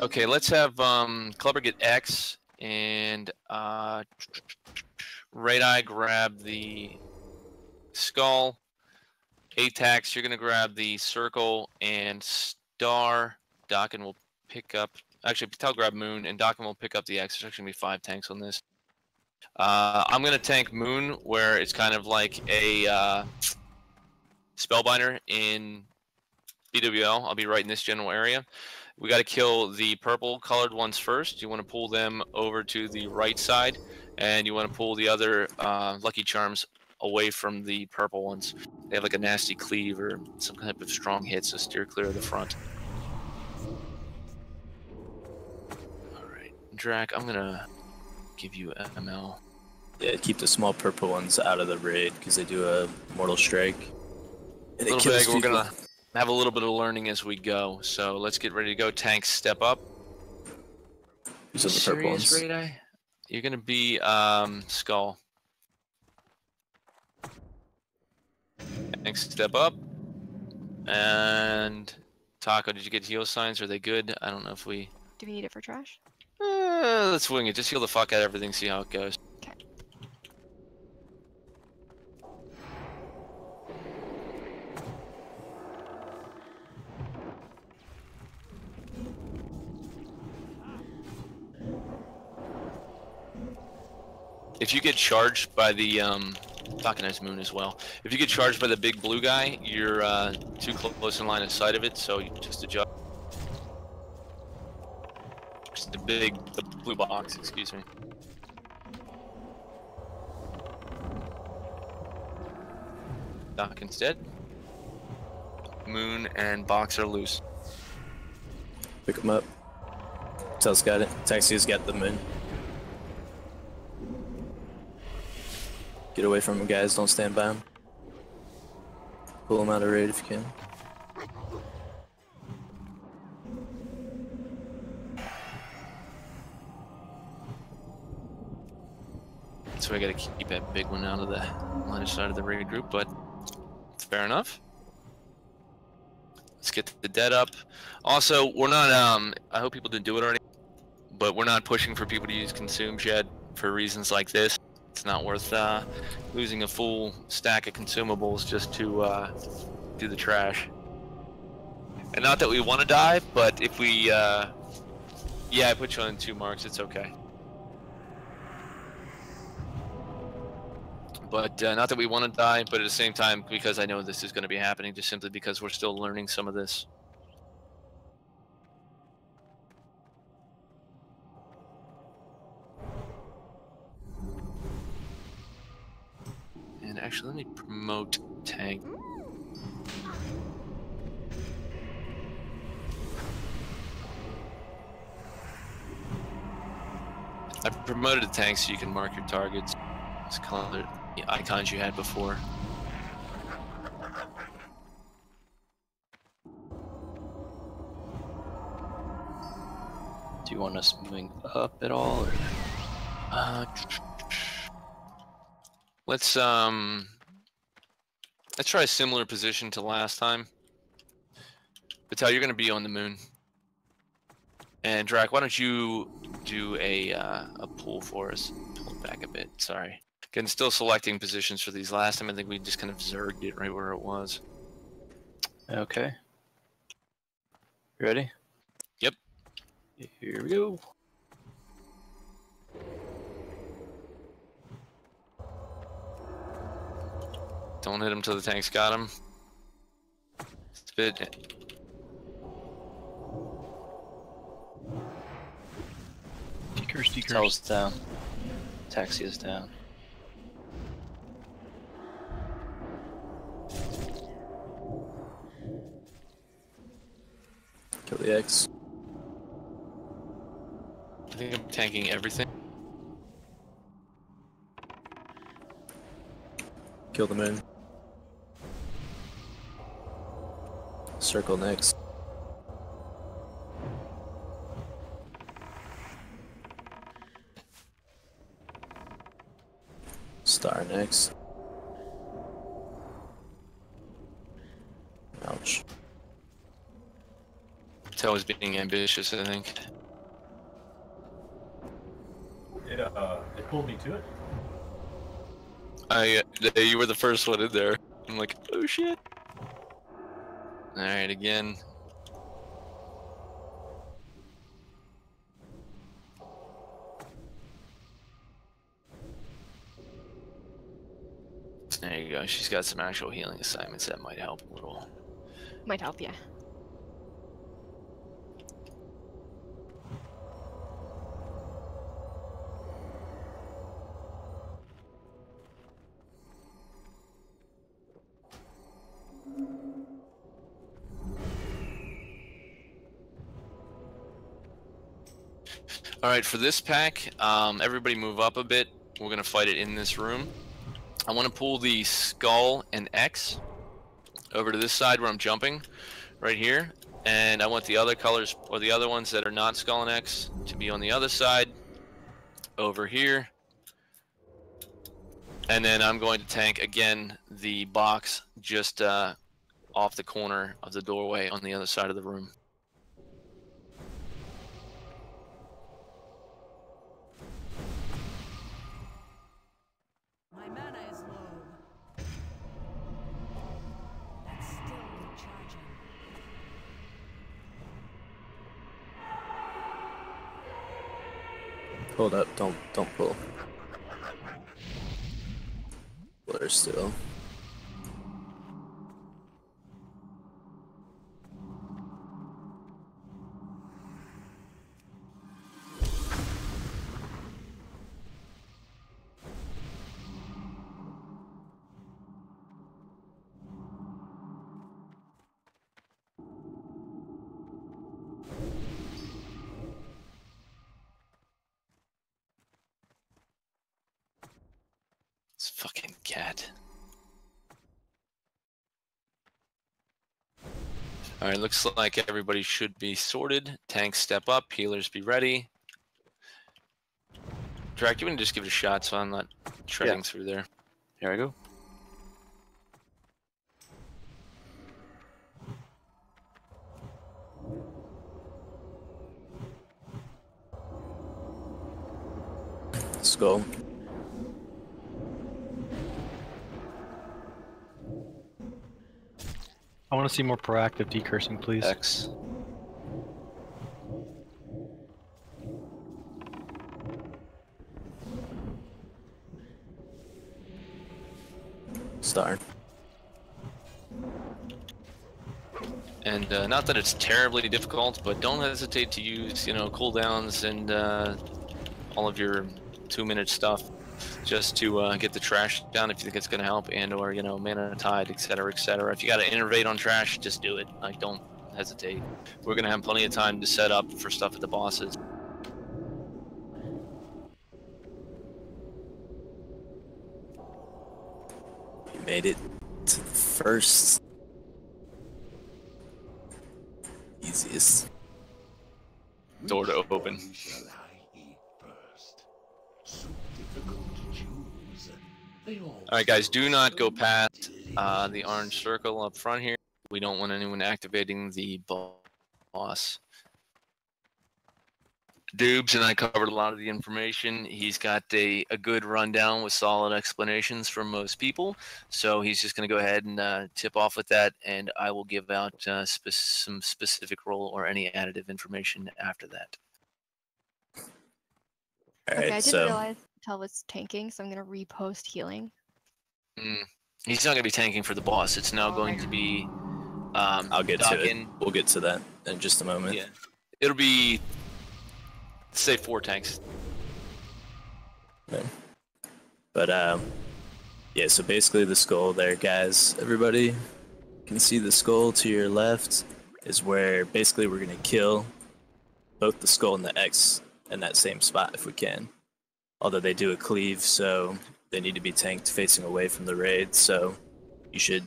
Okay, let's have Clubber get X and Red Eye grab the skull. Atax, you're gonna grab the circle and star. Dockin will pick up. Actually, Patel grab Moon, and Dockin will pick up the X. There's actually gonna be 5 tanks on this. I'm gonna tank Moon, where it's kind of like a spellbinder in BWL. I'll be right in this general area. We got to kill the purple colored ones first. You want to pull them over to the right side, and you want to pull the other Lucky Charms away from the purple ones. They have like a nasty cleave or some type of strong hit, so steer clear of the front. Alright, Drac, I'm gonna give you ML. Yeah, keep the small purple ones out of the raid, because they do a mortal strike. And Little bag, we're gonna have a little bit of learning as we go, so let's get ready to go. Tanks, step up. These are the purple ones. Red Eye? You're gonna be Skull. Tanks, step up. And Taco, did you get heal signs? Are they good? I don't know if we... Do we need it for trash? Let's wing it. Just heal the fuck out of everything, see how it goes. Okay. If you get charged by the Dockin has Moon as well. If you get charged by the big blue guy, you're too close in line of sight of it, so you just adjust. The blue box, excuse me. Dockin's dead. Moon and Box are loose. Pick them up. Tel's got it. Taxi's got the Moon. Get away from him, guys. Don't stand by him. Pull him out of raid if you can. So we gotta keep that big one out of the line of sight of the raid group, but fair enough. Let's get the dead up. Also, we're not, I hope people didn't do it already, but we're not pushing for people to use consume shed for reasons like this. It's not worth losing a full stack of consumables just to do the trash. And not that we want to die, but if we, yeah, I put you on 2 marks, it's okay. But not that we want to die, but at the same time, because I know this is going to be happening, just simply because we're still learning some of this. And actually, let me promote tank. I promoted the tank so you can mark your targets. It's colored the icons you had before. Do you want us moving up at all, or? Let's try a similar position to last time. Patel, you're gonna be on the Moon. And Drac, why don't you do a pull for us? Pull it back a bit. Sorry. Again, still selecting positions for these. Last time I think we just kind of zerged it right where it was. Okay. Ready? Yep. Here we go. Don't hit him till the tank's got him. Spit. Decurs. Tel's down. Taxi is down. Kill the X. I think I'm tanking everything. Kill the Moon. Circle next. Star next. Ouch. Tell was being ambitious, I think. It pulled me to it. You were the first one in there. I'm like, oh shit. Alright, again. There you go. She's got some actual healing assignments that might help a little. Might help, yeah. Alright, for this pack, everybody move up a bit. We're going to fight it in this room. I want to pull the skull and X over to this side where I'm jumping, right here. And I want the other colors, or the other ones that are not skull and X, to be on the other side, over here. And then I'm going to tank, again, the box just off the corner of the doorway on the other side of the room. My mana is low. That's still recharging. Hold up, don't pull. Blur still. This fucking cat. Alright, looks like everybody should be sorted. Tanks step up, healers be ready. Drac, you want to just give it a shot so I'm not treading through there? Here I go. Skull. I want to see more proactive decursing, please. X. Star. And not that it's terribly difficult, but don't hesitate to use, you know, cooldowns and all of your 2-minute stuff just to get the trash down if you think it's going to help, and or, you know, mana tide, etc., etc. If you got to innervate on trash, just do it. Like, don't hesitate. We're going to have plenty of time to set up for stuff at the bosses. You made it to the first. Easiest. Door to open. Shall I eat first? So difficult to choose. They all Alright guys, do not go past the orange circle up front here. We don't want anyone activating the boss. Dubes and I covered a lot of the information. He's got a good rundown with solid explanations from most people. So he's just going to go ahead and tip off with that, and I will give out some specific role or any additive information after that. Okay, I didn't realize Tel was tanking, so I'm going to repost healing. He's not going to be tanking for the boss. It's now going to be... I'll get to it. We'll get to that in just a moment. Yeah. It'll be... say 4 tanks. Okay. But yeah, so basically the skull there, guys. Everybody can see the skull to your left is where basically we're gonna kill both the skull and the X in that same spot if we can. Although they do a cleave, so they need to be tanked facing away from the raid. So you should,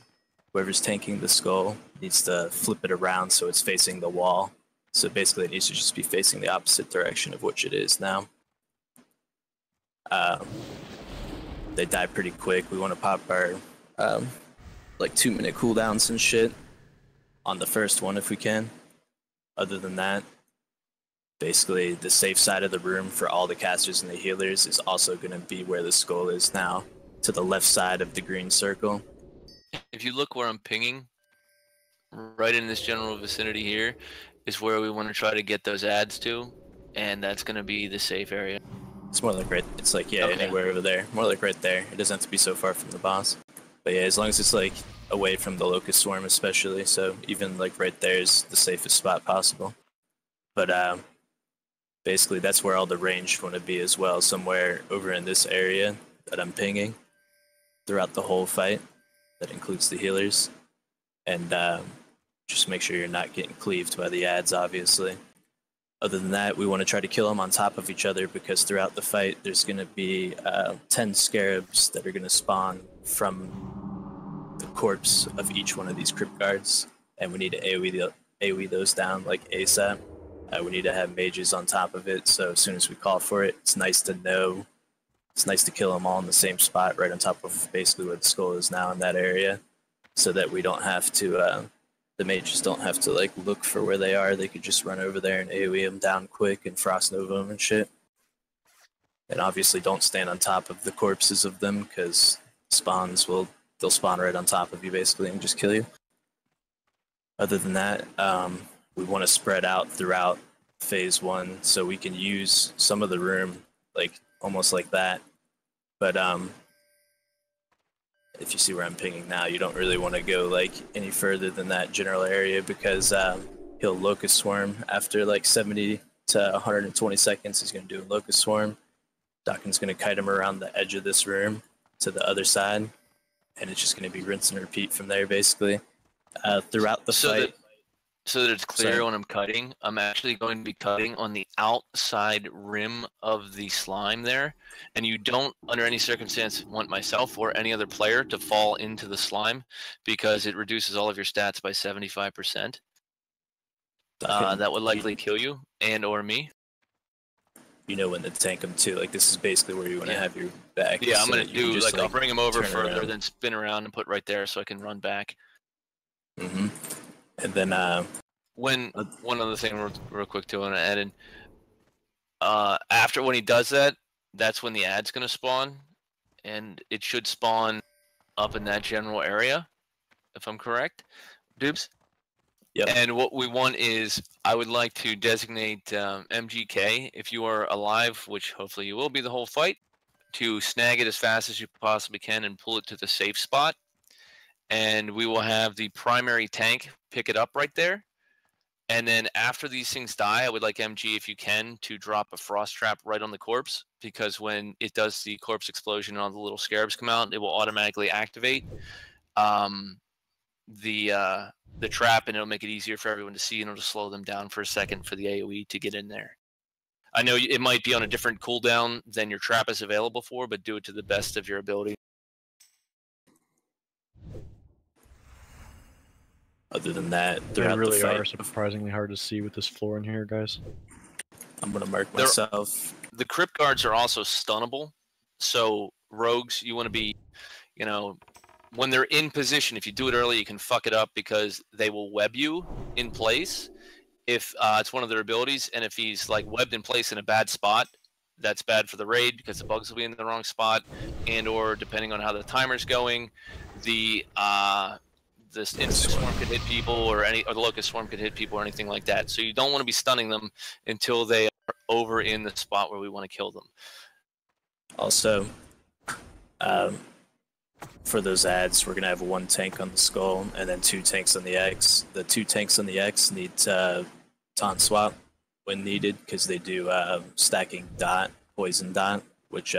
whoever's tanking the skull needs to flip it around so it's facing the wall. So basically it needs to just be facing the opposite direction of which it is now. They die pretty quick. We want to pop our like 2-minute cooldowns and shit on the first one if we can. Other than that, basically the safe side of the room for all the casters and the healers is also going to be where the skull is now, to the left side of the green circle. If you look where I'm pinging, right in this general vicinity here is where we want to try to get those ads to, and that's going to be the safe area. It's more like right, it's like, yeah, Okay. anywhere over there. More like right there. It doesn't have to be so far from the boss. But yeah, as long as it's like away from the locust swarm especially, so even like right there is the safest spot possible. But basically that's where all the ranged want to be as well, somewhere over in this area that I'm pinging throughout the whole fight. That includes the healers. And just make sure you're not getting cleaved by the ads, obviously. Other than that, we want to try to kill them on top of each other, because throughout the fight, there's going to be 10 scarabs that are going to spawn from the corpse of each one of these crypt guards, and we need to AoE those down like ASAP. We need to have mages on top of it, so as soon as we call for it, it's nice to know. It's nice to kill them all in the same spot, right on top of basically where the skull is now in that area, so that we don't have to... the mages don't have to like look for where they are. They could just run over there and AoE them down quick and frost nova them and shit. And obviously don't stand on top of the corpses of them, because they'll spawn right on top of you basically and just kill you. Other than that, we want to spread out throughout phase 1 so we can use some of the room like almost like that. But if you see where I'm pinging now, you don't really want to go like any further than that general area, because he'll locust swarm after like 70 to 120 seconds. He's going to do a locust swarm. Dawkins going to kite him around the edge of this room to the other side, and it's just going to be rinse and repeat from there basically throughout the fight. So that it's clear, when I'm cutting, I'm actually going to be cutting on the outside rim of the slime there. And you don't, under any circumstance, want myself or any other player to fall into the slime, because it reduces all of your stats by 75%. That would likely kill you and or me. You know when to tank them too. Like, this is basically where you want to have your back. Yeah, I'm so going to do, like, I'll bring him over further, around. then spin around and put right there so I can run back. Mm-hmm. And then one other thing real quick too, and add in, after when he does that, that's when the ad's gonna spawn, and it should spawn up in that general area, if I'm correct, Dubes. Yep. And what we want is, I would like to designate MGK, if you are alive, which hopefully you will be the whole fight, to snag it as fast as you possibly can and pull it to the safe spot. And we will have the primary tank pick it up right there. And then after these things die, I would like MG, if you can, to drop a frost trap right on the corpse, because when it does the corpse explosion and all the little scarabs come out, it will automatically activate the trap, and it'll make it easier for everyone to see, and it'll slow them down for a second for the AoE to get in there. I know it might be on a different cooldown than your trap is available for, but do it to the best of your ability. Other than that, They throughout really the fight, are surprisingly hard to see with this floor in here, guys. I'm gonna mark myself. The crypt guards are also stunnable, so rogues, you want to be, when they're in position, if you do it early, you can fuck it up, because they will web you in place if it's one of their abilities, and if he's like webbed in place in a bad spot, that's bad for the raid, because the bugs will be in the wrong spot, and or depending on how the timer's going, the insect swarm could hit people, or the locust swarm could hit people, or anything like that. So you don't want to be stunning them until they are over in the spot where we want to kill them. Also, for those ads, we're gonna have 1 tank on the skull and then 2 tanks on the X. The 2 tanks on the X need to taunt swap when needed, because they do stacking dot, poison dot, which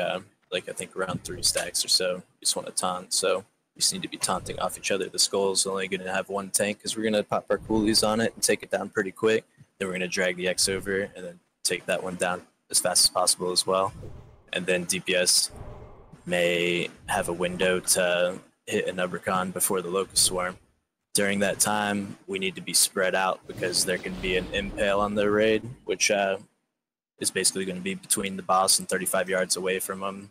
like I think around 3 stacks or so, you just want to taunt. So you just need to be taunting off each other. The skull's only going to have 1 tank, because we're going to pop our coolies on it and take it down pretty quick. Then we're going to drag the X over and then take that one down as fast as possible as well. And then DPS may have a window to hit an Ubercon before the locust swarm. During that time, we need to be spread out, because there can be an impale on the raid, which is basically going to be between the boss and 35 yards away from him.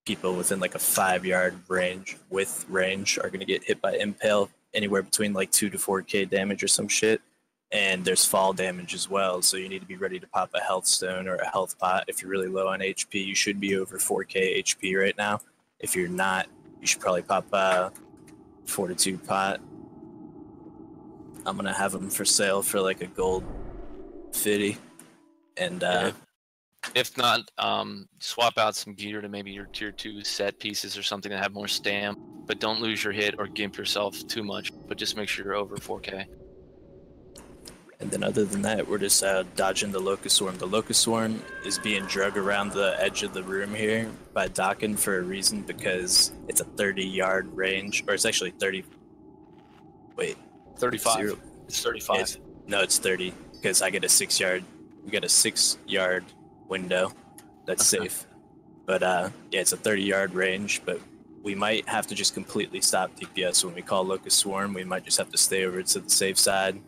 People within like a 5-yard range are going to get hit by impale, anywhere between like 2 to 4k damage or some shit. and there's fall damage as well, so you need to be ready to pop a health stone or a health pot. If you're really low on HP, you should be over 4k HP right now. If you're not, you should probably pop a fortitude pot. I'm gonna have them for sale for like a gold 50, and if not, swap out some gear to maybe your tier 2 set pieces or something that have more stam, but don't lose your hit or gimp yourself too much, but just make sure you're over 4k. And then other than that, we're just dodging the Locust Swarm. The Locust Swarm is being drug around the edge of the room here by Dokken for a reason, because it's a 30-yard range, or it's actually 30. Wait. 35. Zero. It's 35. No, it's 30, because I get a 6-yard. We got a 6-yard window. That's safe. But yeah, it's a 30-yard range, but we might have to just completely stop DPS. When we call Locust Swarm, we might just have to stay over to the safe side,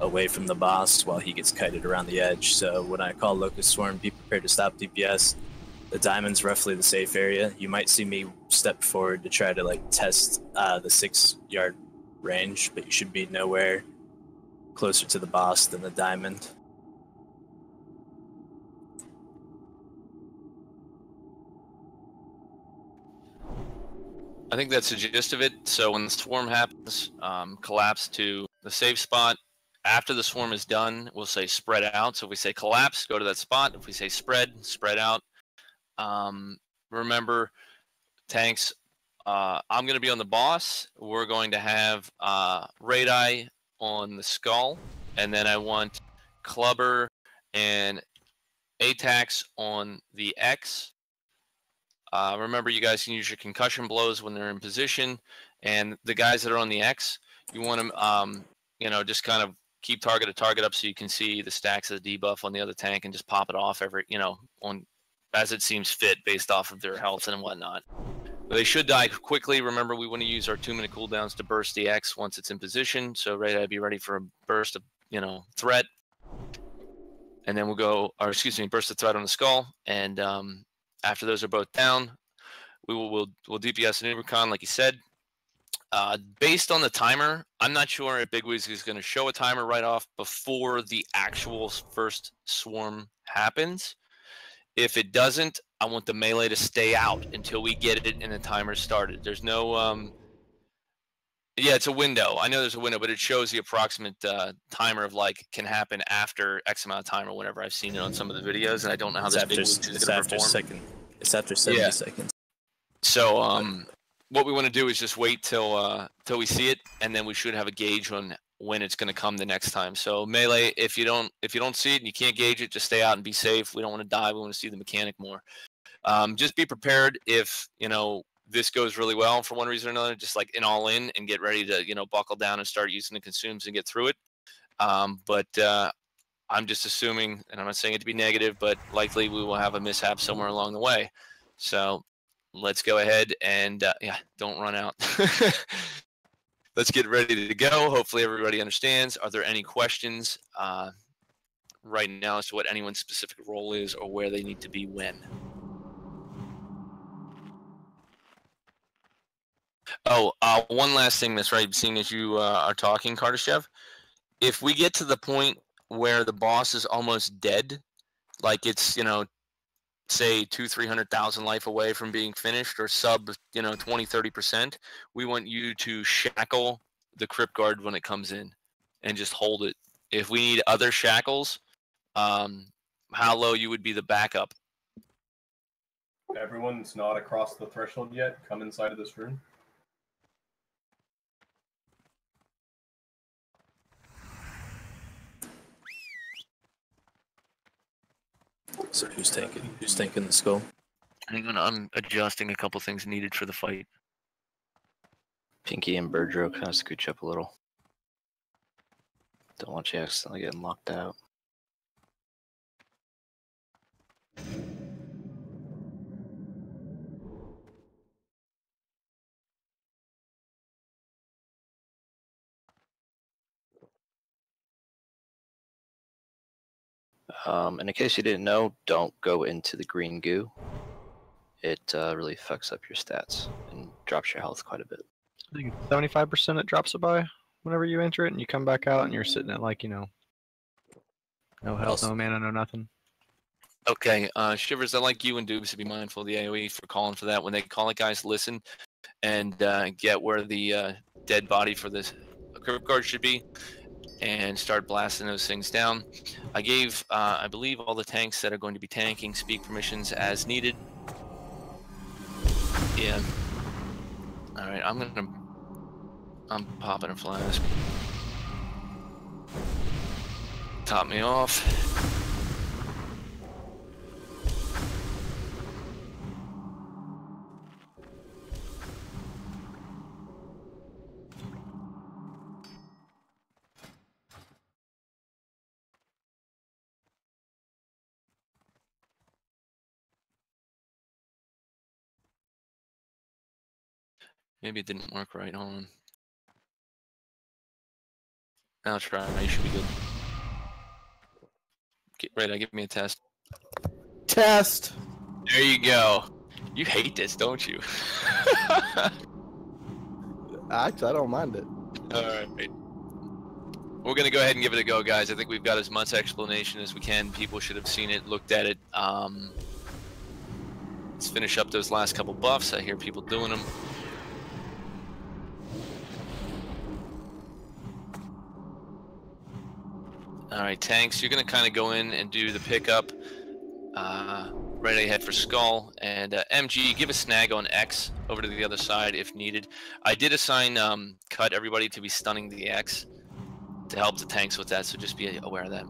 away from the boss while he gets kited around the edge. So when I call Locust Swarm, be prepared to stop DPS. The diamond's roughly the safe area. You might see me step forward to try to like test the 6-yard range, but you should be nowhere closer to the boss than the diamond. I think that's the gist of it. So when the swarm happens, collapse to the safe spot. After the swarm is done, we'll say spread out. So if we say collapse, go to that spot. If we say spread out. Remember, tanks, I'm going to be on the boss. We're going to have Radii on the skull. And then I want Clubber and Atax on the X. Remember, you guys can use your concussion blows when they're in position. And the guys that are on the X, you want them, just kind of keep target up so you can see the stacks of the debuff on the other tank and just pop it off every, on as it seems fit based off of their health and whatnot. But they should die quickly. Remember, we want to use our 2-minute cooldowns to burst the X once it's in position. So be ready for a burst of, threat. And then we'll go, burst of threat on the skull. And after those are both down, we'll DPS an Ubercon, like you said. Based on the timer, I'm not sure if Big Wiz is going to show a timer right off before the actual first swarm happens. If it doesn't, I want the melee to stay out until we get it and the timer started. There's no, yeah, it's a window. I know there's a window, but it shows the approximate timer of can happen after X amount of time or whatever. I've seen it on some of the videos, and I don't know how this Big Wiz is going to perform. It's after 70 seconds. So, what we want to do is just wait till we see it, and then we should have a gauge on when it's going to come the next time. So melee, if you don't see it and you can't gauge it, just stay out and be safe. We don't want to die. We want to see the mechanic more. Just be prepared if this goes really well for one reason or another. Just like all in and get ready to buckle down and start using the consumes and get through it. But I'm just assuming, and I'm not saying it to be negative, but likely we will have a mishap somewhere along the way. So let's go ahead and don't run out. Let's get ready to go. Hopefully everybody understands. Are there any questions right now as to what anyone's specific role is or where they need to be when? Oh, one last thing that's right, seeing as you are talking, Kardashev. If we get to the point where the boss is almost dead, like it's, say 200,000-300,000 life away from being finished or sub 20-30%, we want you to shackle the crypt guard when it comes in and just hold it. If we need other shackles, how low you would be the backup? Everyone that's not across the threshold yet, come inside of this room. So who's taking the skull? I'm adjusting a couple things needed for the fight. Pinky and Birdro kind of scooch up a little. Don't want you accidentally getting locked out. And in case you didn't know, don't go into the green goo. It really fucks up your stats and drops your health quite a bit. I think 75% it drops it by whenever you enter it, and you come back out and you're sitting at No health, no mana, no nothing. Okay, Shivers, I like you and Dubes to be mindful of the AoE for calling for that. When they call it, guys, listen and get where the dead body for this crypt guard should be and start blasting those things down. I gave, I believe, all the tanks that are going to be tanking speak permissions as needed. Yeah. Alright, I'm popping a flask. Top me off. Maybe it didn't work right. Hold on. I'll try. You should be good. Get ready. Give me a test. Test. There you go. You hate this, don't you? Actually, I don't mind it. Alright. We're gonna go ahead and give it a go, guys. I think we've got as much explanation as we can. People should have seen it, looked at it. Let's finish up those last couple buffs. I hear people doing them. Alright, tanks, you're going to kind of go in and do the pickup right ahead for Skull. And MG, give a snag on X over to the other side if needed. I did assign Cut everybody to be stunning the X to help the tanks with that, so just be aware of that.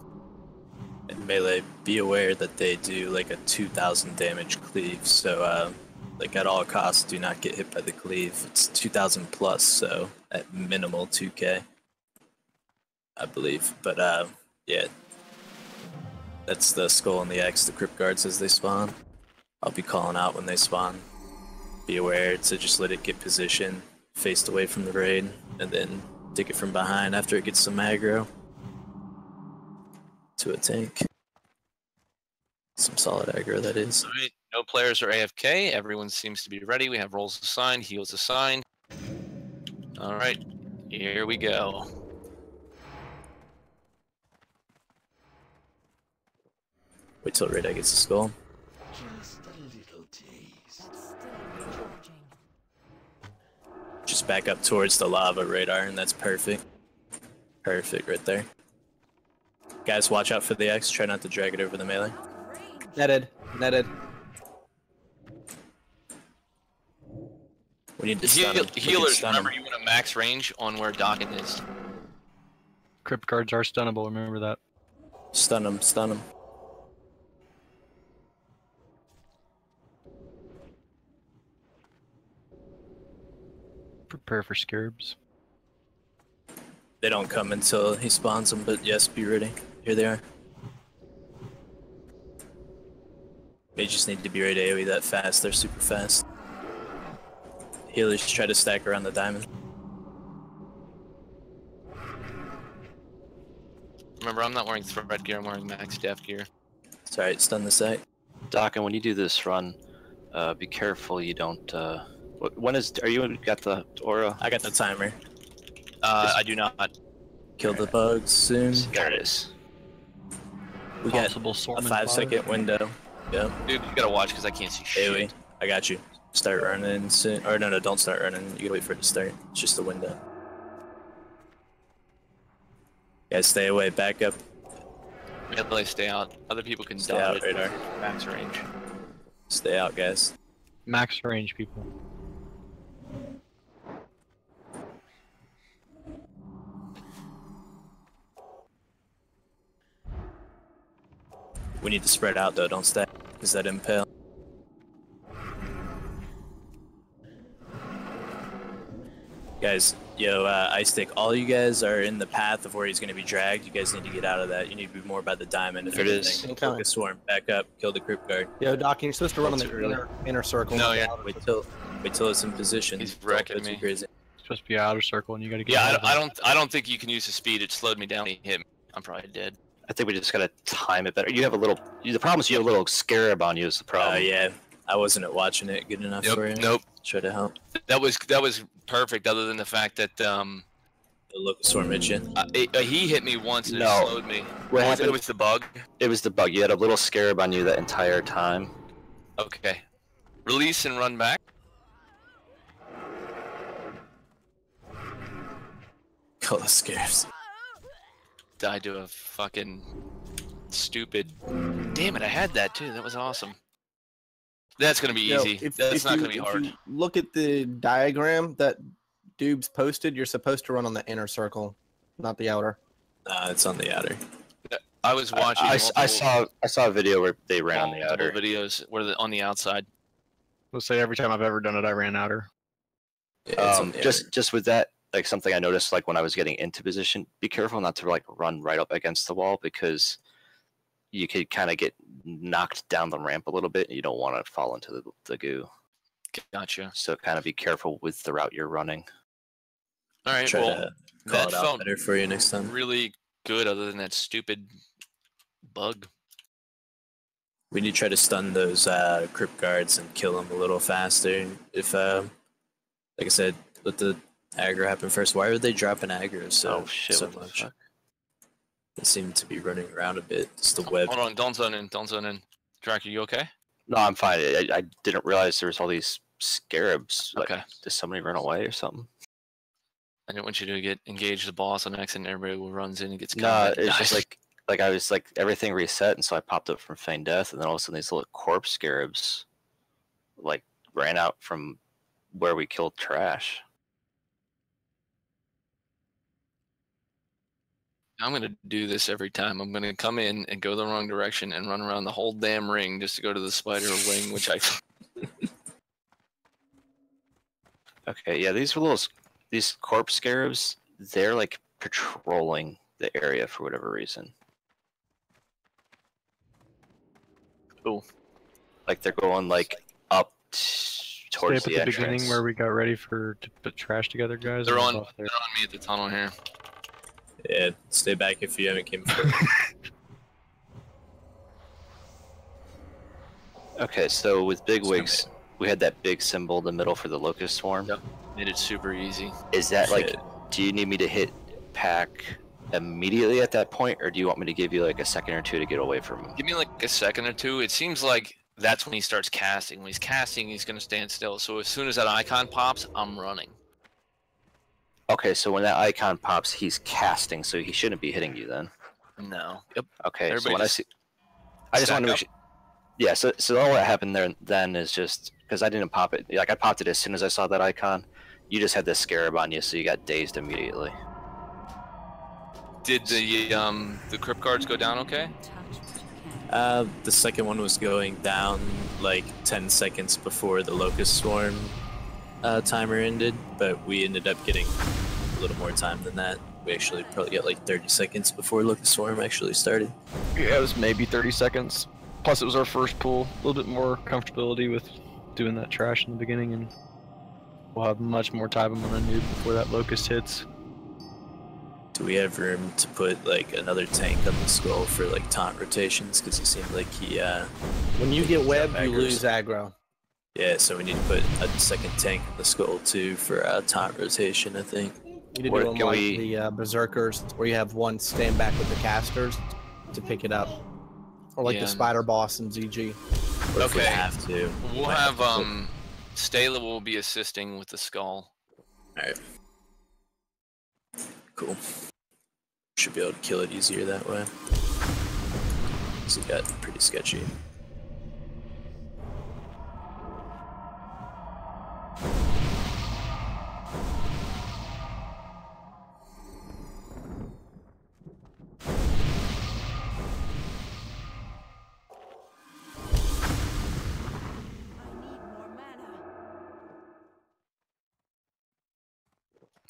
And Melee, be aware that they do like a 2,000 damage cleave, so like at all costs, do not get hit by the cleave. It's 2,000 plus, so at minimal 2k, I believe. But yeah, that's the Skull and the X, the Crypt Guards as they spawn. I'll be calling out when they spawn. Be aware to just let it get position, faced away from the raid, and then take it from behind after it gets some aggro to a tank. Some solid aggro, that is. All right, no players are AFK. Everyone seems to be ready. We have rolls assigned, heals assigned. All right, here we go. Wait till Radar gets the Skull. Just a little taste. That's still recharging. Just back up towards the lava radar, and that's perfect. Perfect right there. Guys, watch out for the X. Try not to drag it over the melee. Netted. Netted. We need to stun him. We can Healers, stun him. remember you want a max range on where Doggin is. Crypt guards are stunnable, remember that. Stun him, stun him. Prepare for scarabs. They don't come until he spawns them, but yes, be ready. Here they are. They just need to be ready to AoE that fast. They're super fast. Healers try to stack around the diamond. Remember, I'm not wearing threat gear. I'm wearing max def gear. It's alright, stun the site. Doc, and when you do this run, be careful you don't. When is? Are you got the aura? I got the timer. I do not. Kill the bugs soon. There it is. We got Possible a Swordsman 5-second window. Yep. Dude, you gotta watch because I can't see shit. AoE. I got you. Start running soon. Or no, don't start running. You gotta wait for it to start. It's just a window. Guys, stay away. Back up. Melee, stay out. Other people can Stay out, dodge radar. max range. Stay out, guys. Max range, people. We need to spread out though, don't stack. Is that impale? Guys, yo, Ice Stick, all you guys are in the path of where he's going to be dragged. You guys need to get out of that. You need to be more by the diamond. If There it is. anything. Focus Swarm, back up, kill the Crypt Guard. Yo, Doc, you're supposed to run on Too the early. inner circle. No, not the yeah. outer Wait till it's in position. He's Don't wrecking go too me. crazy. It's supposed to be outer circle, and you gotta get. Yeah, out of it. I don't think you can use the speed. It slowed me down. He hit me. I'm probably dead. I think we just gotta time it better. You have a little. The problem is you have a little scarab on you. Is the problem? Yeah, I wasn't watching it good enough for you. Nope. Try to help. That was perfect. Other than the fact that The locust swarm hit you. He hit me once and No. it slowed me. What happened? It was the bug. It was the bug. You had a little scarab on you that entire time. Okay. Release and run back. Call the scares. Died to a fucking stupid. Damn it! I had that too. That was awesome. That's gonna be easy. That's not gonna be hard. If you look at the diagram that Dubes posted, you're supposed to run on the inner circle, not the outer. It's on the outer. I was watching. I saw a video where they ran on the outer. Videos where on the outside. Let's say every time I've ever done it, I ran outer. Yeah, it's on the outer. Just with that, like something I noticed, like when I was getting into position, be careful not to like run right up against the wall because you could kind of get knocked down the ramp a little bit. And you don't want to fall into the goo. Gotcha. So kind of be careful with the route you're running. All right. Try Well, to call that it out felt better for you next time. really good. Other than that stupid bug. We need to try to stun those crypt guards and kill them a little faster. If, like I said, let the aggro happen first. Why are they dropping aggro so what the much? fuck? They seem to be running around a bit. It's the web. Hold on. Don't zone in. Don't zone in. Drac, are you okay? No, I'm fine. I didn't realize there was all these scarabs. Like, Okay. did somebody run away or something? I didn't want you to get engaged the boss on accident. Everybody runs in and gets No, covered. it's just like I was like everything reset, and so I popped up from feigned death, and then all of a sudden these little corpse scarabs like ran out from where we killed Trash. I'm gonna do this every time. I'm gonna come in and go the wrong direction and run around the whole damn ring just to go to the spider wing, which I. Okay, yeah, these corpse scarabs, they're like patrolling the area for whatever reason. Cool. Like they're going like up Stay towards up at the the beginning entrance. where we got ready to put Trash together, guys. They're and on. we're off They're there. on me at the tunnel here. Yeah, stay back if you haven't came before. Okay, so with big wigs, we had that big symbol in the middle for the locust swarm. Yep. Made it super easy. Is that like, Yeah. do you need me to hit pack immediately at that point, or do you want me to give you like a second or two to get away from him? Give me like a second or two. It seems like that's when he starts casting. When he's casting, he's gonna stand still. So as soon as that icon pops, I'm running. Okay, so when that icon pops, he's casting, so he shouldn't be hitting you then. No. Yep. Okay, so Everybody when I just see, I just stack want to up. make sure. Yeah, so all that happened there then is just because I didn't pop it. Like I popped it as soon as I saw that icon. You just had the scarab on you, so you got dazed immediately. Did the crypt guards go down okay? The second one was going down like 10 seconds before the locust swarm timer ended, but we ended up getting a little more time than that. We actually probably got like 30 seconds before locust swarm actually started. Yeah, it was maybe 30 seconds. Plus, it was our first pool. A little bit more comfortability with doing that Trash in the beginning, and we'll have much more time on the noob before that locust hits. Do we have room to put like another tank on the skull for like taunt rotations? Because he seemed like he When you get web, you aggro's- lose aggro. Yeah, so we need to put a second tank on the skull too for taunt rotation, I think. You need to Or do them can like we- the berserkers, where you have one stand back with the casters to pick it up, or like Yeah. the spider boss in ZG. Or if we Okay. have to. We'll might have to Stala will be assisting with the skull. Alright. Cool. Should be able to kill it easier that way. Because it got pretty sketchy.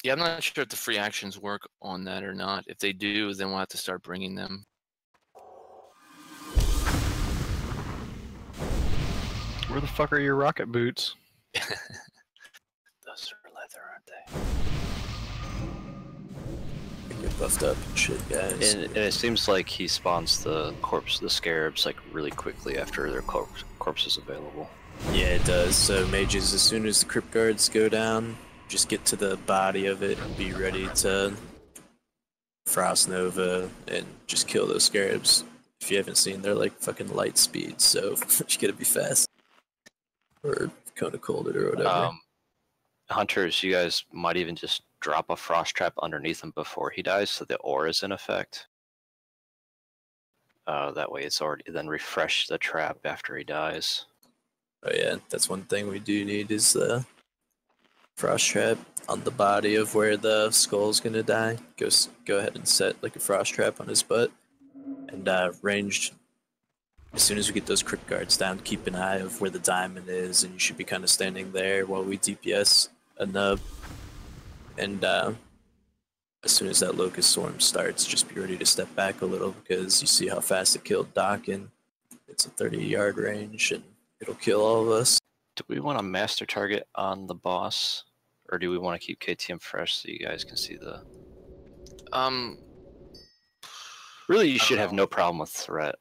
Yeah, I'm not sure if the free actions work on that or not. If they do, then we'll have to start bringing them. Where the fuck are your rocket boots? Those are leather, aren't they? Get buffed up and shit, guys. And it seems like he spawns the scarabs like really quickly after their corpse is available. Yeah, it does. So mages, as soon as the crypt guards go down, just get to the body of it and be ready to Frost Nova and just kill those scarabs. If you haven't seen, they're like fucking light speed, so you gotta be fast. Or Cone of Cold it or whatever. Hunters, you guys might even just drop a frost trap underneath him before he dies, so the aura is in effect. That way it's already then refresh the trap after he dies. Oh yeah, that's one thing we do need is the frost trap on the body of where the skull's gonna die. Go ahead and set like a frost trap on his butt. And ranged, as soon as we get those crypt guards down, keep an eye of where the diamond is, and you should be kind of standing there while we DPS a nub. And as soon as that locust swarm starts, just be ready to step back a little, because you see how fast it killed Doc, and it's a 30-yard range, and it'll kill all of us. Do we want to master target on the boss, or do we want to keep KTM fresh so you guys can see the... Really, you should have no problem with threat.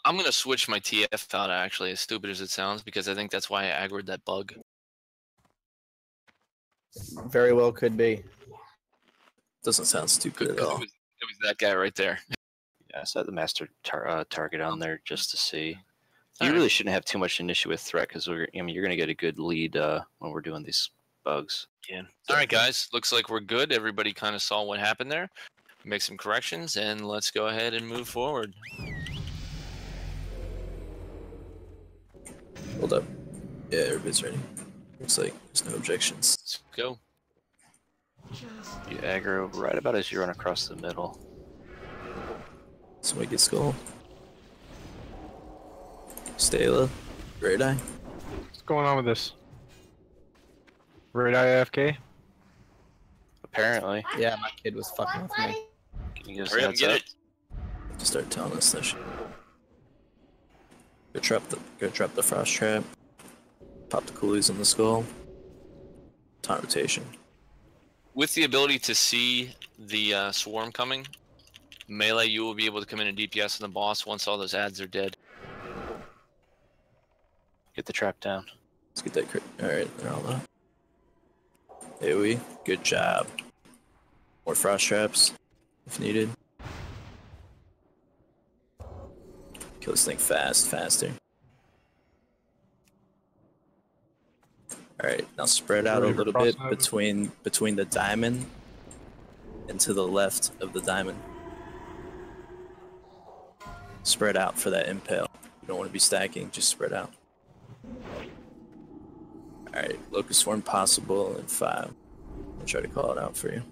I'm going to switch my TF out, actually, as stupid as it sounds, because I think that's why I aggroed that bug. Very well could be. Doesn't sound stupid at all. It was that guy right there. Yeah, set the master target on there just to see. You Alright. really shouldn't have too much an issue with threat, because you're going to get a good lead when we're doing these bugs. Yeah. All right, guys. Looks like we're good. Everybody kind of saw what happened there. Make some corrections, and let's go ahead and move forward. Hold up. Yeah, everybody's ready. Looks like there's no objections. Let's go. You aggro right about as you run across the middle. So we get skull. Stela. Great Eye. What's going on with this? Red Eye AFK? Apparently. Yeah, my kid was fucking with me. Can you give us Hurry a up and heads get up? it. Just start telling us that shit. Go trap the frost trap. Pop the coolies on the skull. Taunt rotation. With the ability to see the swarm coming, melee, you will be able to come in and DPS on the boss once all those ads are dead. Get the trap down. Let's get that crit. Alright, they're all up. AoE, good job. More frost traps, if needed. Kill this thing faster. Alright, now spread out a Ready for little bit crossover? between the diamond and to the left of the diamond. Spread out for that impale. You don't want to be stacking, just spread out. Alright, locust swarm possible in 5. I'll try to call it out for you.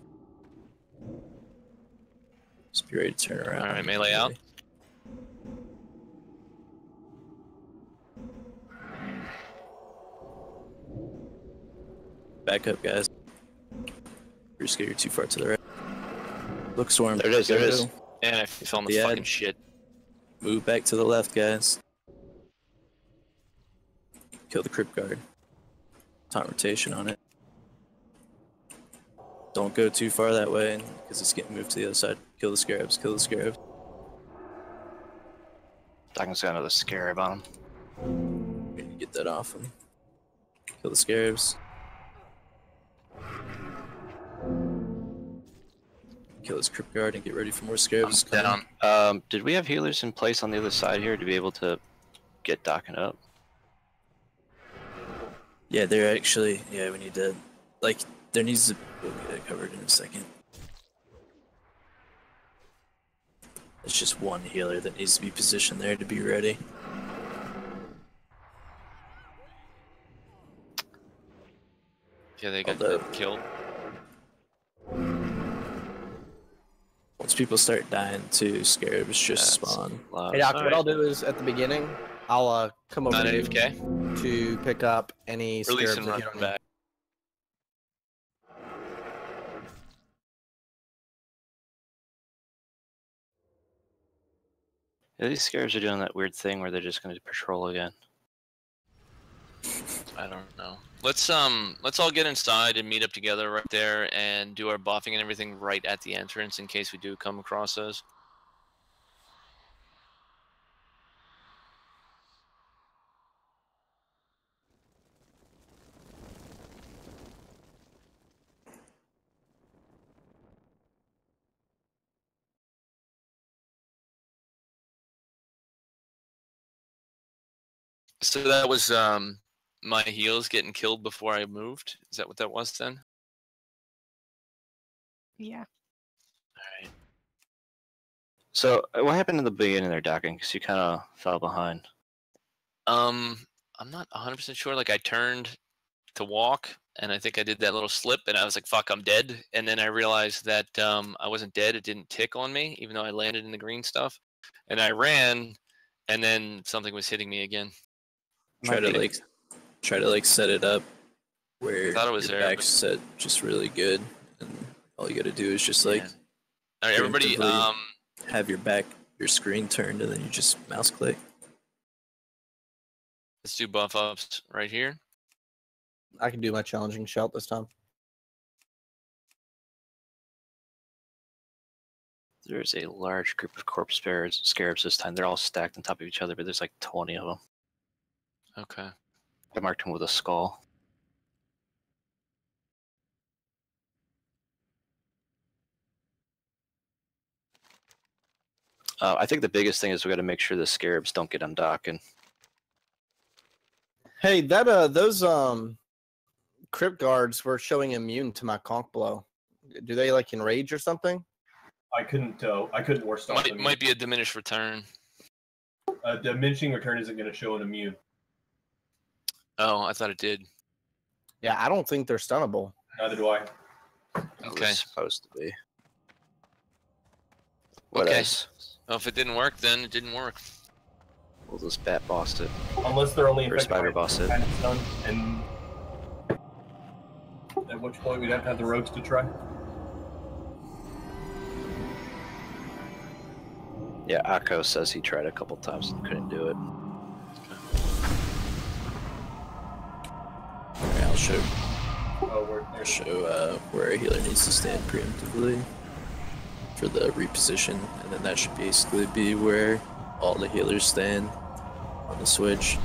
Just be ready to turn around. Alright, melee out. Back up, guys. You're scared you're too far to the right. Look, swarm. There it is, there it is. Go. And I fell in the Yeah. fucking shit. Move back to the left, guys. Kill the crypt guard. Taunt rotation on it. Don't go too far that way, because it's getting moved to the other side. Kill the scarabs, kill the scarabs. Dawkins got another scarab on him. We need to get that off him. Kill the scarabs. Kill his crypt guard and get ready for more scarabs. I'm coming. down. Did we have healers in place on the other side here to be able to get Dawkins up? Yeah, they're actually. Yeah, we need to. Like, there needs to. We'll get it covered in a second. It's just one healer that needs to be positioned there to be ready. Yeah, they got Although- killed. Once people start dying too, scarabs just That's spawn. loud. Hey, Doc, what Alright. I'll do is at the beginning, I'll come over Not to you AFK. to pick up any Release scarabs and that run get on you. back. Yeah, these scarabs are doing that weird thing where they're just going to patrol again. I don't know. Let's all get inside and meet up together right there and do our buffing and everything right at the entrance in case we do come across those. So that was my heals getting killed before I moved. Is that what that was then? Yeah. Alright. So what happened in the beginning there, Docking? Because you kind of fell behind. I'm not 100% sure. Like I turned to walk, and I think I did that little slip, and I was like, "Fuck, I'm dead." And then I realized that I wasn't dead. It didn't tick on me, even though I landed in the green stuff. And I ran, and then something was hitting me again. Try to like set it up where I thought it was your there, back's set just really good, and all you gotta do is just like all right, everybody. preemptively have your screen turned, and then you just mouse click. Let's do buff ups right here. I can do my challenging shout this time. There's a large group of corpse scarabs this time. They're all stacked on top of each other, but there's like 20 of them. Okay. I marked them with a skull. I think the biggest thing is we got to make sure the scarabs don't get undocking. Hey, those crypt guards were showing immune to my conch blow. Do they like enrage or something? I couldn't war stop them. Might be a diminished return. Diminishing return isn't going to show an immune. Oh, I thought it did. Yeah, I don't think they're stunnable. Neither do I. Okay. It's supposed to be. Okay. Else? Well, if it didn't work, then it didn't work. We'll just bat boss it. Unless they're only Or infected spider by boss it. kind of stun, and at which point we'd have to have the rogues to try. Yeah, Akko says he tried a couple times and couldn't do it. Alright, I'll show Oh, where a healer needs to stand preemptively for the reposition, and then that should basically be where all the healers stand on the switch.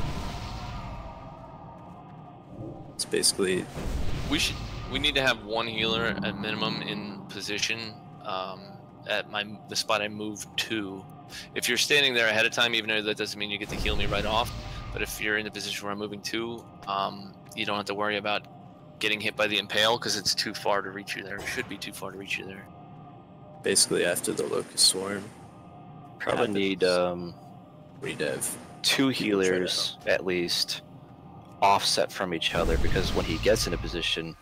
It's basically We need to have one healer at minimum in position at the spot I moved to. If you're standing there ahead of time, even though that doesn't mean you get to heal me right off, but if you're in the position where I'm moving to, you don't have to worry about getting hit by the impale because it's too far to reach you there. It should be too far to reach you there. basically after the locust swarm. Probably need We need to have 2 healers at least offset from each other, because when he gets in a position,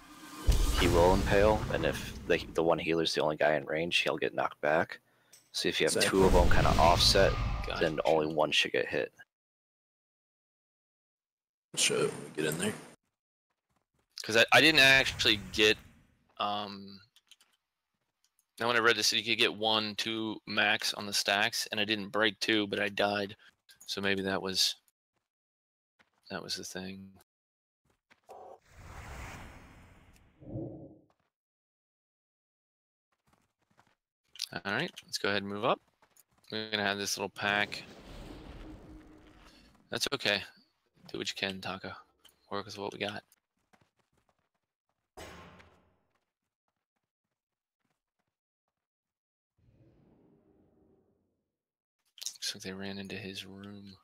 he will impale, and if the one healer's the only guy in range, he'll get knocked back. So if you have 2 of them kind of offset, then only one should get hit. show when we get in there. Because I didn't actually get now when I read this, you could get 1, 2 max on the stacks, and I didn't break 2, but I died. So maybe that was the thing. All right, let's go ahead and move up. We're gonna have this little pack. That's okay. Do what you can, Taka. Work with what we got. Looks like they ran into his room.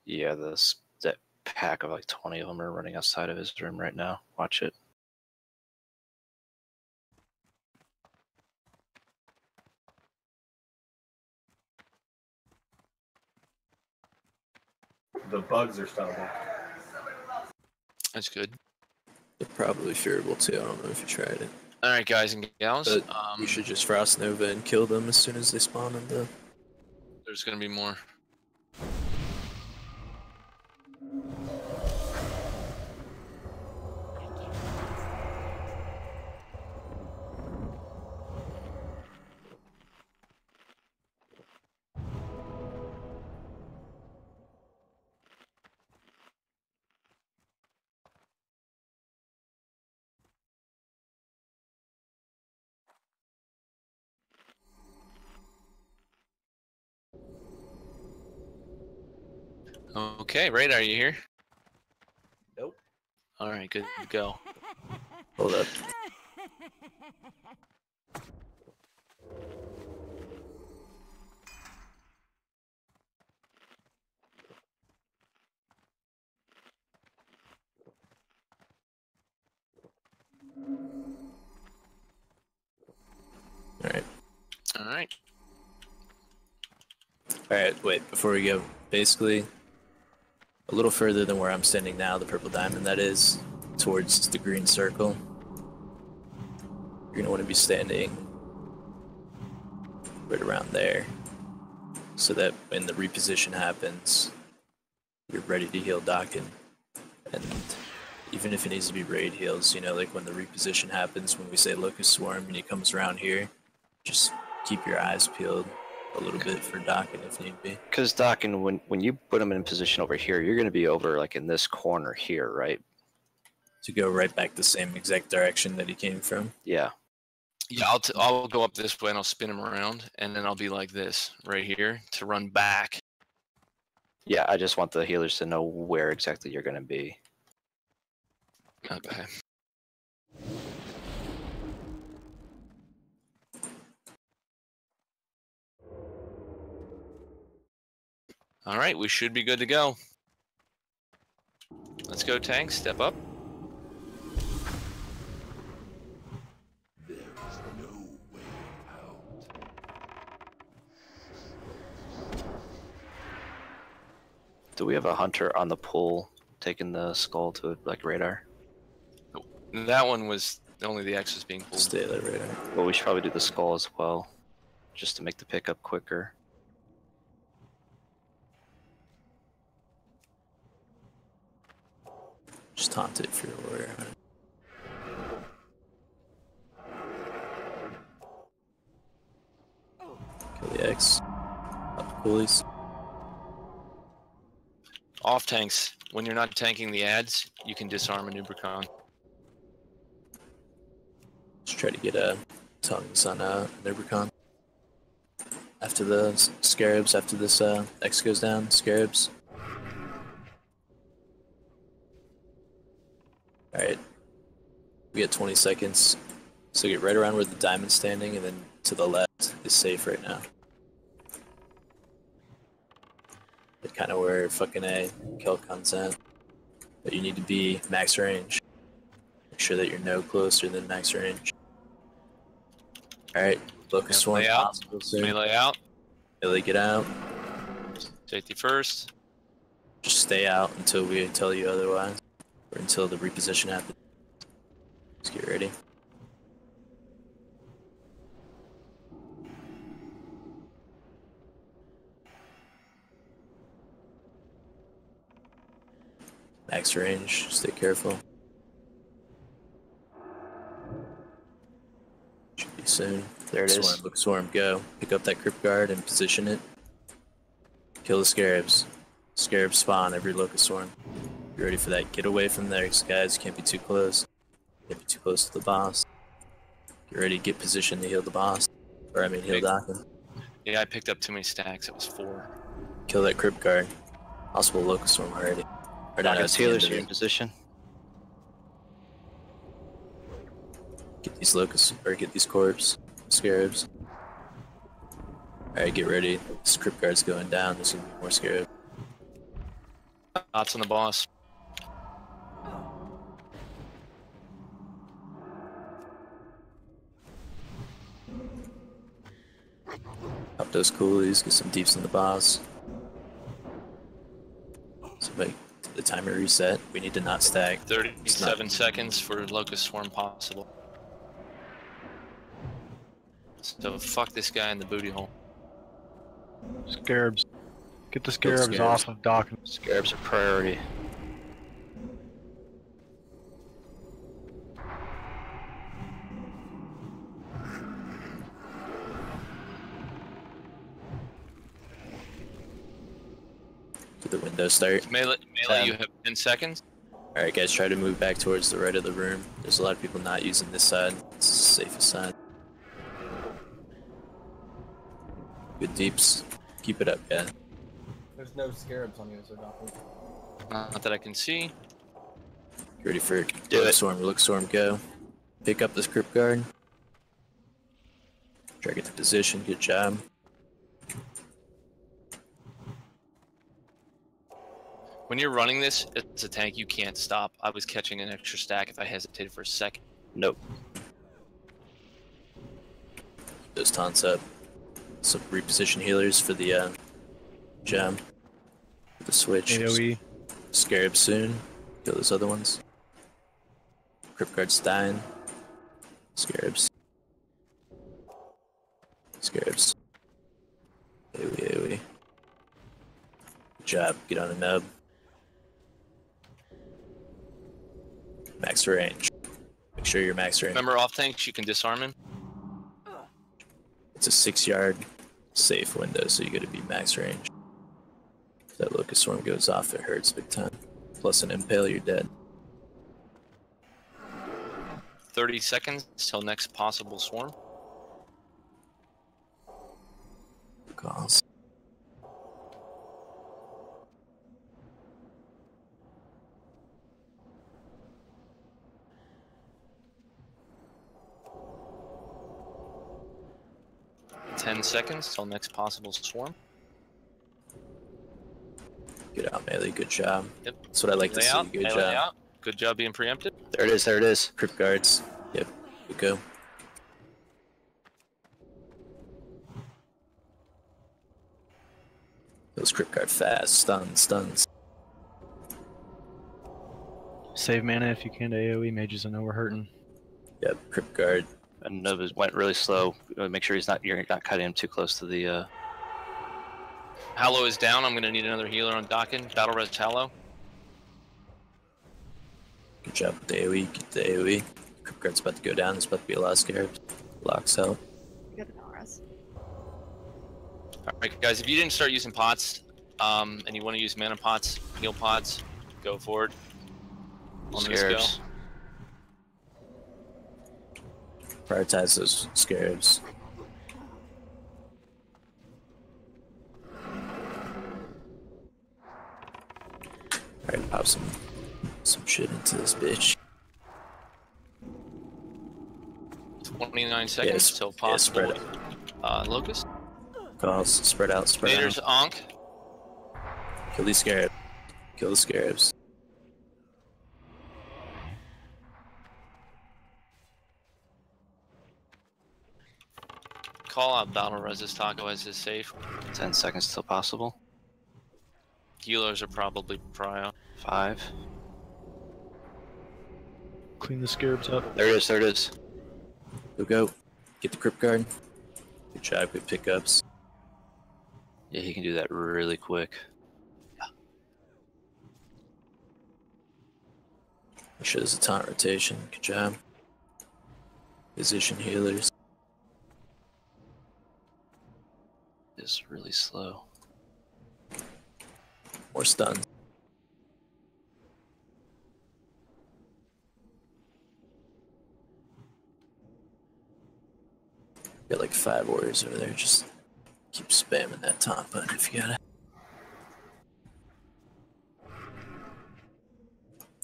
Yeah, that pack of like 20 of them are running outside of his room right now. Watch it. The bugs are stunnable. That's good. They're probably fearable too. I don't know if you tried it. All right, guys and gals. But you should just Frost Nova and kill them as soon as they spawn in the... There's gonna be more. Okay, Radar, are you here? Nope. All right, good to go. Hold up. Alright, wait, before we go, basically, a little further than where I'm standing now, the purple diamond that is, towards the green circle. You're going to want to be standing right around there, so that when the reposition happens, you're ready to heal Dakin. And even if it needs to be raid heals, you know, like when the reposition happens, when we say Locust Swarm and he comes around here, just keep your eyes peeled a little bit for Dakin if need be. Because Dakin, when you put him in position over here, you're going to be over like in this corner here, right? To go right back the same exact direction that he came from. Yeah. Yeah, I'll go up this way and I'll spin him around, and then I'll be like this right here to run back. Yeah, I just want the healers to know where exactly you're going to be. Okay. All right, we should be good to go. Let's go, tank. Step up. There is no way out. Do we have a hunter on the pole taking the skull to like radar? That one was only the X was being pulled. Stay that radar. Well, we should probably do the skull as well, just to make the pickup quicker. Just taunt it for your warrior. Kill the X. Up the coolies. Off tanks. When you're not tanking the ads, you can disarm a Nubricon. Just try to get tongues on Nubricon. After the scarabs, after this X goes down, scarabs. Alright. We get 20 seconds. So get right around where the diamond's standing, and then to the left is safe right now. Kind of where fucking A Kelcon's at. But you need to be max range. Make sure that you're no closer than max range. Alright, Locust Swarm Melee out. possible soon. Melee out. Melee get out. Safety first. Just stay out until we tell you otherwise. Or until the reposition happens. Just get ready. Max range, stay careful. Should be soon. There it is. Swarm, look, Swarm, go. Pick up that Crypt Guard and position it. Kill the Scarabs. Scarabs spawn every Locust Swarm. You ready for that? Get away from there, guys. Can't be too close. Can't be too close to the boss. Get ready, get positioned to heal the boss. Or I mean, heal Dakin. Yeah, I picked up too many stacks. It was 4. Kill that Crypt Guard. Possible Locust Swarm already. Or not, Dakin's healers are in position. Get these locusts, or get these corpse scarabs. Alright, get ready. This Crypt Guard's going down. There's gonna be more scarabs. Dots on the boss. Up those coolies, get some deeps in the boss. Somebody, the timer reset. We need to not stack. 37 seconds for Locust Swarm possible. So fuck this guy in the booty hole. Scarabs. Get the scarabs Scarabs. off of Dakin. Scarabs are priority. Did the window start? Melee, you have 10 seconds. Alright guys, try to move back towards the right of the room. There's a lot of people not using this side. It's the safest side. Good deeps. Keep it up, guys. There's no scarabs on you, so don't. Not that I can see. Get ready for Do it. Storm. Look, Storm, go. Pick up this Crypt Guard. Try to get the position. Good job. When you're running this, it's a tank, you can't stop. I was catching an extra stack if I hesitated for a second. Nope. Those taunts up. Some reposition healers for the Jump. The switch. AoE. Scarab soon. Kill those other ones. Crypt Guard's dying. Scarabs. Scarabs. AoE. Good job. Get on a nub. Max range. Make sure you're max range. Remember, off tanks, you can disarm him. It's a 6-yard safe window, so you gotta be max range. If that locust swarm goes off, it hurts big time. Plus an impale, you're dead. 30 seconds till next possible swarm. Calls. Ten seconds till next possible swarm. Get out, melee. Good job. Yep. That's what I like to Melee see. out, Good melee job. out. Good job being preempted. There it is. There it is. Crypt guards. Yep. Good go. Those crypt guard fast. Stuns. Save mana if you can to AoE. Mages, I know we're hurting. Yep. Crypt guard. And Nova went really slow. Make sure you're not cutting him too close to the. Hallow is down. I'm gonna need another healer on Dokken. Battle res Hallow. Good job with the AoE. Keep the AoE. Crypt guard's about to go down. There's about to be a lot of scarabs. Locks help. We got the battle res. Alright guys, if you didn't start using pots, and you want to use mana pots, heal pots, go for it. On this go. Scarabs. Prioritize those scarabs. Alright, pop some shit into this bitch. 29 seconds till possible. Locust. Calls. Spread out. Vader's Ankh. Kill these scarabs. Kill the scarabs. Call out battle resist Taco as is safe. 10 seconds till possible. Healers are probably prio. 5. Clean the scarabs up. There it is. There it is. Go. Get the crypt guard. Good job. Good pickups. Yeah, he can do that really quick. Make sure there's a taunt rotation. Good job. Position healers. It's really slow. More stuns. Got like 5 warriors over there. Just keep spamming that taunt button if you got it.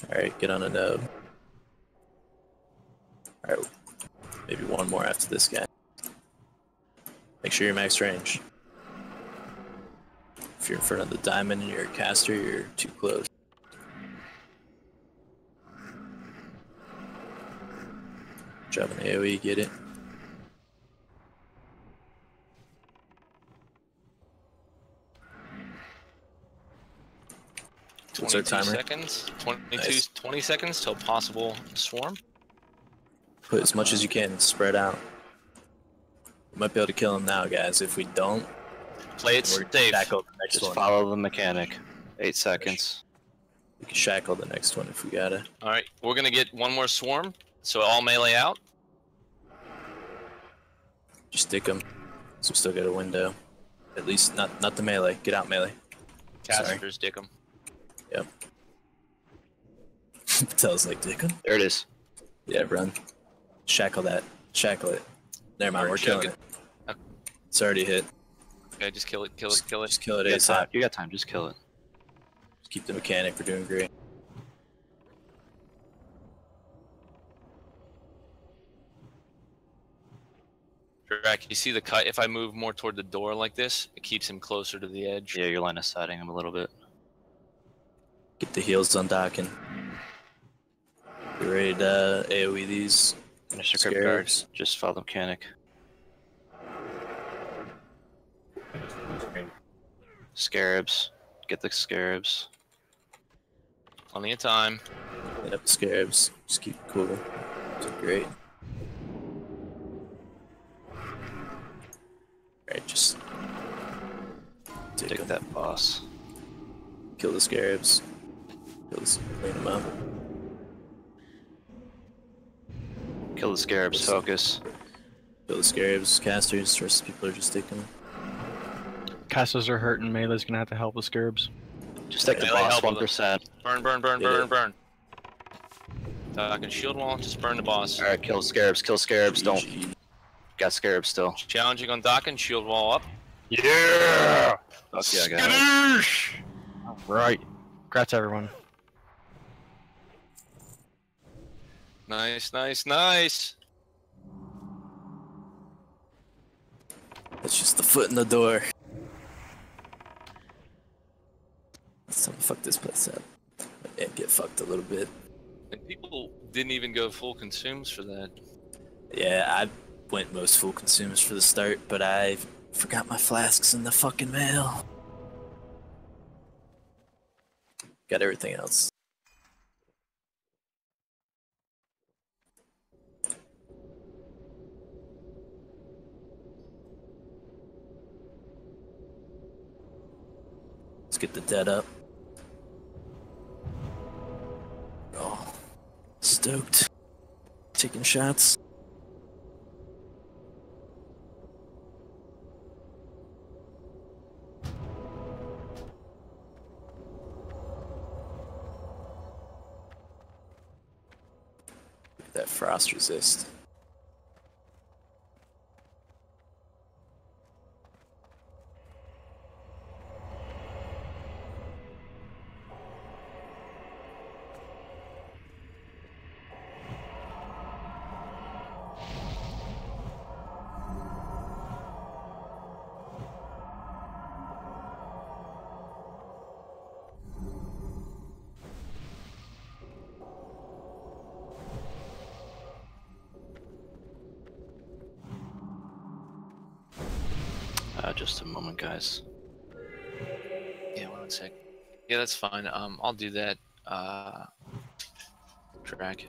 Alright, get on a node. Alright, maybe one more after this guy. Make sure you're max range. If you're in front of the diamond and you're a caster, you're too close. Drop an AoE, get it. What's our timer? Seconds. 22, Nice. 20 seconds till possible swarm. Put as much as you can, spread out. We might be able to kill him now, guys. If we don't, Play it we're safe. shackle the next Just one. follow the mechanic. 8 seconds. We can shackle the next one if we gotta. Alright, we're gonna get one more swarm, so all melee out. Just stick them. So we still got a window. At least not the melee. Get out melee. Sorry. Casters dick 'em. Yep. Patel's like dick 'em. There it is. Yeah, run. Shackle that. Shackle it. Never mind, Or we're killing choke it. It's already hit. Okay, just kill it, kill it, Just kill it. kill it You got time. ASAP. You got time. Just kill it. Just keep the mechanic. We're doing great. Drac, you see the cut? If I move more toward the door like this, it keeps him closer to the edge. Yeah, you're line of sighting him a little bit. Get the heals on docking. You ready to AoE these? Finish the crypt Scarabs. guards. Just follow the mechanic. Scarabs. Get the scarabs. Plenty of time. Hit up the scarabs. Just keep it cool. It's great. Alright, just Take that boss. kill the scarabs. Clean them up. Kill the scarabs. Focus. Kill the scarabs, casters, rest of the people are just taking them. Casters are hurt and Melee's gonna have to help with scarabs. Just take the Melee boss. help with 1%. Burn, burn, burn, Yeah. burn, burn. Doc and shield wall, just burn the boss. All right, kill scarabs. Kill scarabs. Don't. GG. Got scarabs still. Challenging on Doc and shield wall up. Yeah. Fuck yeah, I got it. Skadoosh! Right. Congrats, everyone. Nice, nice, nice. That's just the foot in the door. Let's time to fuck this place up. And get fucked a little bit. And people didn't even go full consumes for that. Yeah, I went most full consumers for the start, but I forgot my flasks in the fucking mail. Got everything else. Let's get the dead up. Oh, stoked. Taking shots. Look at that frost resist. Just a moment, guys. Yeah, 1 sec. Yeah, that's fine. I'll do that. Track.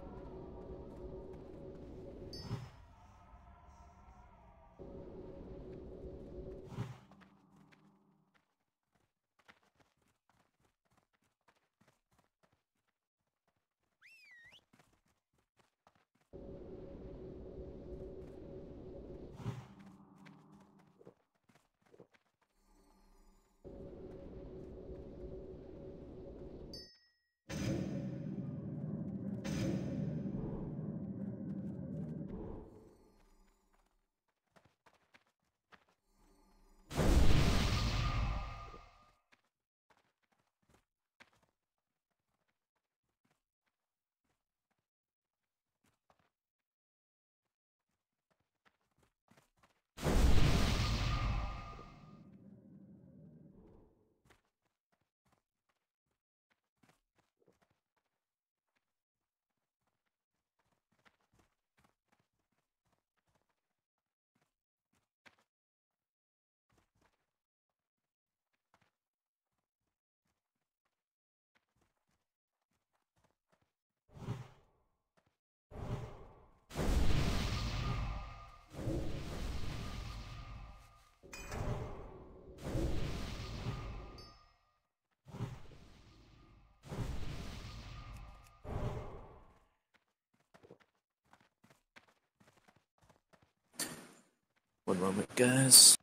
One moment, guys.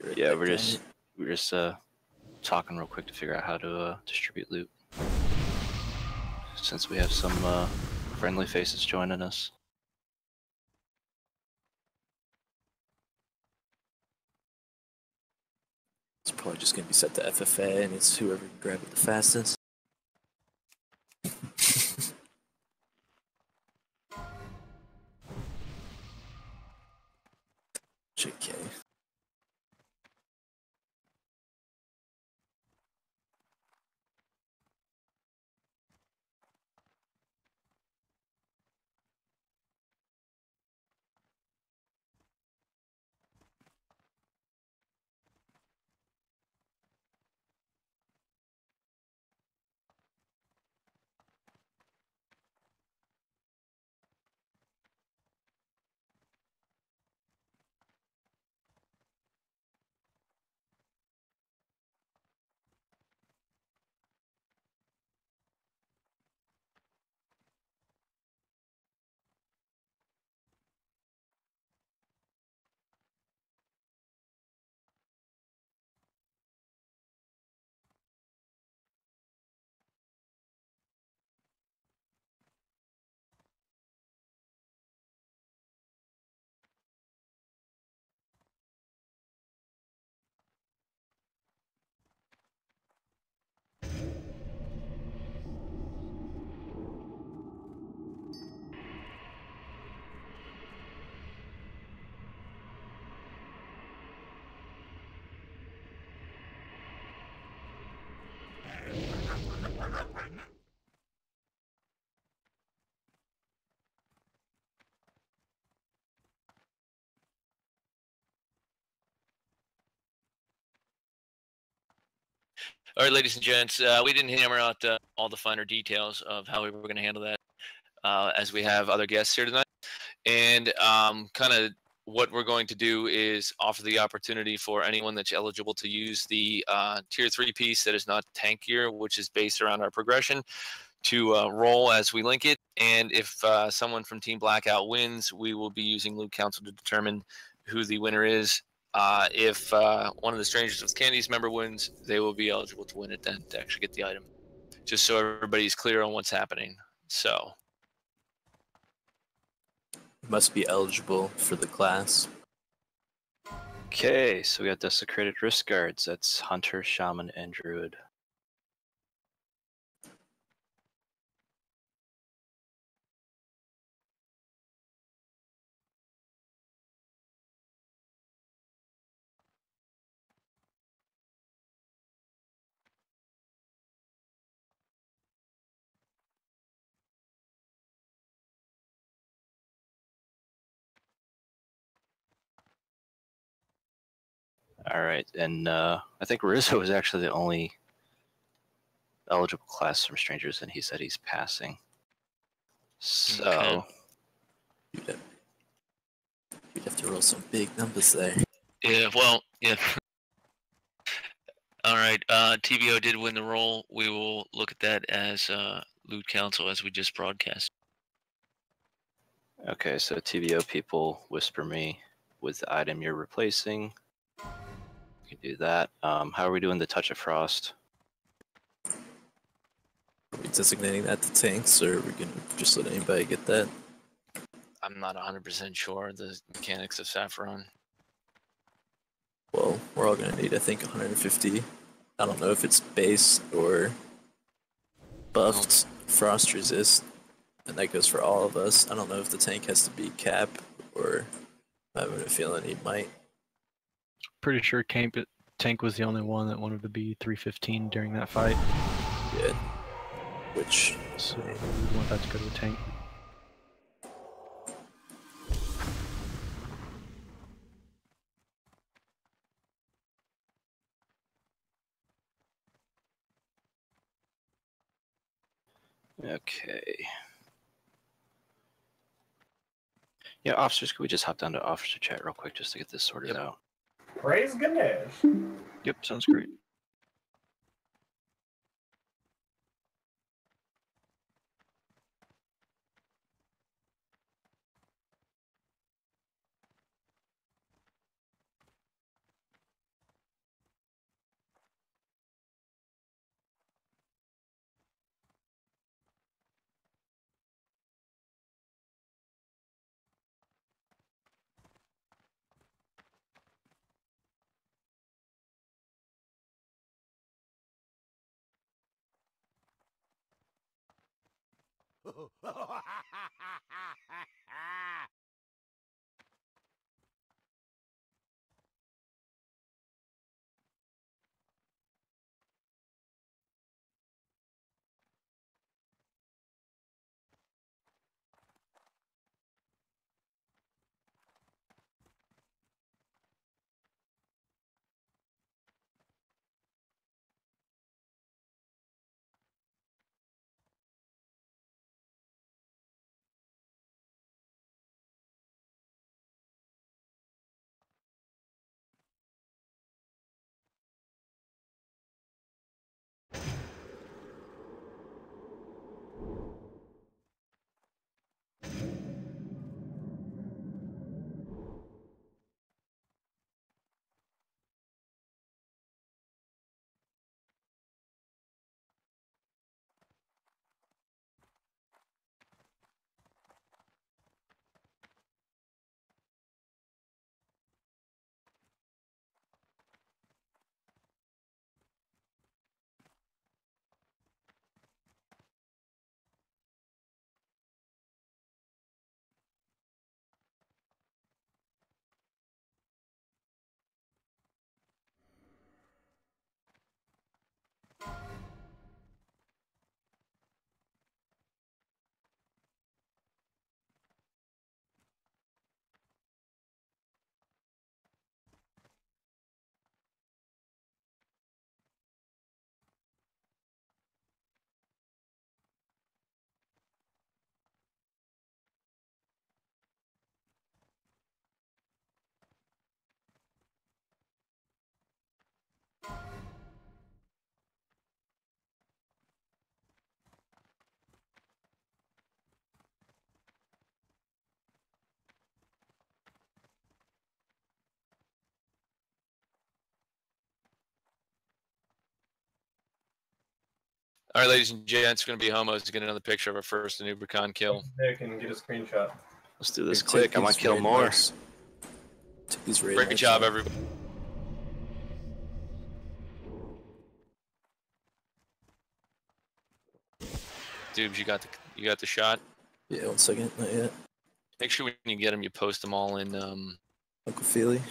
Be right Yeah, back we're at just it. talking real quick to figure out how to distribute loot. Since we have some friendly faces joining us. It's probably just gonna be set to FFA, and it's whoever can grab it the fastest. JK. All right, ladies and gents, we didn't hammer out all the finer details of how we were going to handle that, as we have other guests here tonight. And kind of what we're going to do is offer the opportunity for anyone that's eligible to use the Tier 3 piece that is not tank gear, which is based around our progression, to roll as we link it. And if someone from Team Blackout wins, we will be using Loot Council to determine who the winner is. If one of the Strangers with Candies member wins, they will be eligible to win it then to actually get the item. Just so everybody's clear on what's happening. So Must be eligible for the class. Okay, so we got Desecrated Risk Guards. That's Hunter, Shaman, and Druid. All right, and I think Rizzo is actually the only eligible class from Strangers, and he said he's passing. So, Okay. You'd have to roll some big numbers there. Yeah, well, yeah. All right, TBO did win the roll. We will look at that as Loot Council as we just broadcast. okay, so TBO people, whisper me with the item you're replacing. You can do that. How are we doing the Touch of Frost? Are we designating that to tanks, or are we gonna just let anybody get that? I'm not 100% sure the mechanics of Saffron. Well, we're all gonna need, I think, 150. I don't know if it's based or buffed frost resist, and that goes for all of us. I don't know if the tank has to be cap, or I'm having a feeling he might. Pretty sure Tank was the only one that wanted to be 315 during that fight. Yeah. Which, So we want that to go to a tank. Okay. Yeah, officers, could we just hop down to officer chat real quick just to get this sorted out? Praise goodness. Yep, sounds great. All right, ladies and gents, it's going to be homos to get another picture of our first Anubricon kill. Nick and get a screenshot. Let's do this Take quick. I want to these kill raid more. marks. Take these raid Great marks job, out. everybody. Dudes, you got the shot. Yeah, 1 second. Not yet. Make sure when you get them, you post them all in Uncle Feely.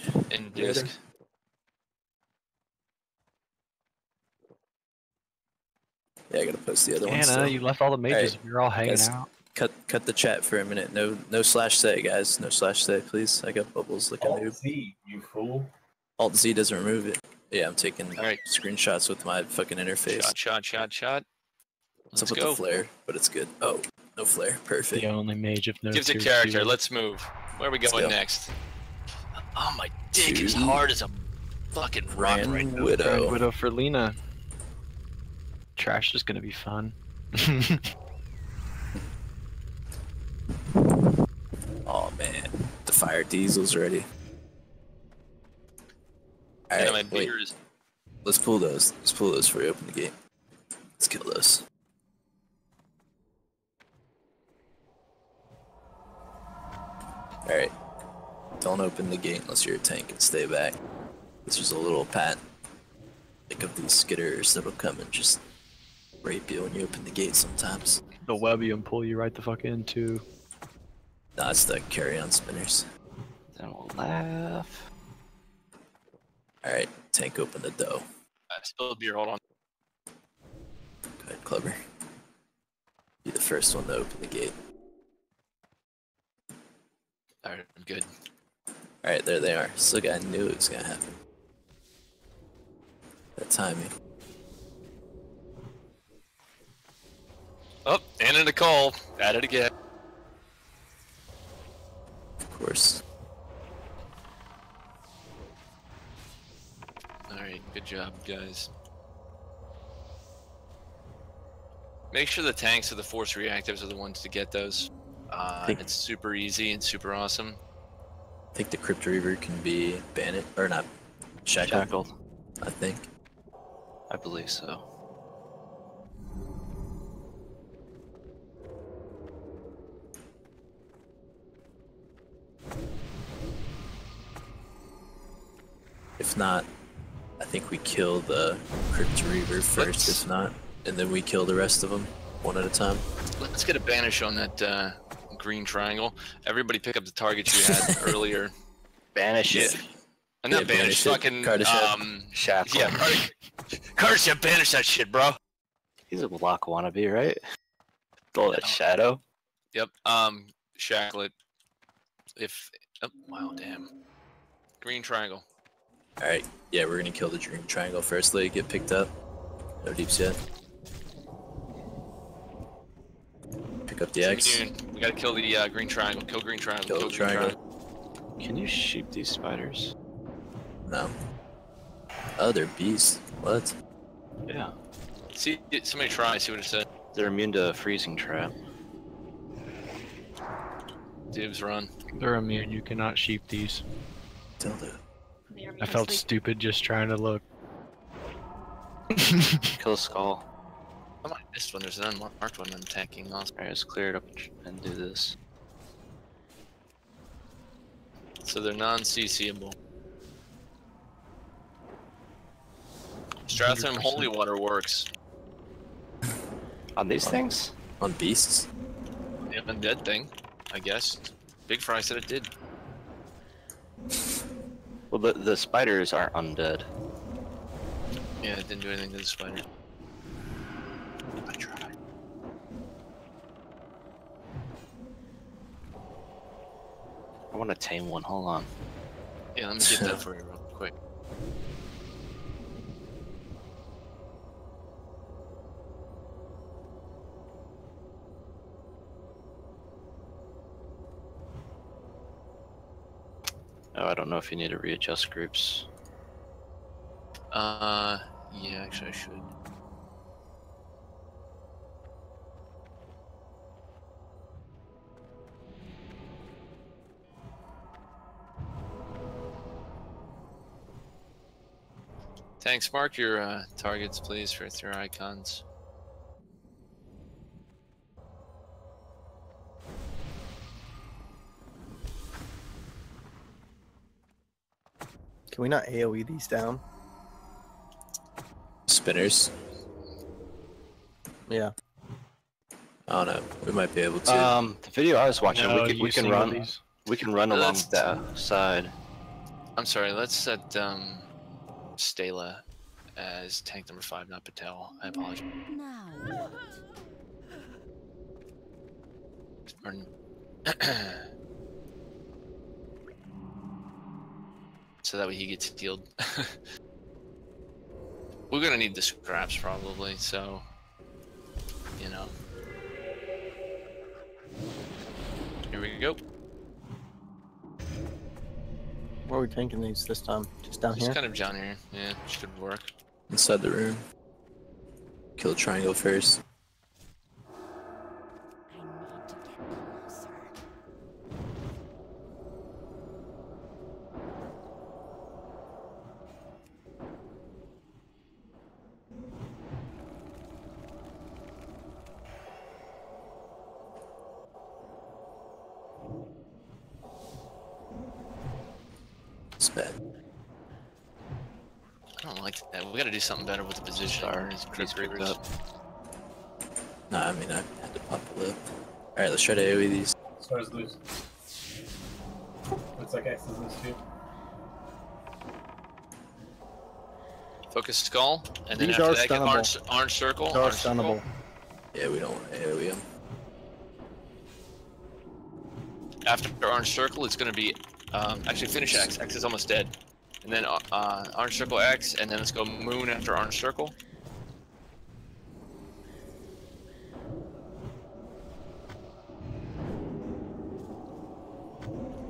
disc. Yeah, I gotta post the other one. Anna, you left all the mages. Alright, You're all hanging guys. out. Cut the chat for a minute. No slash say, guys. No slash say, please. I got bubbles like a noob. Z, you fool. Alt Z doesn't remove it. Yeah, I'm taking Alright. screenshots with my fucking interface. Shot. What's Let's up with go. the flare? But it's good. Oh, no flare. Perfect. The only mage of no Gives a tier character. 2. Let's move. Where are we going go. next? Oh, my dick is Two. hard as a fucking rock Grand right now. Widow. Widow for Lena. Trash is gonna be fun. Oh man, the fire diesel's ready. All Yeah, right, my wait. beer is. Let's pull those. Let's pull those before we open the gate. Let's kill those. All right. Don't open the gate unless you're a tank and stay back. This was a little pat. Think of these skitters that'll come and just rape you when you open the gate sometimes. They'll web you and pull you right the fuck into. Nah, it's the carry-on spinners. Then we'll laugh. All right, tank open the dough. I spilled beer. Hold on. Go ahead, Clubber. Be the first one to open the gate. All right, I'm good. All right, there they are. Still got knew it was gonna happen. That timing. Oh, Anna Nicole at it again. Of course. All right, good job, guys. Make sure the tanks or the force reactives are the ones to get those. It's super easy and super awesome. I think the Crypt Reaver can be bandit or not shackled. Shackled. I think. I believe so. If not, I think we kill the Crypt Reaver first. If not, and then we kill the rest of them one at a time. Let's get a banish on that green triangle. Everybody pick up the targets you had earlier. Banish it. And not Yeah, banish, banish it. fucking Shackle. yeah, Curtis, yeah, banish that shit, bro. He's a block wannabe, right? All that shadow. Yep. Shackle it. If oh, wow, damn. Green triangle. All right. Yeah, we're gonna kill the green triangle first. Let it get picked up. No deeps yet. Pick up the X. We gotta kill the green triangle. Kill green triangle. Kill the green triangle. Can you shoot these spiders? No. Oh, they're beasts. What? Yeah. See, somebody try. See what it said. They're immune to freezing trap. Dibs run. They're immune. You cannot sheep these. Dildo. I felt stupid just trying to look. Kill a skull. I might missed one. There's an unmarked one I'm attacking. Awesome. Alright, let's clear it up and do this. So they're non-CCable. Stratham 100%. Holy Water works. On these things? On beasts? The undead thing, I guess. Big Fry said it did. Well, the spiders aren't undead. Yeah, it didn't do anything to the spider. I tried. I want to tame one. Hold on. Yeah, let me get that for you real quick. Oh, I don't know if you need to readjust groups. Yeah, actually I should. Thanks, mark your targets, please, with your icons. Can we not AoE these down? Spinners. Yeah. I don't know. We might be able to. The video I was watching, No, we you can single run. these. We can run along Let's- the side. I'm sorry, let's set Stela as tank number 5, not Patel. I apologize. Now what? Pardon. So that way he gets healed. We're gonna need the scraps probably, so you know. Here we go. Where are we tanking these this time? Just down Just here? kind of down here. Yeah, should work. Inside the room. Kill the triangle first. I need to get closer. It's bad. I don't like that. We gotta do something better with the position. Sorry, It's he's picked up. Nah, I mean, I had to pop a lip. Alright, let's try to AoE these. Stars loose. Looks like X is loose too. Focus skull, and then These after are that, get stunnable. orange circle. These are Orange circle. stunnable. Yeah, we don't want to AoE them. After orange circle, it's gonna be actually finish X. X is almost dead, and then orange circle X, and then let's go moon after orange circle.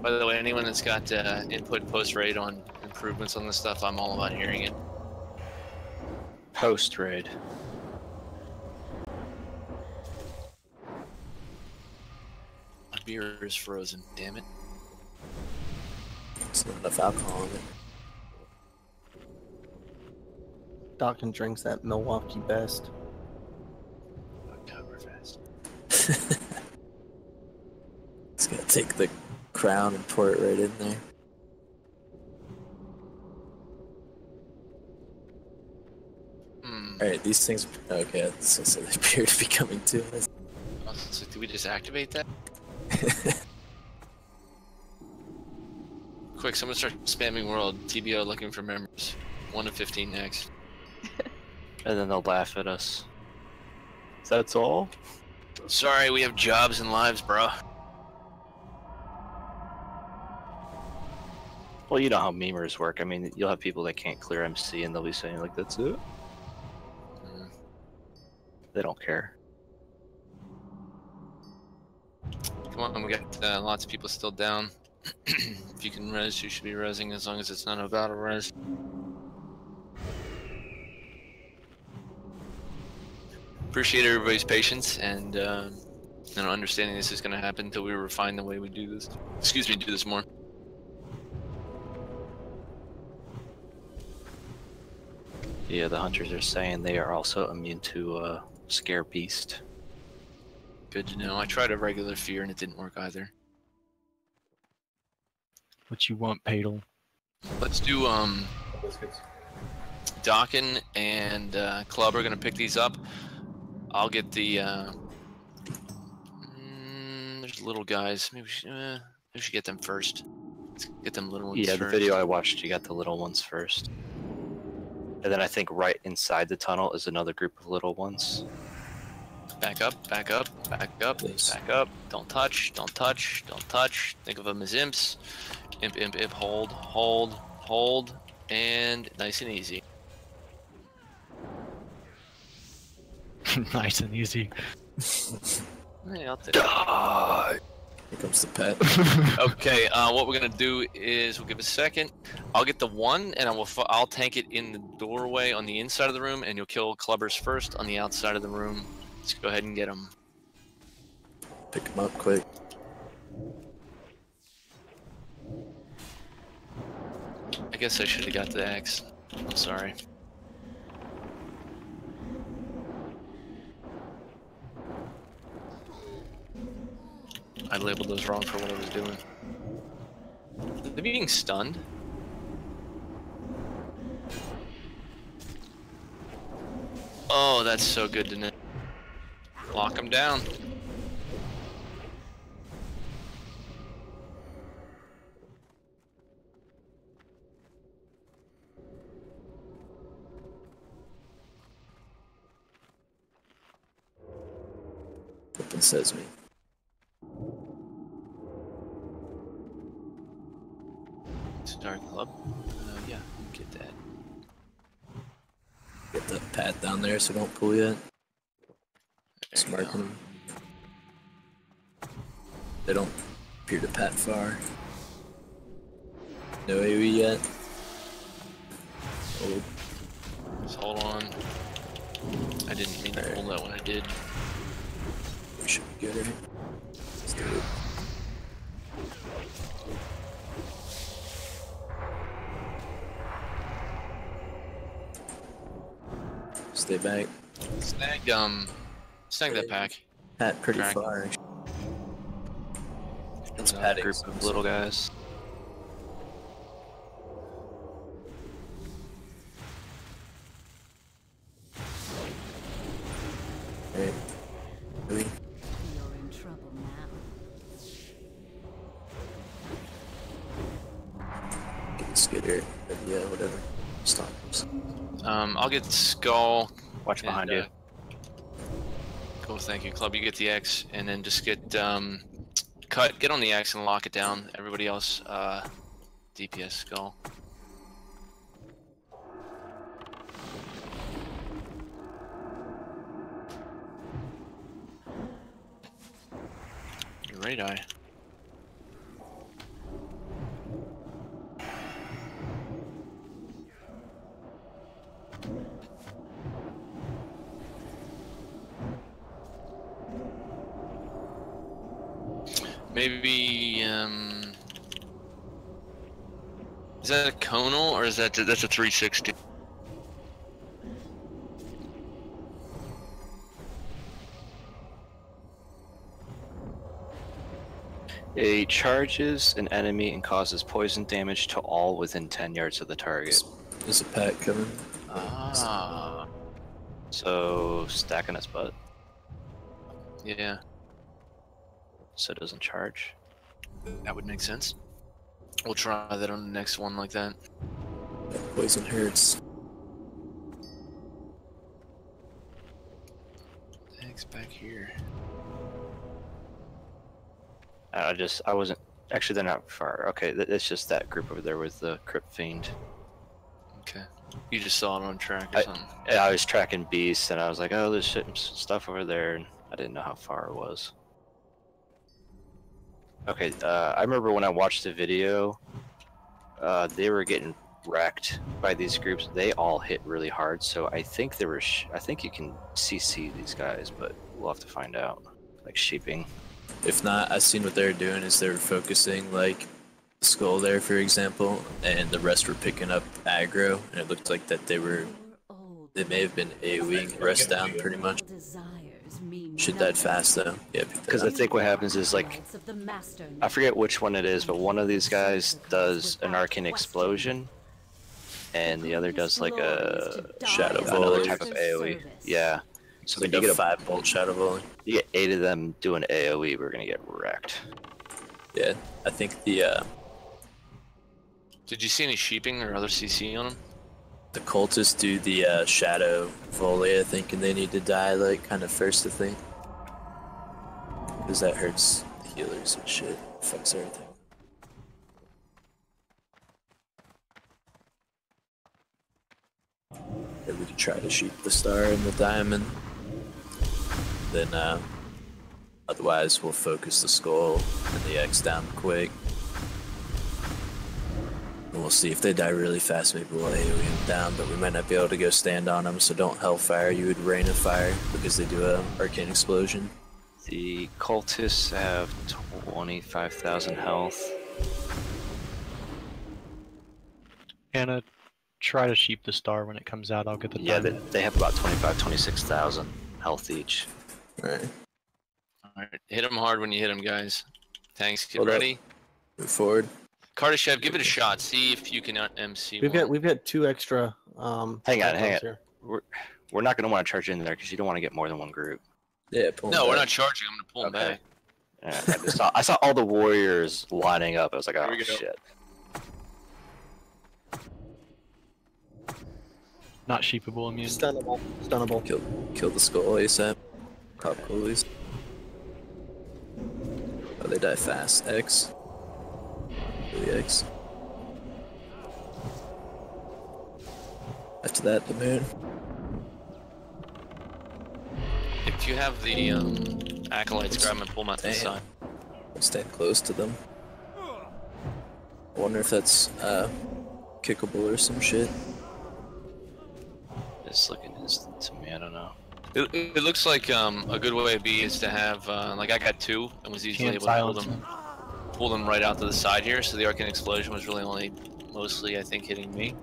By the way, anyone that's got input post raid on improvements on this stuff, I'm all about hearing it. Post raid. My beer is frozen. Damn it. There's not enough alcohol in it. Dawkins drinks that Milwaukee Best. Cover fast. It's gonna take the crown and pour it right in there. Alright, these things. Okay, I was gonna say they appear to be coming to us. So do we just activate that? Quick, someone start spamming world. TBO looking for members. 1 to 15 next. And then they'll laugh at us. That's all? Sorry, we have jobs and lives, bro. Well, you know how memers work. I mean, you'll have people that can't clear MC and they'll be saying, like, that's it? They don't care. Come on, we got lots of people still down. If you can res, you should be resing as long as it's not a battle res. Appreciate everybody's patience and understanding this is going to happen until we refine the way we do this. Excuse me, do this more. Yeah, the hunters are saying they are also immune to Scare Beast. Good to know. I tried a regular fear and it didn't work either. What you want, Padel? Let's do Biscuits. Dawkin and Club are gonna pick these up. I'll get the there's little guys. Maybe we should get them first. Let's get them little ones Yeah, first. the video I watched, you got the little ones first. And then I think right inside the tunnel is another group of little ones. Back up, back up, back up, Please. back up. Don't touch, don't touch, don't touch. Think of them as imps. Imp, imp, imp, hold, hold, hold, and nice and easy. Nice and easy. Hey, I'll take Die! Here comes the pet. Okay, what we're gonna do is we'll give a second. I'll get the one, and I'll tank it in the doorway on the inside of the room, and you'll kill clubbers first on the outside of the room. Let's go ahead and get them. Pick them up quick. I guess I should have got the X. I'm sorry. I labeled those wrong for what I was doing. Are they being stunned? Oh, that's so good to know. Lock him down. Open sesame. Start club. Yeah, get that. Get the pad down there so don't pull yet. Just There you marking them. They don't appear to pat far. No AoE yet. Oh, Just hold on. I didn't mean to hold that when I did. we should be good, right? Let's do it. Stay back. Snag that pack. Pat pretty Drag. far. It's A padding group some, of so- little guys. Right. Really? You're in trouble now. Get skitter. Yeah, whatever. Stop. I'll get Skull. Watch and, behind you. Cool, thank you, Club. You get the X, and then just get cut. Get on the X and lock it down. Everybody else, DPS Skull. You're ready, die. Maybe is that a conal or is that's a 360? It charges an enemy and causes poison damage to all within 10 yards of the target. There's a pack coming. Ah, So stacking its butt, yeah, so it doesn't charge. that would make sense. We'll try that on the next one like that. That poison hurts. Thanks back here. I wasn't, actually they're not far. Okay, it's just that group over there with the Crypt Fiend. Okay, you just saw it on track or something. I was tracking beasts and I was like, oh, there's stuff over there, and I didn't know how far it was. Okay, I remember when I watched the video, they were getting wrecked by these groups. They all hit really hard, so I think there were. I think you can CC these guys, but we'll have to find out. Like sheeping. If not, I seen what they were doing is they were focusing like the skull there, for example, and the rest were picking up aggro, and it looked like that they may have been AoEing the rest down pretty much. Should die fast though. Yeah, Because I think what happens is like, I forget which one it is, but one of these guys does an arcane explosion, and the other does like a shadow another volley. type of AoE. Yeah. So Like when you a get 5-bolt shadow volley. you get 8 of them doing AoE, we're gonna get wrecked. Yeah, I think the Did you see any sheeping or other CC on them? the cultists do the shadow volley, I think, and they need to die like kind of first, I think, because that hurts the healers and shit. Affects everything. Maybe we could try to shoot the star and the diamond. Then otherwise we'll focus the skull and the X down quick. And we'll see if they die really fast, maybe we'll AoE them down, but we might not be able to go stand on them, so don't Hellfire, you would Rain of Fire, because they do a Arcane Explosion. The cultists have 25,000 health. Anna, try to sheep the star when it comes out. I'll get the Yeah, diamond. they have about 26,000 health each. Alright, Alright, hit them hard when you hit them, guys. Tanks, get Hold up. ready. move forward. Kardashev, give it a shot. See if you can MC We've one. got 2 extra Hang on. icons here. we're not gonna want to charge in there because you don't want to get more than one group. Yeah, pull No, him we're back. not charging. I'm gonna pull him back. Yeah, I saw all the warriors lining up. I was like, oh we go. shit. Not sheepable immune. Stunnable. Stunnable. Kill the skull ASAP. Pop coolies. Oh, they die fast. X. The X. After that, the moon. If you have the acolytes, grab them and pull them out to the Damn. side. I'll stand close to them. I wonder if that's kickable or some shit. It's looking instant to me. I don't know. It looks like a good way to be is to have like I got 2 and was easily Can't able to silence pull them right out to the side here. So the arcane explosion was really only mostly I think hitting me.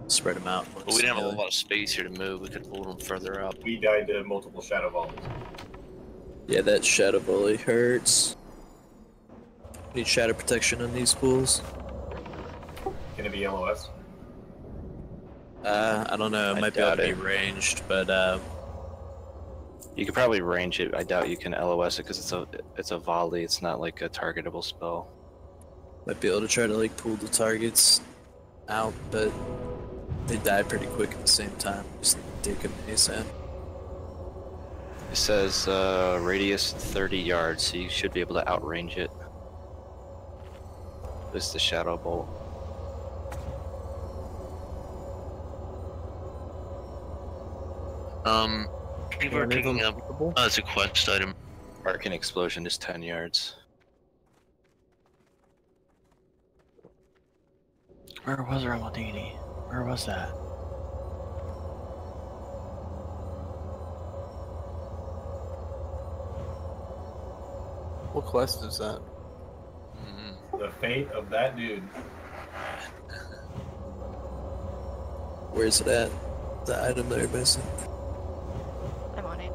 Spread them out. But we didn't have a lot of space here to move. We could have pulled them further up. We died to multiple shadow volleys. Yeah, that shadow volley hurts. Need shadow protection on these pools. Can it be LOS? I don't know. It I might be able doubt to be it. ranged, but You could probably range it. I doubt you can LOS it because it's a volley. It's not like a targetable spell. might be able to try to like pull the targets out, but they die pretty quick at the same time. Just take them ASAP. It says radius 30 yards, so you should be able to outrange it. This is the shadow bolt. People are picking up as a quest item. Arcane explosion is 10 yards. Where was Ramadini? Where was that? What quest is that? The fate of that dude. Where's it at? The item that you're missing. I'm on it.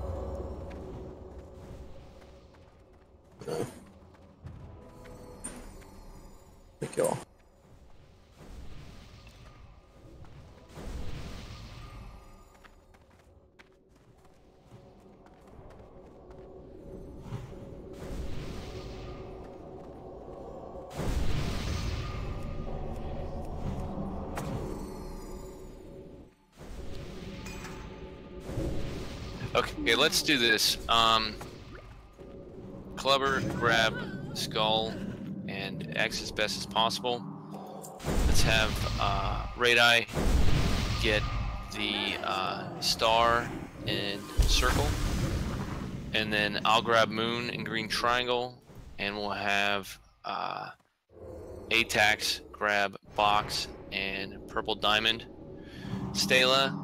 No. Thank y'all. Okay, let's do this. Clubber, grab skull, and X as best as possible. Let's have Radii get the star and circle, and then I'll grab moon and green triangle, and we'll have Atax grab box and purple diamond. Stela,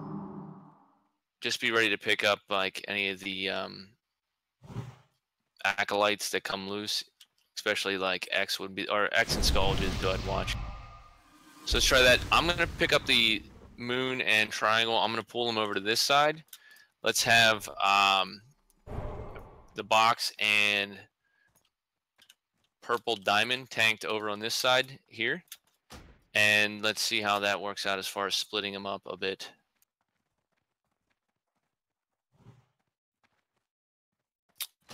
just be ready to pick up like any of the acolytes that come loose, especially like X would be, or X and Skull would be the good watch. So let's try that. I'm gonna pick up the moon and triangle. I'm gonna pull them over to this side. Let's have the box and purple diamond tanked over on this side here, and let's see how that works out as far as splitting them up a bit.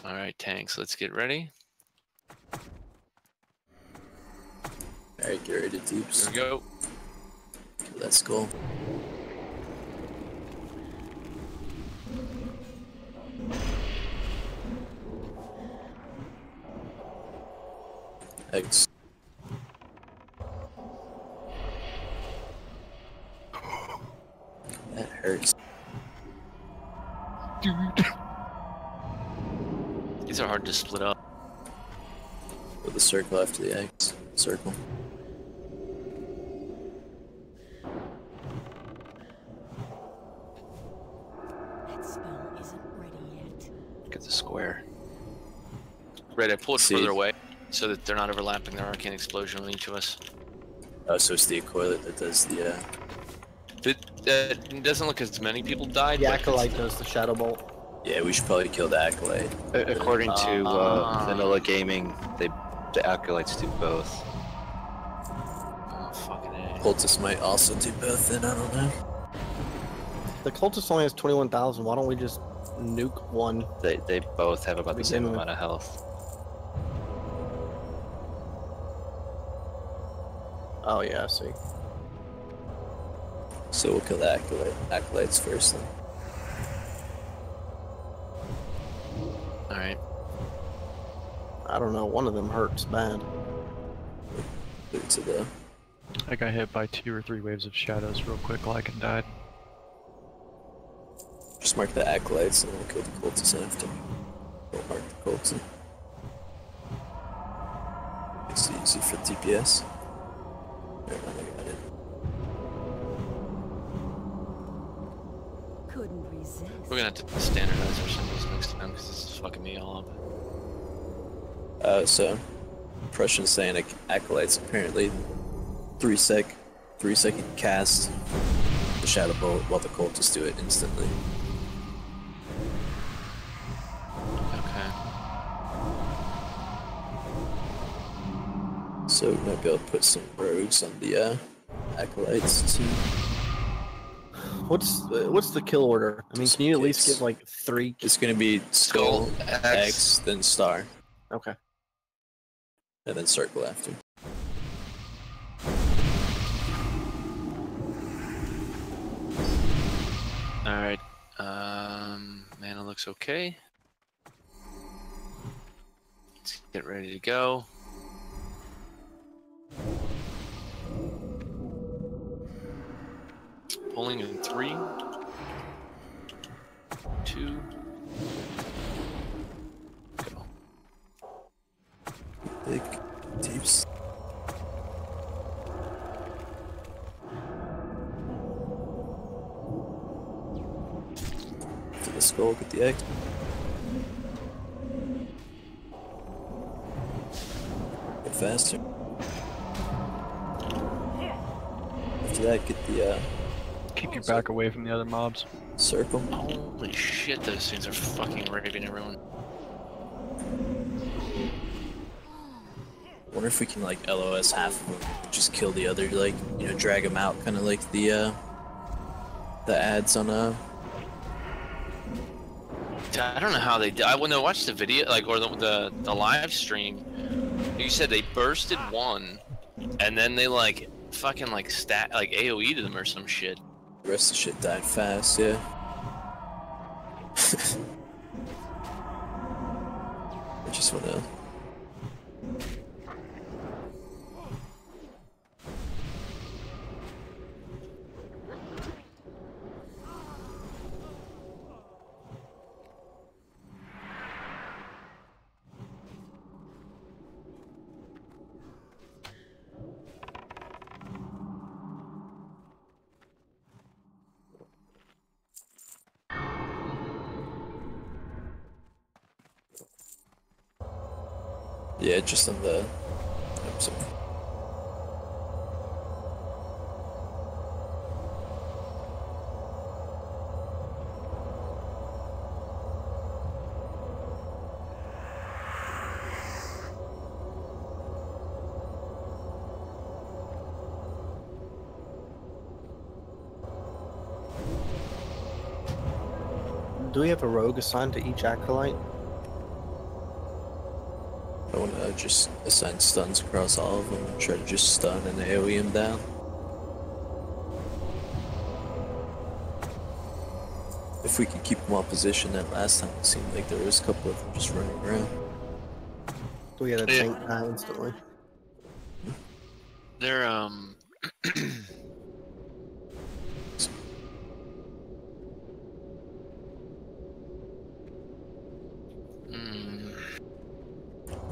All right, tanks, let's get ready. Alright, get ready to deeps. Here we go. Let's go. Eggs. That hurts. Dude. These are hard to split up. Put the circle after the eggs. Circle. That spell isn't ready yet. Get the square. Ready, pull it See. further away so that they're not overlapping their arcane explosion on each of us. Oh, so it's the Acolyte that does the It doesn't look as many people died. The but Acolyte does the Shadow Bolt. yeah, we should probably kill the Acolyte. According to Vanilla Gaming, the acolytes do both. Oh, fucking A. Poultice might also do both, then I don't know. The cultist only has 21,000. Why don't we just nuke one? They both have about the same Begin with. amount of health. Oh yeah, I see. So we'll kill the acolytes first then. Alright. I don't know. One of them hurts bad. Move to the. I got hit by 2 or 3 waves of shadows real quick, like and died. Just mark the acolytes and we'll kill the cultists after. Don't mark the cultists. It's easy for DPS. Never mind, I got it. Couldn't resist. We're gonna have to standardize our symbols next time because this is fucking me all up. So Prussian saying acolytes apparently 3-second cast the shadow bolt while the cultists do it instantly. Okay. So we might be able to put some rogues on the acolytes too. What's the kill order? I mean, can you at least give like 3? It's gonna be skull, X, then star, Okay. and then circle after. Alright. Mana looks okay. Let's get ready to go. Pulling in 3, 2, go. Big deeps. To the skull, get the egg. Get faster. After that, get the Keep your back away from the other mobs. circle. Holy shit, those things are fucking raping everyone. Wonder if we can like LOS half of them, just kill the other, like, you know, drag them out, kind of like the ads on I don't know how they did. When I watched the video, like, or the live stream, you said they bursted one, and then they like fucking like AOE'd them or some shit. the rest of the shit died fast, yeah. I just wanna. Yeah, just on the. I'm sorry. Do we have a rogue assigned to each acolyte? I want to just assign stuns across all of them and try to just stun and AoE them down. If we could keep them off position, that last time it seemed like there was a couple of them just running around. Do we have a tank instantly? They're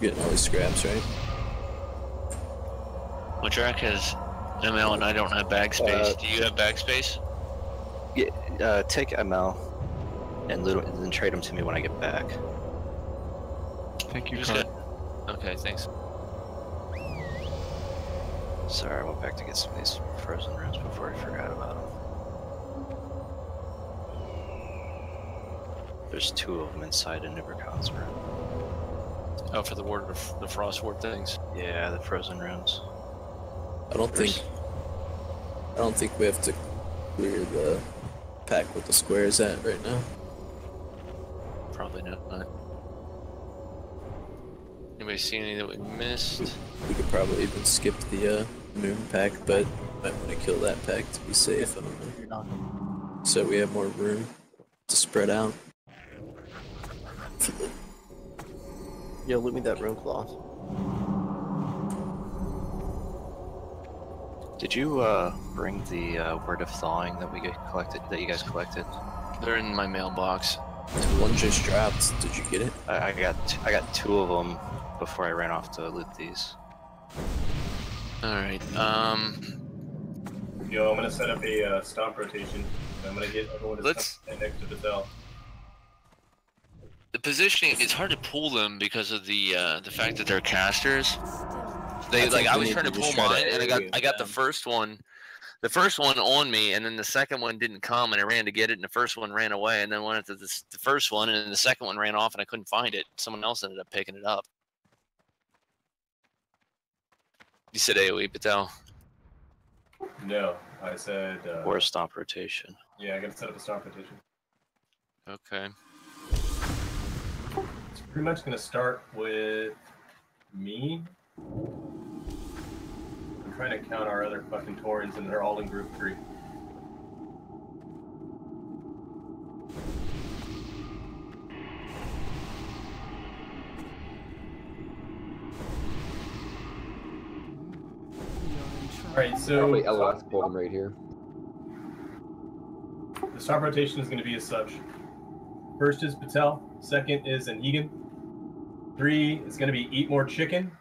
Getting all these scraps, right? Well, Drac has ML and I don't have bag space. Do you have bag space? Yeah, take ML and then trade them to me when I get back. Thank you, Just Carl. got- Okay, thanks. Sorry, I went back to get some of these frozen rooms before I forgot about them. There's 2 of them inside in Nivercon's room. Oh, for the frost ward things. Yeah, the frozen rooms. I don't think we have to clear the pack what the square is at right now. Probably not. Anybody see any that we missed? We could probably even skip the moon pack, but might want to kill that pack to be safe. I don't know. So we have more room to spread out. Yo, loot me that rune cloth. Did you bring the word of thawing that you guys collected? They're in my mailbox. One just dropped. Did you get it? I got 2 of them before I ran off to loot these. All right. Yo, I'm gonna set up a stomp rotation. I'm gonna get everyone to stand next to the cell. The positioning, it's hard to pull them because of the fact that they're casters. I was trying to pull mine, and I got the first one on me, and then the second one didn't come, and I ran to get it, and the first one ran away, and then went to the first one, and then the second one ran off, and I couldn't find it. Someone else ended up picking it up. You said AoE, Patel? No, I said... or a stomp rotation. Yeah, I gotta set up a stomp rotation. Okay. It's pretty much gonna start with me. I'm trying to count our other fucking Taurens, and they're all in group 3. Alright, so... Wait, LOS pulled him right here. The stomp rotation is going to be as such. First is Patel. Second is Anhegan. 3 is going to be Eat More Chicken.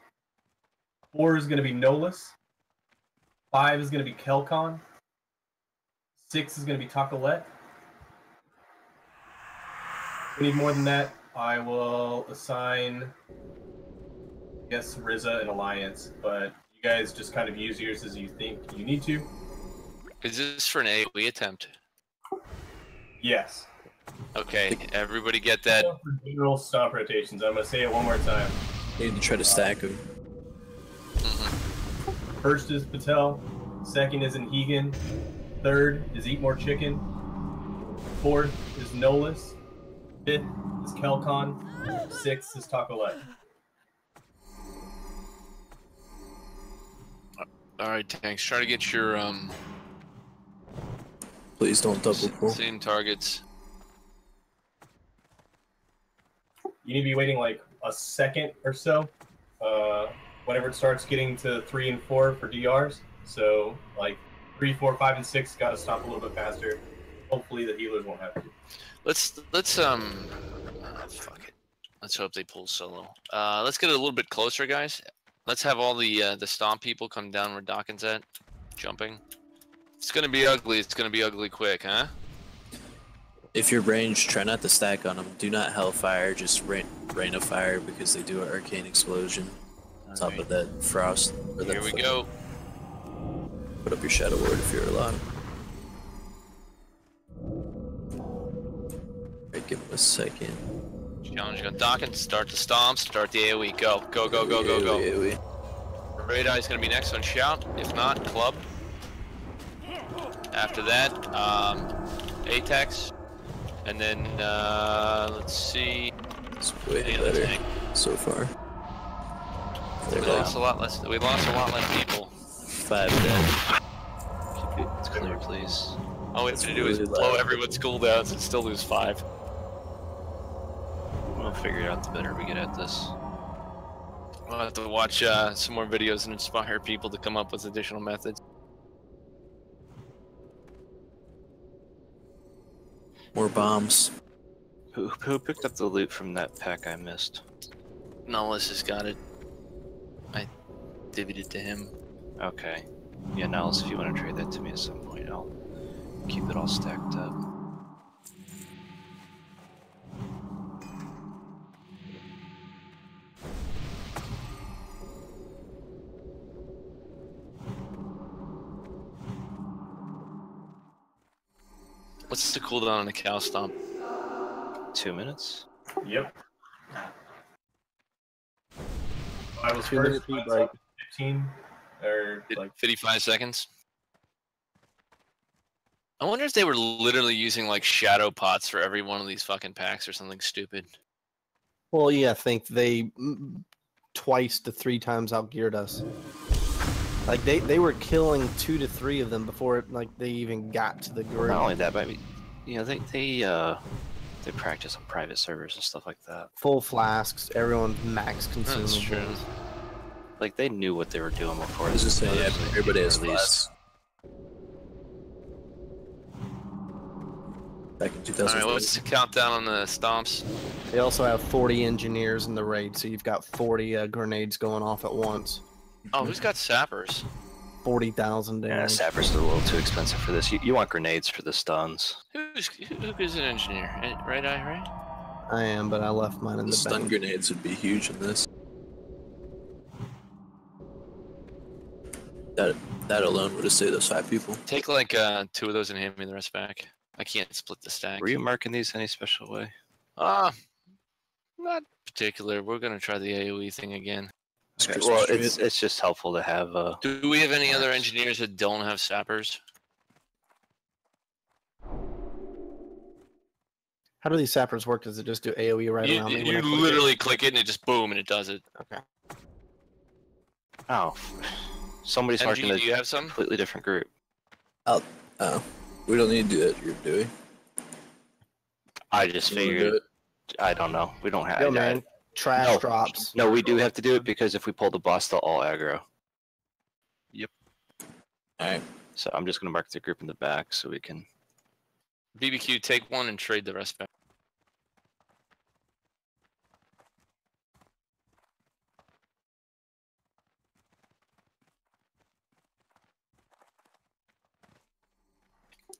4 is going to be Nolus. 5 is going to be Kelcon. 6 is going to be Tacolet. If we need more than that, I will assign, I guess, Rizza and Alliance, but you guys just kind of use yours as you think you need to. Is this for an AoE attempt? Yes. Okay, everybody get that. For general stomp rotations, I'm going to say it one more time. You need to try to stack them. First is Patel. Second is Anhegan. Third is Eat More Chicken. Fourth is Nolus. Fifth is Kelcon. Sixth is Tacolet. Alright, Tanks, try to get your Please don't double pull. same targets. You need to be waiting like a second or so. Whenever it starts getting to 3 and 4 for DRs. So like 3, 4, 5, and 6 gotta stop a little bit faster. Hopefully the healers won't have to. Let's fuck it. Let's hope they pull solo. Let's get a little bit closer, guys. Let's have all the stomp people come down where Dawkins at, jumping. It's gonna be ugly. It's gonna be ugly quick, huh? If you're ranged, try not to stack on them. Do not Hellfire, just rain of fire because they do an Arcane Explosion on top of that Frost. Or that Here we go. Put up your Shadow Ward if you're allowed. Alright, give him a second. Challenge on Dawkins. Start the stomp. Start the AoE. Go. Go, go, go, go, go. AoE. Red Eye's gonna be next on Shout. If not, Club. After that, Atex. And then, let's see. It's way better so far. We lost a lot less people. 5 dead. It's clear, please. All we have to do is blow everyone's cooldowns and still lose 5. We'll figure it out the better we get at this. We'll have to watch some more videos and inspire people to come up with additional methods. More bombs. Who picked up the loot from that pack I missed? Nullis has got it. I divvied it to him. Okay. Yeah, Nels, if you want to trade that to me at some point, I'll keep it all stacked up. What's the cooldown on a cow stomp? 2 minutes? Yep. I was 2 first. minutes, right? 15 or like 55 seconds. I wonder if they were literally using like shadow pots for every one of these fucking packs or something stupid. Well, yeah, I think they twice to 3 times outgeared us. Like they were killing 2 to 3 of them before they even got to the group. Not only that, but I mean, you know, they practice on private servers and stuff like that. Full flasks, everyone max That's consumables. true. Like they knew what they were doing before. I was just saying, yeah, everybody has released. flasks. Back in All 2000. right, what's the countdown on the stomps? They also have 40 engineers in the raid, so you've got 40 grenades going off at once. Oh, who's got sappers? 40,000 Yeah, damage. sappers are a little too expensive for this. You want grenades for the stuns. Who's an engineer? Right eye, right? I am, but I left mine in The the stun bank. grenades would be huge in this. That alone would have saved those 5 people. Take like 2 of those and hand me the rest back. I can't split the stack. Were you marking these any special way? Not particular. We're gonna try the AOE thing again. Okay, well, it's just helpful to have. Do we have any other engineers that don't have sappers? How do these sappers work? Does it just do AoE right around me? when I You click it? literally click it and it just boom and it does it. Okay. Oh, somebody's NG, marking do a you have some? completely different group. Oh, we don't need to do that group, do we? I just You wanna do figured. it? I don't know. We don't have. Yo, man. Trash No. drops. No, we do have to do it because if we pull the boss, they'll all aggro. Alright. So I'm just gonna mark the group in the back so we can. BBQ, take one and trade the rest back.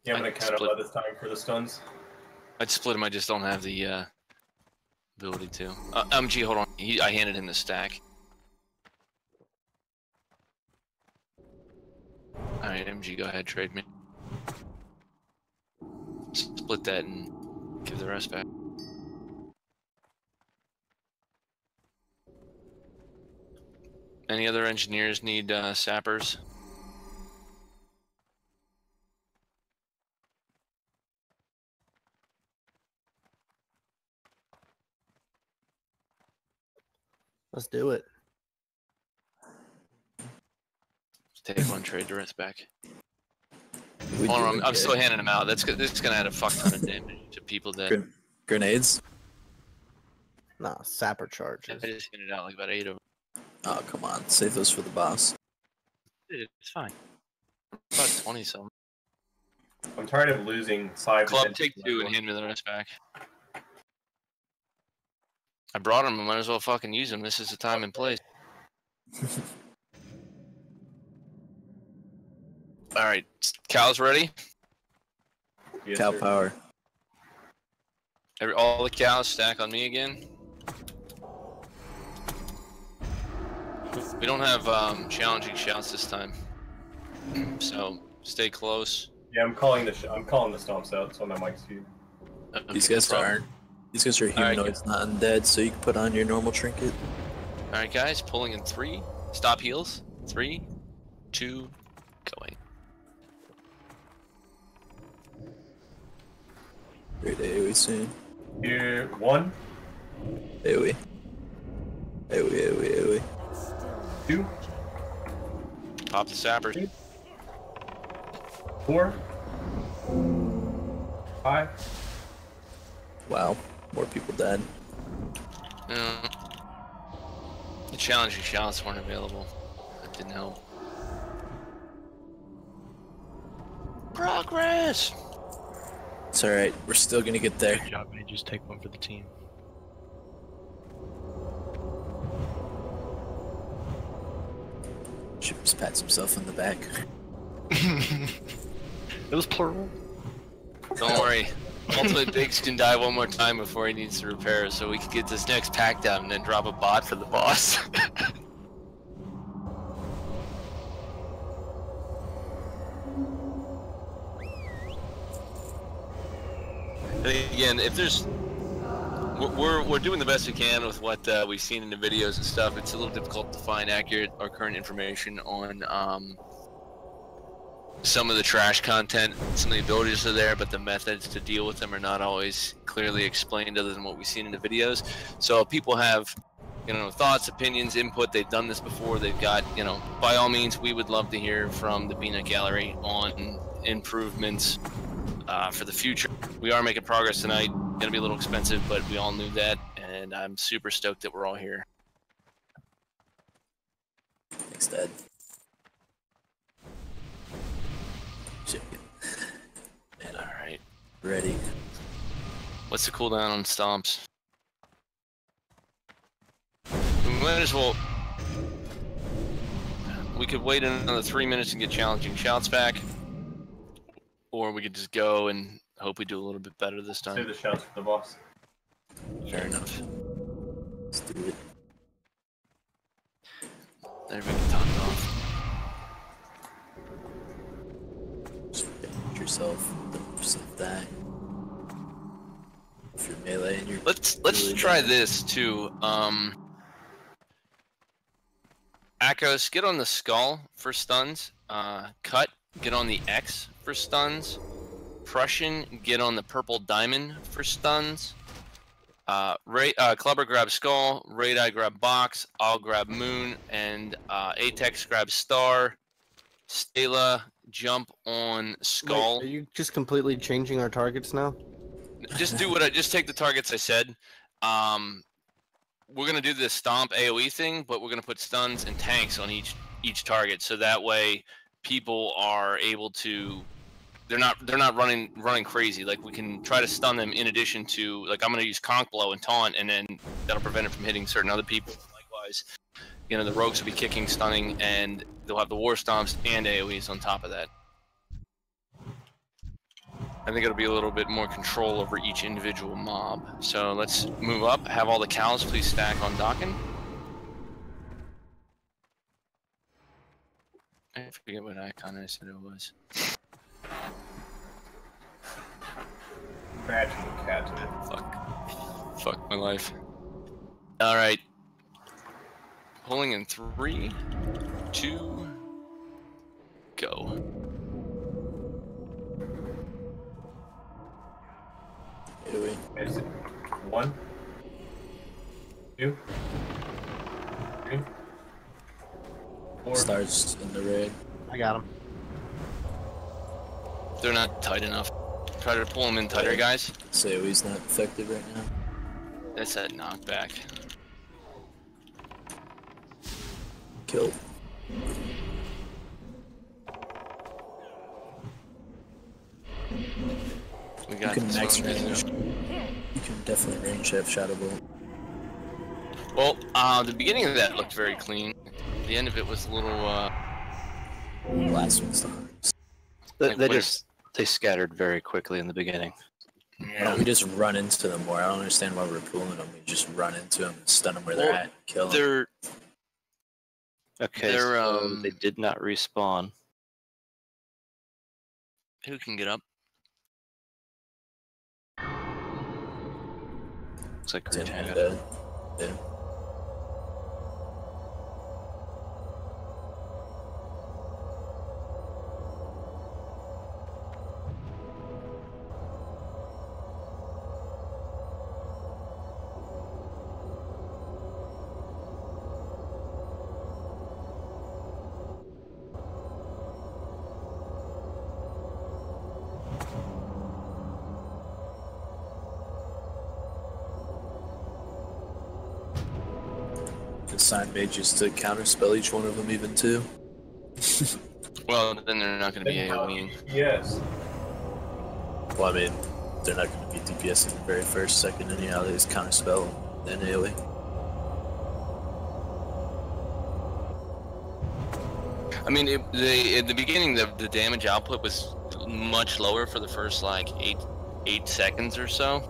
Yeah, I'm gonna I'd count up split- by this time for the stuns. I'd split him. I just don't have the ability to. MG, hold on. I handed him the stack. All right, MG, go ahead, trade me. Split that and give the rest back. Any other engineers need sappers? Let's do it. Take one, trade the rest back. We Hold do on, I'm okay. still handing them out. This is gonna add a fuck ton of damage to people that Grenades? Nah, sapper I charges. just handed out like about 8 of them. Oh, come on. Save those for the boss. It's fine. About 20 something. I'm tired of losing 5 to Club, 10 take people 2 and hand me the rest back. I brought them. I might as well fucking use them. This is the time and place. All right, cows ready? Yes, Cow sir. power. All the cows stack on me again. We don't have challenging shouts this time, so stay close. Yeah, I'm calling the stomps out, so my mic's few. These Okay, guys no problem. aren't. These guys are right, humanoids, not undead, so you can put on your normal trinket. All right, guys, pulling in 3. Stop heals. 3, 2, going. Great AoE soon. Here, 1, AoE. AoE. 2, Pop the sappers. 4, 5. Wow. More people dead. The challenging shouts weren't available. That didn't help. Progress! It's alright. We're still gonna get there. Good job, man. Just take one for the team. Chip just pats himself on the back. It was plural. Don't worry. Ultimate Biggs can die one more time before he needs to repair, so we can get this next pack down and then drop a bot for the boss. And again, if there's, we're doing the best we can with what we've seen in the videos and stuff. It's a little difficult to find accurate or current information on some of the trash content, some of the abilities are there, but the methods to deal with them are not always clearly explained other than what we've seen in the videos. So if people have, you know, thoughts, opinions, input, they've done this before, they've got, you know, by all means, we would love to hear from the Peanut Gallery on improvements for the future. We are making progress tonight. Gonna be a little expensive, but we all knew that, and I'm super stoked that we're all here. Thanks, Dad. And all right, ready. What's the cooldown on stomps? We might as well. We could wait another 3 minutes and get challenging shouts back, or we could just go and hope we do a little bit better this time. Save the shouts for the boss. Fair enough. Let's do it. Everybody topped off. Just get yourself, don't yourself die. If you're melee and you're Let's really try bad. this too. Akos, get on the skull for stuns. Cut, get on the X for stuns. Prussian, get on the purple diamond for stuns. Clubber grab skull. Radii grab box. I'll grab moon, and Atex grab star. Stela, jump on skull. Wait, are you just completely changing our targets now? Just do what just take the targets I said. We're gonna do the stomp AoE thing, but we're gonna put stuns and tanks on each target, so that way people are able to. They're not running crazy. Like, we can try to stun them in addition to, like, I'm gonna use conch blow and taunt, and then that'll prevent it from hitting certain other people. Likewise, you know, the rogues will be kicking, stunning, and they'll have the war stomps and AoEs on top of that. I think it'll be a little bit more control over each individual mob. So let's move up. Have all the cows please stack on Dockin. I forget what icon I said it was. Scratching the cat today. Fuck my life. Alright. Pulling in 3, 2, go. Is it 1, 2, 3, 4. Stars in the raid. I got him. They're not tight enough. Try to pull them in tighter, guys. AoE's not effective right now. That's that knockback. Killed. We You got can this max one. range. You can definitely range have Shadow Bolt. Well, the beginning of that looked very clean. The end of it was a little, Last one's the hardest. They scattered very quickly in the beginning. Why don't we just run into them more? I don't understand why we're pulling them. We just run into them and stun them where they're at. Kill them. They're Okay, They're, so they did not respawn. who can get up? Looks like Tim Rich and, had yeah. Assign mages to counterspell each one of them even too. Well, then they're not going to be AoEing. Yes. Well, I mean, they're not going to be DPS in the very first second anyhow. They just counterspell then AoE. I mean, at the beginning, the damage output was much lower for the first, like, 8 seconds or so.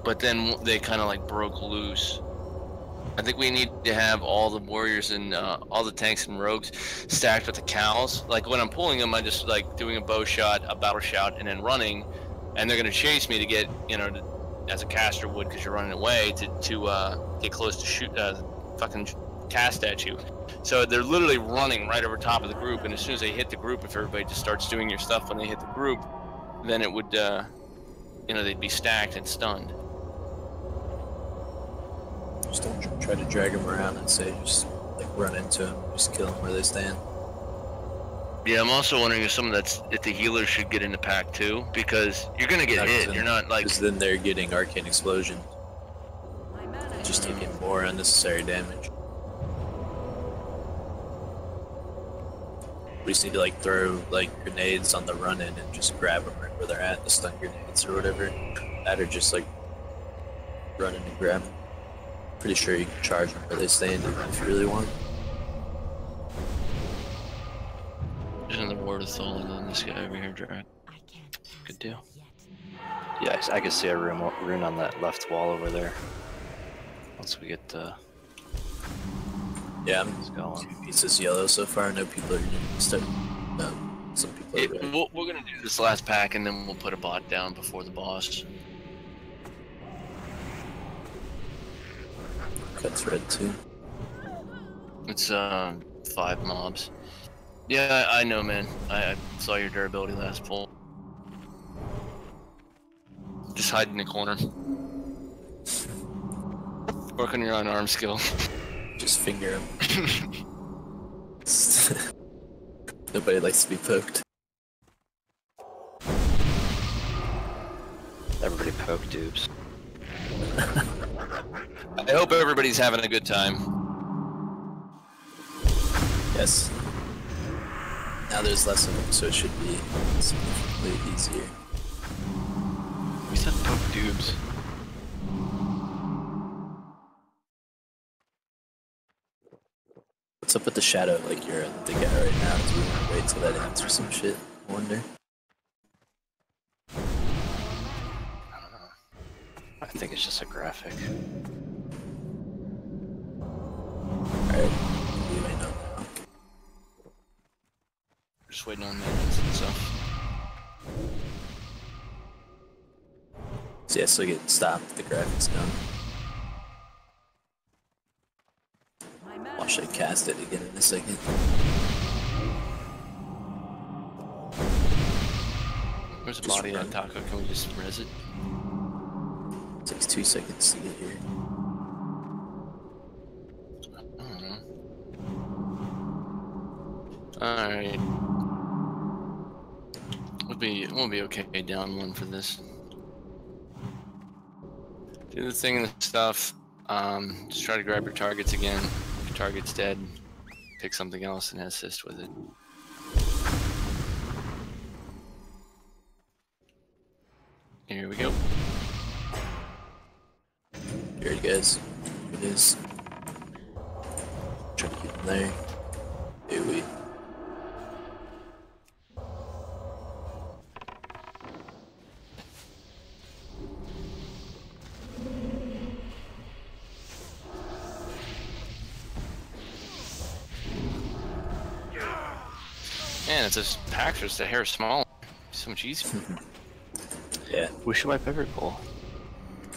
But then they kind of, like, broke loose. I think we need to have all the warriors and all the tanks and rogues stacked with the cows. Like, when I'm pulling them, I just, like, doing a bow shot, a battle shout, and then running. And they're going to chase me to get, you know, as a caster would, because you're running away, to get close to fucking cast at you. So they're literally running right over top of the group, and as soon as they hit the group, if everybody just starts doing your stuff when they hit the group, then it would, you know, they'd be stacked and stunned. Just don't try to drag them around and say just like run into them, just kill them where they stand. Yeah, I'm also wondering if if the healers should get in the pack too, because you're gonna get hit. You're not like. Because then they're getting arcane explosion, just taking more unnecessary damage. We just need to like throw like grenades on the run in and just grab them right where they're at, the stun grenades or whatever. That or just like run in and grab them. Pretty sure you can charge them where they stand if you really want. There's another word of Tholing on this guy over here, Drag. Good deal. Yeah, I can see a rune on that left wall over there. Once we get yeah, I'm going. 2 pieces yellow so far. No people are gonna start. No, some people are red. We're gonna do this last pack, and then we'll put a bot down before the boss. Cuts red too. It's 5 mobs. Yeah, I know, man. I saw your durability last pull. Just hide in the corner. Work on your unarmed skill. Just finger him. Nobody likes to be poked. Everybody poke dupes. I hope everybody's having a good time. Yes. Now there's less of them, so it should be significantly easier. We said poke dupes. What's up with the shadow like you're the guy right now? Do we want to wait till that ends or some shit? I wonder. I don't know. I think it's just a graphic. Alright, we may know now. Just waiting on minutes and stuff. So yeah, so get stopped, the graphics done. Watch I cast it again in a second. There's a Just body run. on Taco. Can we just res it? It takes 2 seconds to get here. I don't know. Alright. We'll be okay down 1 for this. Do the thing and the stuff. Just try to grab your targets again. If your target's dead, pick something else and assist with it. Here we go. Here it goes. Here it is. Try to get in there. Here we. Man, it's just packs are just a hair smaller. So much easier. Yeah. Wish my pepper pull.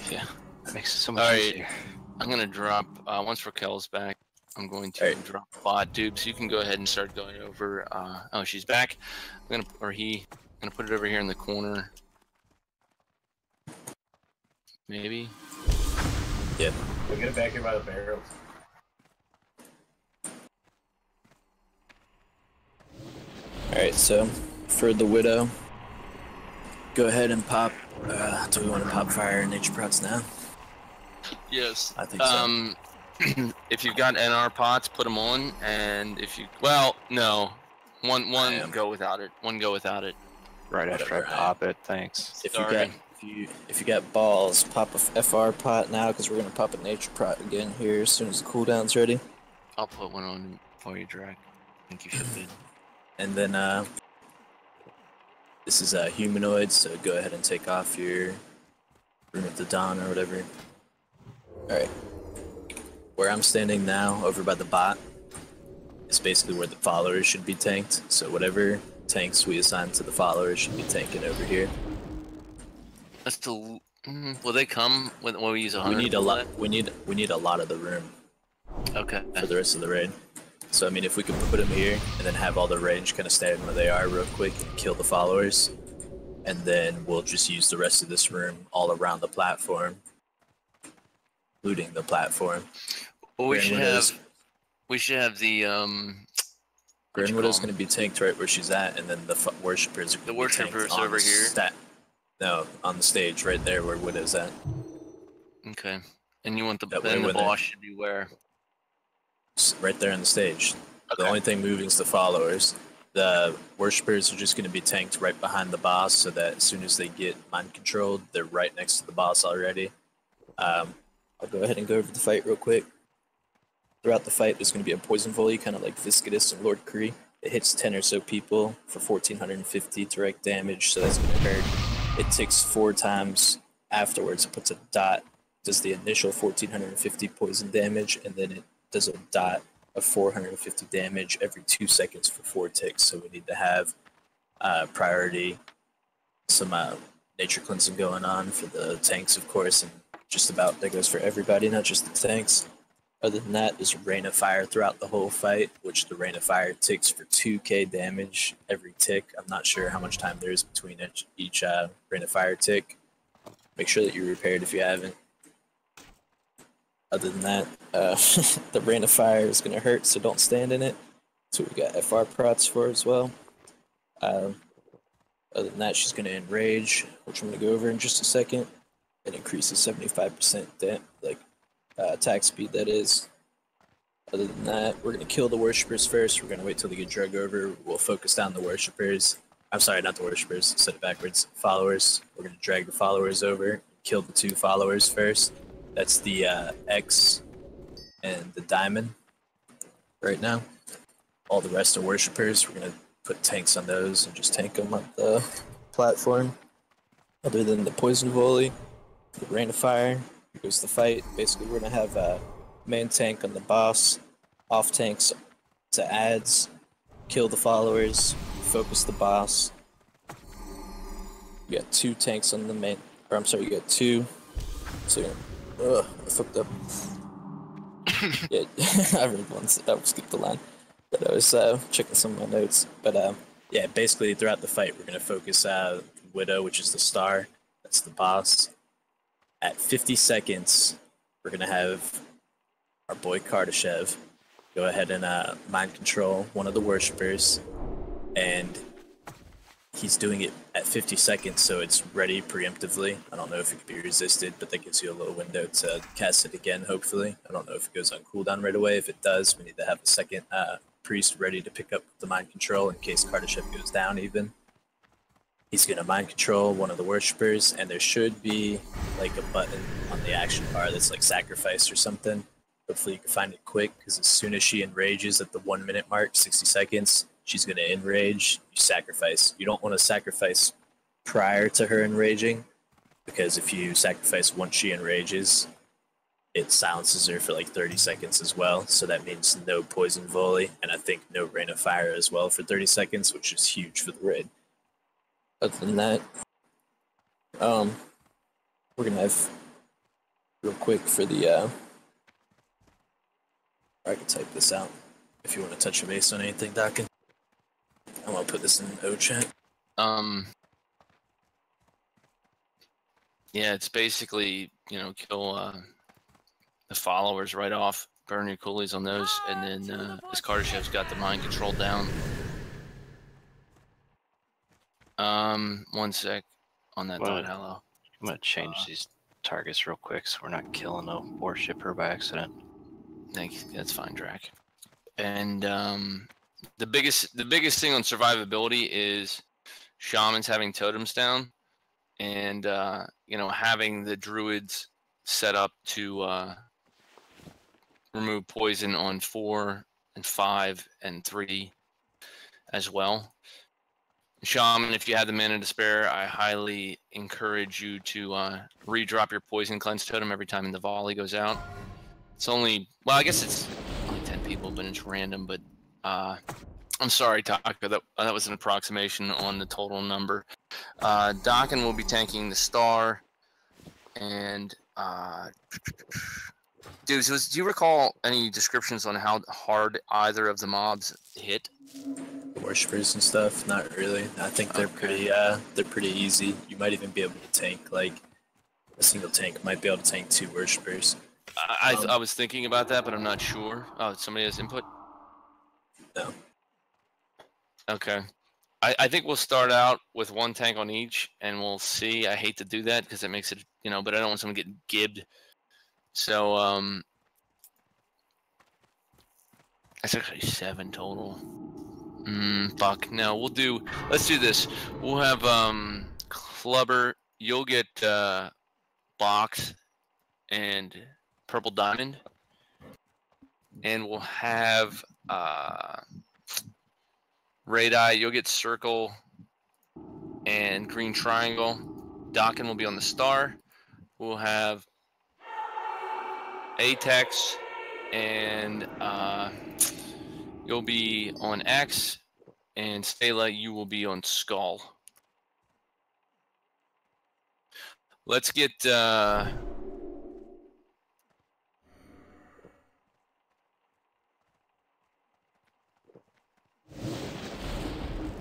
Yeah. That makes it so much Alright. easier. I'm gonna drop once Raquel's back. I'm going to drop bot dude, so you can go ahead and start going over. Oh, she's back. I'm gonna put it over here in the corner. Maybe. Yep. We'll get it back here by the barrels. Alright, so for the Widow, go ahead and pop. Do we want to pop fire and nature procs now? Yes. I think so. If you've got NR pots, put them on, and if you, well, no, one go without it. One go without it. Right after I pop it, thanks. If you got balls, pop a FR pot now because we're gonna pop a nature pot again here as soon as the cooldown's ready. I'll put one on for you, Drag. I think you should be. And then this is a humanoid, so go ahead and take off your Room of the Dawn or whatever. Alright. Where I'm standing now, over by the bot, is basically where the followers should be tanked. So whatever tanks we assign to the followers should be tanking over here. That's will they come when we use 100? We need a lot. We need a lot of the room. Okay. for the rest of the raid. So I mean, if we could put them here and then have all the range kind of stand where they are real quick and kill the followers, and then we'll just use the rest of this room all around the platform, looting the platform. Well, we should have the Grand Widow's going to be tanked right where she's at, and then the worshippers are going to be tanked on over here. No, on the stage right there where Widow's at. Okay. And you want the the boss should be where? Right there on the stage. Okay. The only thing moving is the followers. The worshippers are just going to be tanked right behind the boss, so that as soon as they get mind controlled, they're right next to the boss already. I'll go ahead and go over the fight real quick. Throughout the fight, there's going to be a poison volley, kind of like Viscidus and Lord Kree. It hits 10 or so people for 1,450 direct damage, so that's going to hurt. It ticks 4 times afterwards. It puts a dot, does the initial 1,450 poison damage, and then it does a dot of 450 damage every 2 seconds for 4 ticks. So we need to have priority, some nature cleansing going on for the tanks, of course, and just about that goes for everybody, not just the tanks. Other than that, there's a rain of fire throughout the whole fight, which the rain of fire ticks for 2k damage every tick. I'm not sure how much time there is between each rain of fire tick. Make sure that you're repaired if you haven't. Other than that, the rain of fire is going to hurt, so don't stand in it. That's what we got FR prots for as well. Other than that, she's going to enrage, which I'm going to go over in just a second. It increases 75% attack speed, that is. Other than that, we're going to kill the worshippers first. We're going to wait till they get drug over. We'll focus down the worshippers. I'm sorry, not the worshippers. Said it backwards. Followers. We're going to drag the followers over. Kill the 2 followers first. That's the X and the diamond right now. All the rest are worshippers. We're going to put tanks on those and just tank them up the platform. Other than the poison volley, the rain of fire, here goes the fight. Basically, we're going to have a main tank on the boss, off tanks to adds, kill the followers, focus the boss. You got 2 tanks on the main, or I'm sorry, you got 2. So, I fucked up. Yeah, I read once. I skipped the line, but I was checking some of my notes. But yeah, basically throughout the fight, we're gonna focus Widow, which is the star. That's the boss. At 50 seconds, we're gonna have our boy Kardashev go ahead and mind control one of the worshippers, and he's doing it at 50 seconds, so it's ready preemptively. I don't know if it can be resisted, but that gives you a little window to cast it again, hopefully. I don't know if it goes on cooldown right away. If it does, we need to have a second priest ready to pick up the mind control in case Kardashev goes down even. He's going to mind control one of the worshippers, and there should be like a button on the action bar that's like sacrifice or something. Hopefully you can find it quick, because as soon as she enrages at the 1 minute mark, 60 seconds, she's going to enrage, you sacrifice. You don't want to sacrifice prior to her enraging, because if you sacrifice once she enrages, it silences her for like 30 seconds as well. So that means no poison volley, and I think no rain of fire as well for 30 seconds, which is huge for the raid. Other than that, we're going to have real quick for the, I can type this out if you want to touch a base on anything, Dockin. I'm gonna put this in O chat. Yeah, it's basically, kill the followers right off, burn your coolies on those, and then this Kardashev's got the mind control down. 1 sec on that thought, hello. I'm gonna change these targets real quick so we're not killing a worshipper by accident. Thank you. That's fine, Drac. And the biggest thing on survivability is shamans having totems down, and having the druids set up to remove poison on 4 and 5 and 3 as well. Shaman, if you have the mana to spare, I highly encourage you to re-drop your poison cleanse totem every time the volley goes out. It's only, well, I guess it's only 10 people, but it's random. But I'm sorry, Taka, that was an approximation on the total number. Dakin will be tanking the star, and Dudes, do you recall any descriptions on how hard either of the mobs hit? Worshippers and stuff? Not really. I think they're pretty easy. You might even be able to tank like a single tank might be able to tank 2 worshippers. I was thinking about that, but I'm not sure. Oh, somebody has input? No. Okay. I think we'll start out with 1 tank on each, and we'll see. I hate to do that because it makes it, but I don't want someone getting gibbed. So, that's actually 7 total. Fuck. No, let's do this. We'll have, Clubber, you'll get, Box and Purple Diamond. And we'll have, Radii, you'll get Circle and Green Triangle. Dokken will be on the Star. We'll have Atex and you'll be on X, and Stela, you will be on Skull. Let's get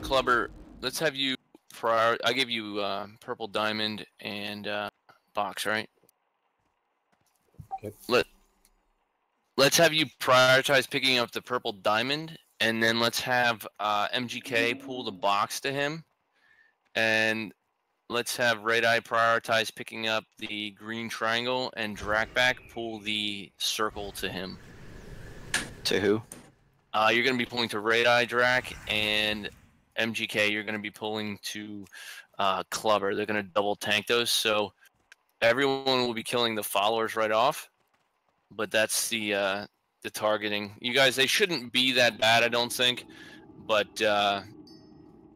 Clubber, let's have you I gave you Purple Diamond and Box, right? Okay. Let's have you prioritize picking up the Purple Diamond, and then let's have MGK pull the Box to him, and let's have Radii prioritize picking up the Green Triangle, and Drakback pull the Circle to him. To who? You're going to be pulling to Radii, Drak, and MGK, you're going to be pulling to Clubber. They're going to double tank those, so everyone will be killing the followers right off, but that's the targeting. You guys, they shouldn't be that bad, I don't think, but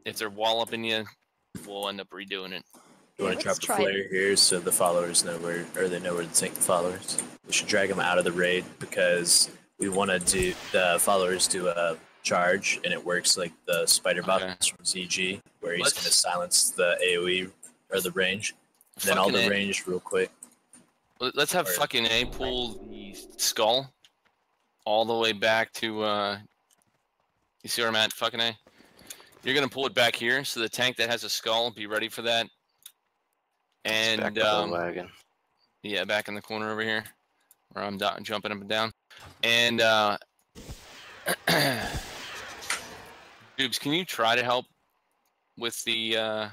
if they're walloping you, we'll end up redoing it. You want to drop a flare here so the followers know they know where to tank the followers. We should drag them out of the raid because we want to do the followers do a charge, and it works like the spider bots from ZG, where he's going to silence the AoE or the range. And then all the range real quick. Let's have fucking A pull the Skull all the way back to, you see where I'm at, fucking A? You're going to pull it back here, so the tank that has a Skull, be ready for that. And, wagon. Yeah, back in the corner over here, where I'm jumping up and down. And, Dubes, can you try to help with the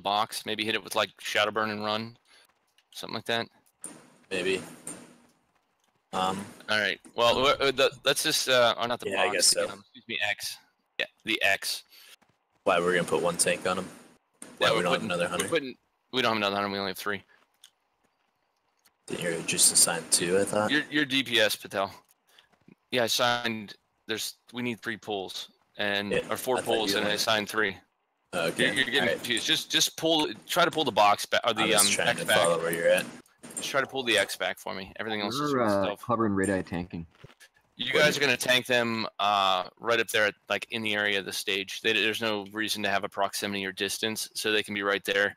Box? Maybe hit it with, like, Shadow Burn and Run? Something like that? Maybe. Alright, well, let's just, or not the Box. I guess so. Excuse me, X. Yeah, the X. Why, we're going to put 1 tank on him? Why, we don't have another hunter? We don't have another hunter, we only have 3. Then you're just assigned 2, I thought? You're DPS, Patel. Yeah, I signed, we need 3 pulls. And or 4 pulls, and I assigned 3. Okay. You're getting confused. Just try to pull the Box back, or the X back. Follow where you're at. Just try to pull the X back for me. Everything else is stuff. Clubber and Radii tanking. You guys are gonna tank them right up there, like in the area of the stage. There's no reason to have a proximity or distance, so they can be right there.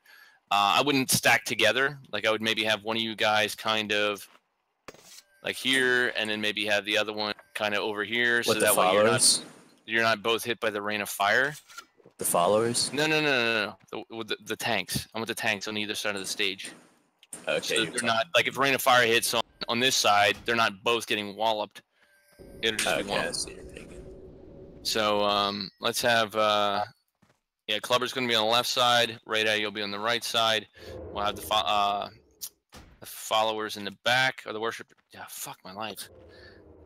I wouldn't stack together. Like I would maybe have one of you guys kind of like here, and then maybe have the other one kind of over here, so that way you're not both hit by the rain of fire. The followers? No. The tanks. I want the tanks on either side of the stage. Okay. So they're not like if rain of fire hits on this side, they're not both getting walloped. It'll just be one. So let's have Clubber's gonna be on the left side. Radii, you'll be on the right side. We'll have the followers in the back, or the worship. Yeah, fuck my life.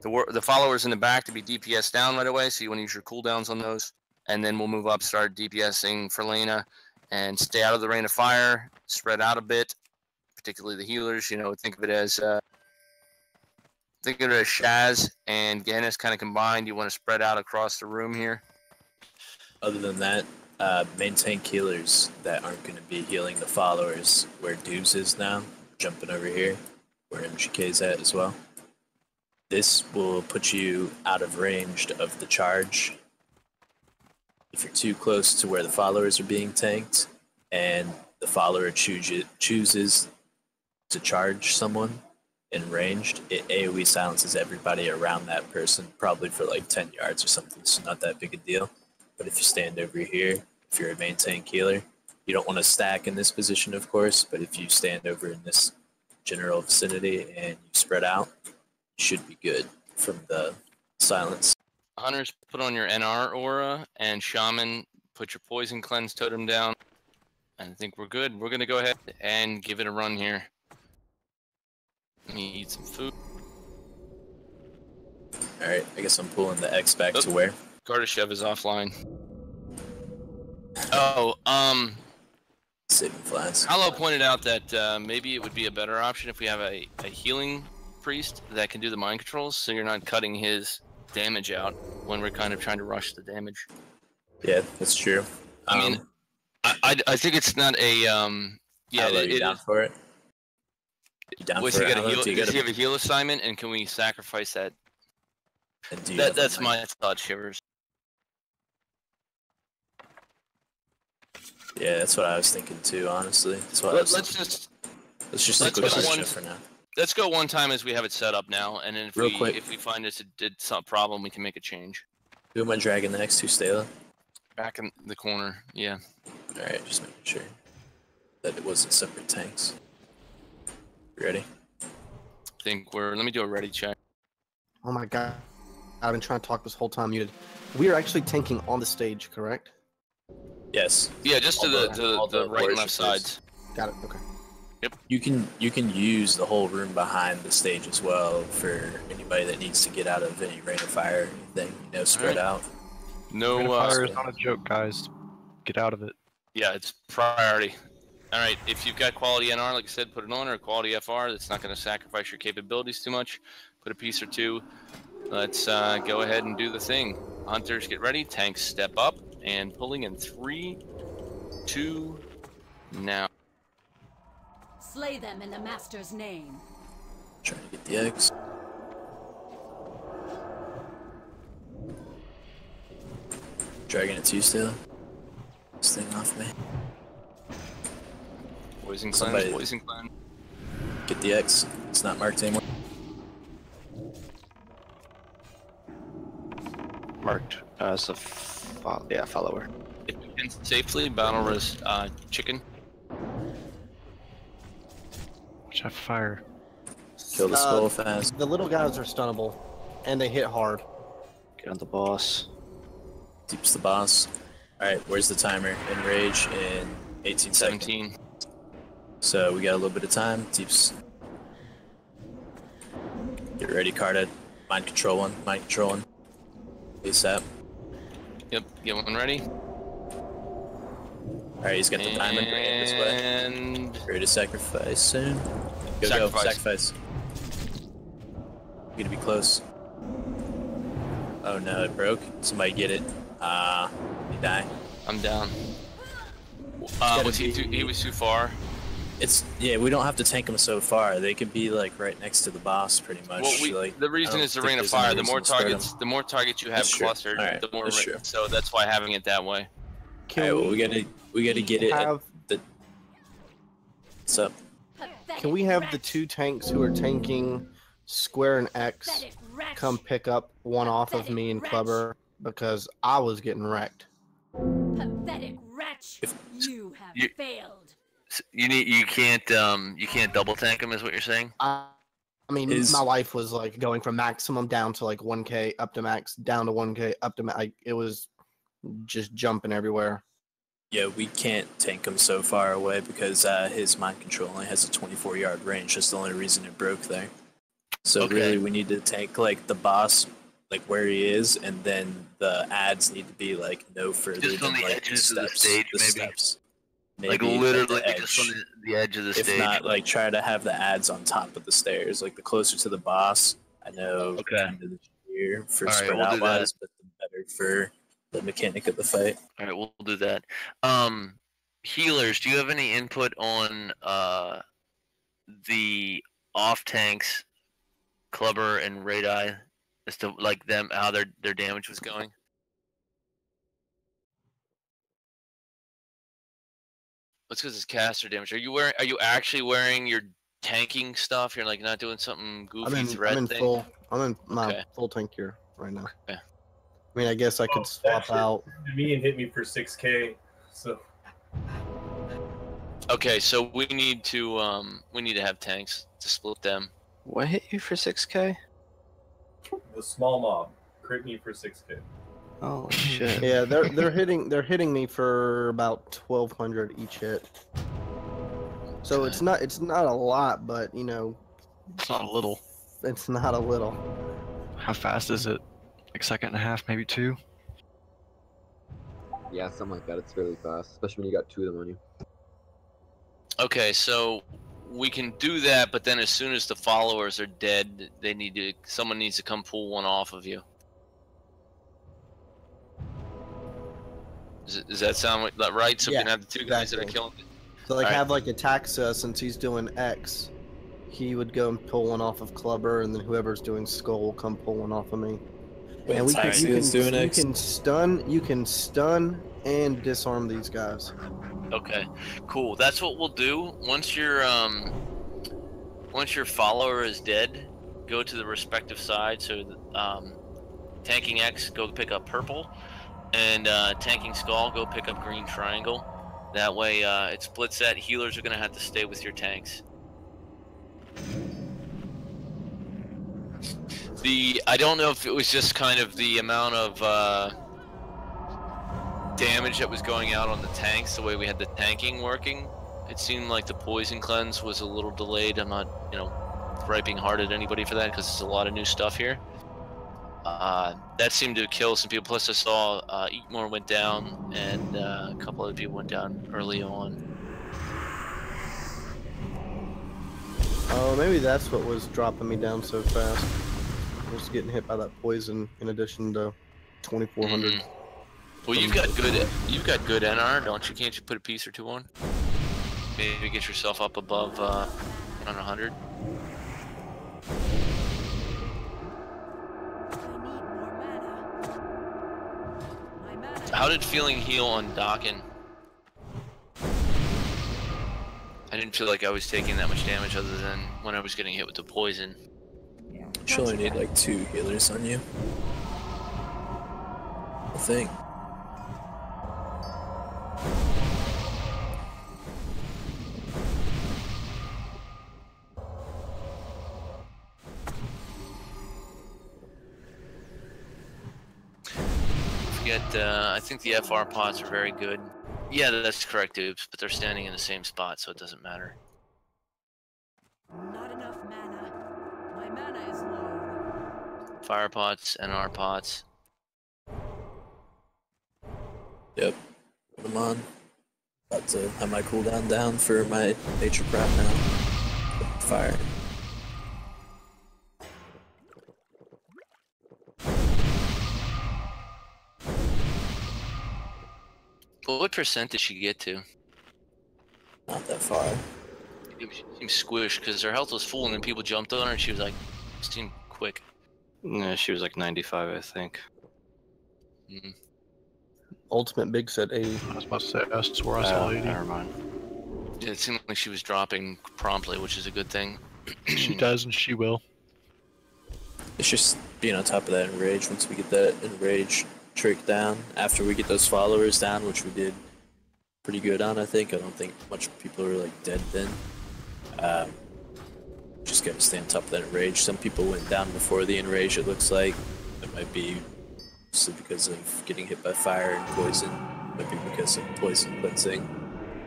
The followers in the back to be DPS down right away, so you want to use your cooldowns on those. And then we'll move up, start DPSing for Lena, and stay out of the rain of fire, spread out a bit, particularly the healers. Think of it as Shaz and Gannis kind of combined. You want to spread out across the room here. Other than that, main tank healers that aren't going to be healing the followers, where Dubes is now, jumping over here, where MGK is at as well. This will put you out of range of the charge. If you're too close to where the followers are being tanked, and the follower chooses to charge someone, and ranged, it AoE silences everybody around that person, probably for like 10 yards or something, so not that big a deal. But if you stand over here, if you're a main tank healer, you don't want to stack in this position, of course, but if you stand over in this general vicinity and you spread out, you should be good from the silence. Hunters, put on your NR aura, and Shaman, put your poison cleanse totem down. I think we're good. We're going to go ahead and give it a run here. Let me eat some food. Alright, I guess I'm pulling the X back to where? Kardashev is offline. Oh, Saving flags. Hallow pointed out that maybe it would be a better option if we have a healing priest that can do the mind controls, so you're not cutting his damage out when we're kind of trying to rush the damage. Yeah, that's true. I mean, I think it's not a yeah. You down for it? You down does for it? Does he have a heal assignment, and can we sacrifice that? That's my thought, Shivers. Yeah, that's what I was thinking too. Honestly, that's what let's just stick with Kardashev for now. Let's go one time as we have it set up now, and then if we find it did some problem, we can make a change. Who am I dragging next to, Stela? Back in the corner, yeah. Alright, just making sure that it wasn't separate tanks. You ready? I think let me do a ready check. Oh my god. I've been trying to talk this whole time muted. We are actually tanking on the stage, correct? Yes. Yeah, just to the right and left sides. Got it, okay. Yep. You can use the whole room behind the stage as well for anybody that needs to get out of any rain of fire or anything, spread out. No fire is not a joke, guys. Get out of it. Yeah, it's priority. All right, if you've got quality NR, like I said, put it on, or quality FR. That's not going to sacrifice your capabilities too much. Put a piece or two. Let's go ahead and do the thing. Hunters, get ready. Tanks, step up. And pulling in 3, 2, now. Slay them in the Master's name. Trying to get the eggs. Dragging it to you still. This thing off me. Poison cleanse, poison cleanse. Get the X. It's not marked anymore. Marked as a follower. If you can safely battle res chicken. Watch out fire. Kill the skull fast. The little guys are stunnable, and they hit hard. Get on the boss. Deeps the boss. Alright, where's the timer? Enrage in 18 17. seconds. So we got a little bit of time. Deeps. Get ready, Carta. Mind control one. Mind control one. ASAP. Yep, get one ready. Alright, he's got the diamond. Bring it this way. And ready to sacrifice soon. Go, sacrifice. You're gonna be close. Oh no, it broke. Somebody get it. You die. I'm down. He was too far. Yeah, we don't have to tank them so far. They could be like right next to the boss, pretty much. Well, the reason is the ring of fire. The more targets you have clustered, the more. So that's why having it that way. Alright, well, we gotta get it. What's up? Can we have the two tanks who are tanking Square and X come pick up one off of me and Clubber, because I was getting wrecked. Pathetic wretch! You have failed. You can't double tank him, is what you're saying? I mean, my life was like going from maximum down to like 1k up to max, down to 1k up to max. It was just jumping everywhere. Yeah, we can't tank him so far away because his mind control only has a 24-yard range. That's the only reason it broke there. So really, we need to tank like the boss, like where he is, and then the ads need to be like no further just than on the like edges the steps, of the stage, the maybe. Steps. Like Maybe literally the just on the edge of the stage. If not, like try to have the ads on top of the stairs, like the closer to the boss. I know kind of the cheer for spread out wise, but the better for the mechanic of the fight. All right, we'll do that. Healers, do you have any input on the off tanks, Clubber and Radii, as to like them how their damage was going? Let's go to this caster damage. Are you actually wearing your tanking stuff? You're like not doing something goofy I'm threat in thing? full. I'm in my Okay. full tank gear right now. Okay. I mean, I guess I could That swap shit out. to me and hit me for 6K. So Okay, so we need to have tanks to split them. What hit you for 6K? the small mob crit me for 6K. Oh shit. Yeah, they're hitting me for about 1,200 each hit. So it's not a lot, but you know, It's not a little. it's not a little. How fast is it? Like second and a half, maybe 2? Yeah, something like that. It's fairly fast, especially when you got 2 of them on you. Okay, so we can do that, but then as soon as the followers are dead, someone needs to come pull one off of you. Does that sound like right? So we Yeah, can have the two guys that are exactly. killing. So like Alright. have like Ataxa, since he's doing X, he would go and pull one off of Clubber, and then whoever's doing Skull will come pull one off of me. Wait, And you can stun and disarm these guys. Okay, cool. That's what we'll do. Once your follower is dead, go to the respective side. So, tanking X, go pick up purple, and tanking Skull, go pick up green triangle. That way, it splits that. Healers are gonna have to stay with your tanks. I don't know if it was just kind of the amount of damage that was going out on the tanks, the way we had the tanking working. It seemed like the poison cleanse was a little delayed. I'm not, griping hard at anybody for that because there's a lot of new stuff here. That seemed to kill some people. Plus, I saw Eatmore went down, and a couple other people went down early on. Oh, maybe that's what was dropping me down so fast. I was getting hit by that poison in addition to 2,400. Well, you've got good NR, don't you? Can't you put a piece or two on? Maybe get yourself up above around 100. How did feeling heal on Dockin? I didn't feel like I was taking that much damage other than when I was getting hit with the poison. You only need like 2 healers on you, I think. I think the FR pots are very good. Yeah, that's correct, Dubes, but they're standing in the same spot, so it doesn't matter. Not enough mana. My mana is low. Fire pots, NR pots. Yep, put them on. About to have my cooldown down for my nature prop now. Fire. What percent did she get to? Not that far. She seemed squished because her health was full, and then people jumped on her, and she was like, seemed quick. Yeah, she was like 95, I think. Mm. Ultimate Big said 80. I was about to say, I swore I saw 80. Never mind. Yeah, it seemed like she was dropping promptly, which is a good thing. She does, and she will. It's just being on top of that enrage. Once we get that enrage trick down, after we get those followers down, which we did pretty good on, I think. I don't think much people are like dead then. Just gotta stay on top of that enrage. Some people went down before the enrage, it looks like. It might be because of getting hit by fire and poison. It might be because of poison cleansing.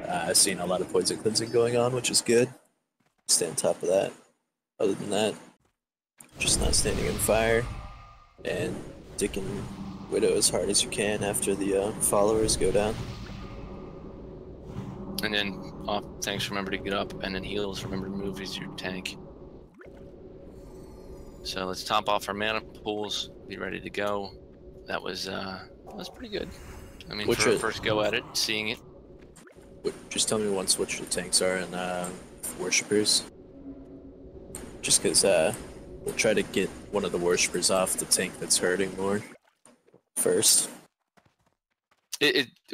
I've seen a lot of poison cleansing going on, which is good. Stay on top of that. Other than that, just not standing in fire and taking Widow as hard as you can after the followers go down. And then off tanks remember to get up, and then heals remember to move as your tank. So let's top off our mana pools, be ready to go. That was pretty good. I mean, for a first go at it, seeing it. Just tell me once what your tanks are and worshippers. Just because we'll try to get one of the worshippers off the tank that's hurting more first.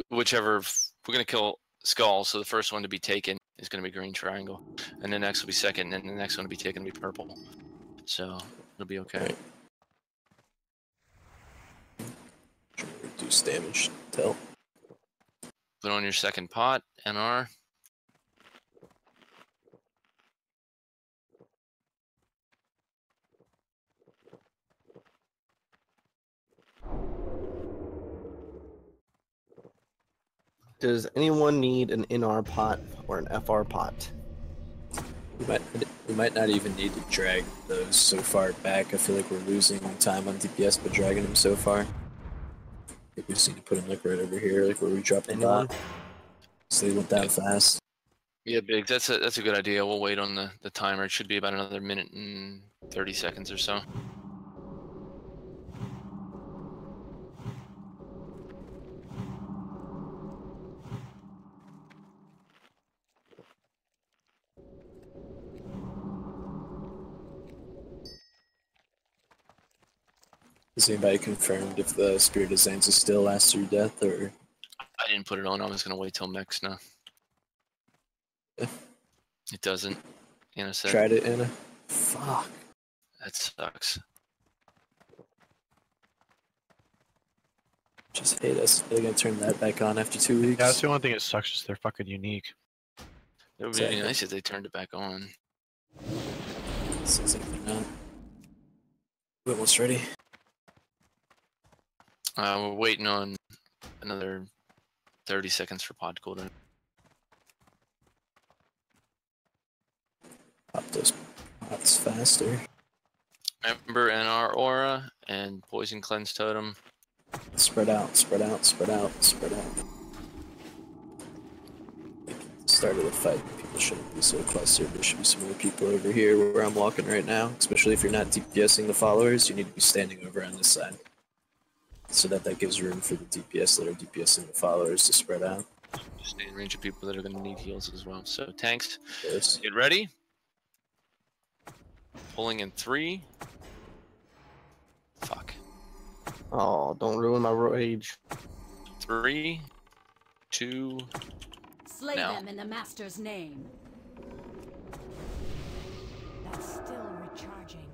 Whichever, we're gonna kill Skull, so the first one to be taken is going to be green triangle, and the next will be second, and the next one will be taken to be purple. So it'll be okay. Reduce damage. Tell. Put on your second pot, NR. Does anyone need an NR pot or an FR pot? We might not even need to drag those so far back. I feel like we're losing time on DPS by dragging them so far. I think we just need to put them like right over here, like where we drop the dot. So they went down fast. Yeah, Biggs, that's a good idea. We'll wait on the timer. It should be about another minute and 30 seconds or so. Has anybody confirmed if the Spirit of Zanza still lasts through death, or? I didn't put it on. I was going to wait till next now. Yeah. It doesn't. Anna said. Tried it, Anna? Fuck. That sucks. Just hate us. They're going to turn that back on after 2 weeks. Yeah, that's the only thing that sucks is they're fucking unique. It would be nice if they turned it back on. Sounds like they're not. We're almost ready. We're waiting on another 30 seconds for pod cooldown. Pop those pots faster. Remember NR Aura and Poison Cleanse Totem. Spread out, spread out, spread out, spread out. Start of the fight, people shouldn't be so clustered. There should be some more people over here where I'm walking right now. Especially if you're not DPSing the followers, you need to be standing over on this side. So that gives room for the DPS that are DPSing the followers to spread out. Stay in range of people that are going to need heals as well. So tanks, yes. Get ready. Pulling in 3. Fuck. Oh, don't ruin my rage. 3, 2. Slay now. them in the master's name. That's still recharging.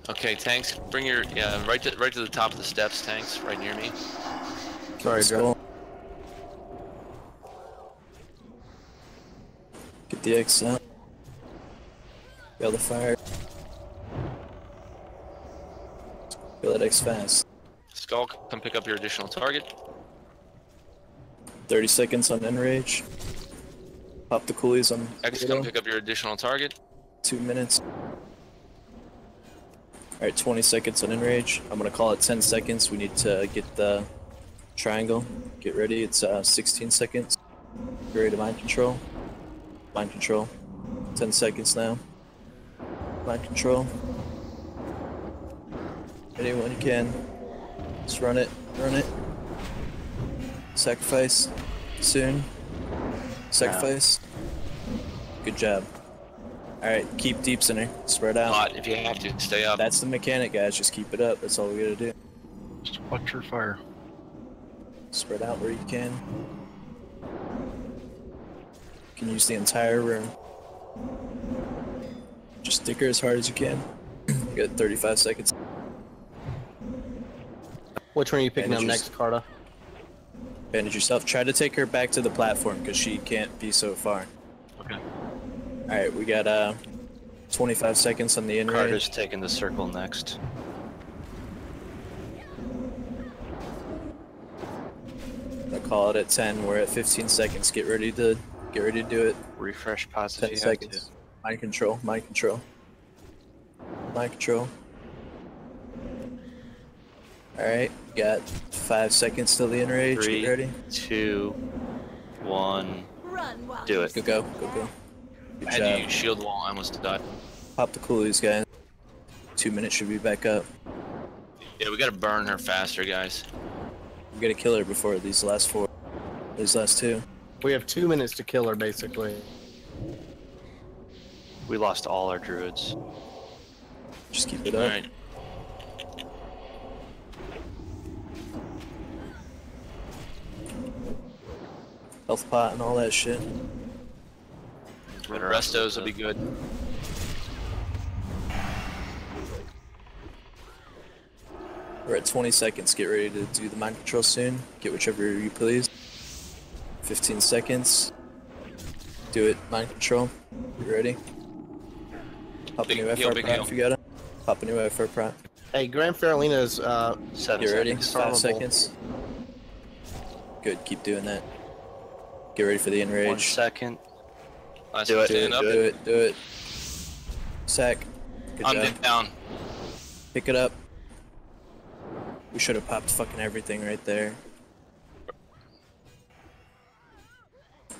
Okay, tanks, bring your right to the top of the steps, tanks, right near me. Sorry, Joe. Get the X out. Feel the fire. Feel that X fast. Skull, come pick up your additional target. 30 seconds on enrage. Pop the coolies on X, come pick up your additional target. 2 minutes. Alright, 20 seconds on enrage. I'm gonna call it 10 seconds. We need to get the triangle. Get ready. It's 16 seconds. Get ready to mind control. Mind control. 10 seconds now. Mind control. Ready when you can. Just run it. Run it. Sacrifice. Soon. Sacrifice. Good job. Alright, keep deep center. Spread out. Not if you have to. Stay up. That's the mechanic, guys. Just keep it up. That's all we gotta do. Just watch your fire. Spread out where you can. You can use the entire room. Just stick her as hard as you can. You got 35 seconds. Which one are you picking up next, Carta? Bandage yourself. Try to take her back to the platform because she can't be so far. Okay. Alright, we got 25 seconds on the in range. Carter's taking the circle next. I call it at 10. We're at 15 seconds. Get ready to do it. Refresh pods 10 if you have to. seconds. Mind control. Mind control. Mind control. Alright, got 5 seconds till the enrage. 3, Get ready. 2, 1. Run while Do it. Go, go, go, go. Good I had job. to use shield wall. I almost died. Pop the coolies, guys. 2 minutes should be back up. Yeah, we gotta burn her faster, guys. We gotta kill her before these last 4. These last 2. We have 2 minutes to kill her, basically. We lost all our druids. Just keep it up. Alright. Health pot and all that shit. better Restos will be good. We're at 20 seconds. Get ready to do the mind control soon. Get whichever you please. 15 seconds. Do it. Mind control. You ready? Pop a new FR prime if you got it. Pop a new FR prime. Hey, Grand Farolina's 7 Get ready. seconds. 5 seconds. Good. Keep doing that. Get ready for the enrage. 1 second. Nice. Do it. Do it. Stand up. Do it. Do it. Sack. Good I'm job. down. Pick it up. We should have popped fucking everything right there.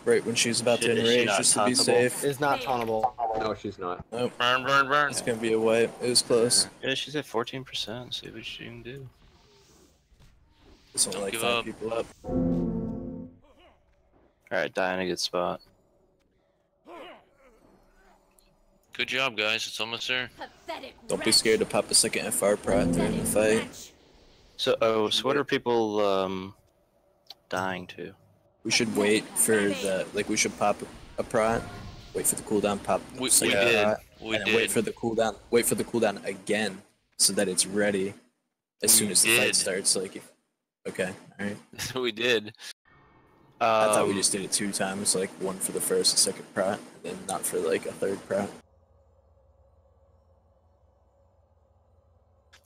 Right when she was about to Is she enrage, not just to be tauntable? safe. is not tauntable. No, she's not. Nope. Burn, burn, burn. It's gonna be a wipe. It was close. Yeah, she's at 14%. See what she can do. It's only Don't like give 5 up. people up. Alright, die in a good spot. Good job, guys. It's almost there. Pathetic Don't be scared to pop a second FR prot during the fight. So, so what are people dying to? We should wait for the we should pop a prot, wait for the cooldown, pop We second did. prot, We and then wait did. for the cooldown. Wait for the cooldown again, so that it's ready as soon We as the fight did. starts. Okay, all right. We did. I thought we just did it 2 times, like one for the first and second prot, and then not for like a third prot.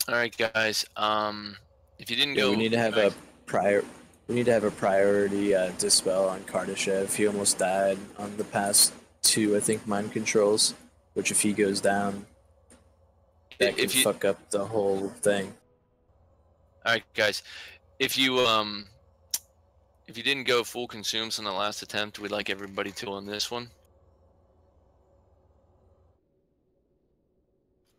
All right, guys. If you didn't Yeah, go, we need to have a prior. We need to have a priority dispel on Kardashev. He almost died on the past 2, I think, mind controls. Which, if he goes down, that could fuck up the whole thing. All right, guys. If you didn't go full consumes on the last attempt, we'd like everybody to on this one.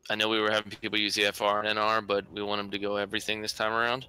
I know we were having people use the FR and NR, but we want them to go everything this time around.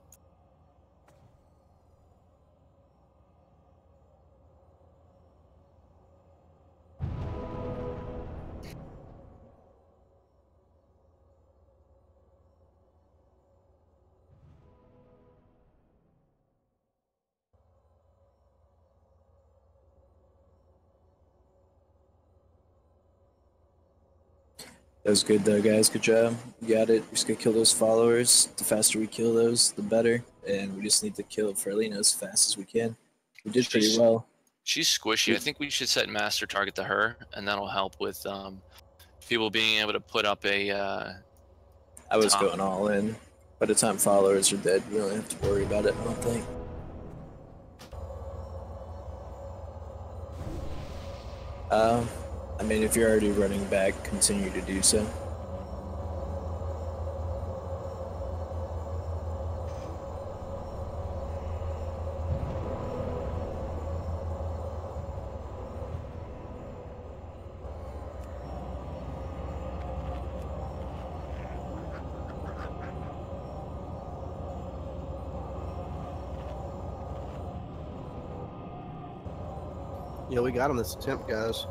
That was good though, guys. Good job. You got it. We're just gonna kill those followers. The faster we kill those, the better. And we just need to kill Farlina as fast as we can. We did pretty well. She's squishy. I think we should set master target to her, and that'll help with people being able to put up a. I was going all in. By the time followers are dead, we don't have to worry about it, I don't think. I mean, if you're already running back, continue to do so. Yeah, we got him this attempt, guys.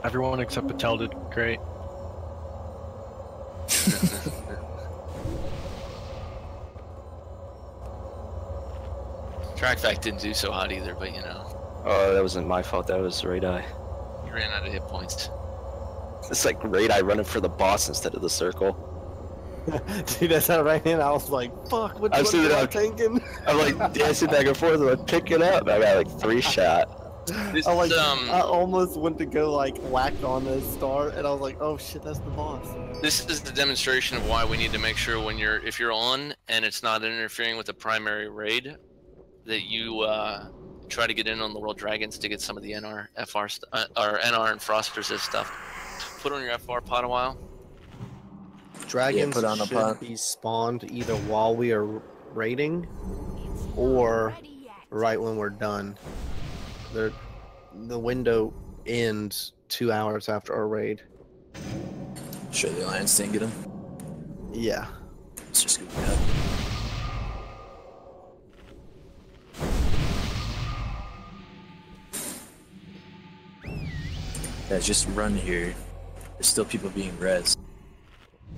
Everyone except Patel did great. Track Fact didn't do so hot either, but you know. Oh, that wasn't my fault. That was Radai. You ran out of hit points. It's like Radai running for the boss instead of the circle. Dude, that's how right in. I was like, fuck, what I'm am sitting I there, thinking? I'm like dancing back and forth. I'm like, pick it up. I got like 3 shot. This I like, is, I almost went to go like whack on the star, and I was like, oh shit, that's the boss. This is the demonstration of why we need to make sure when if you're on and it's not interfering with the primary raid, that you try to get in on the World Dragons to get some of the NR, FR, or NR and Frost resist stuff. Put on your FR pot a while. Dragons put on a should pot. be spawned either while we are raiding or right when we're done. The window ends 2 hours after our raid. Sure the Alliance didn't get him. Yeah. Let's just go ahead. Yeah, just run here. There's still people being res.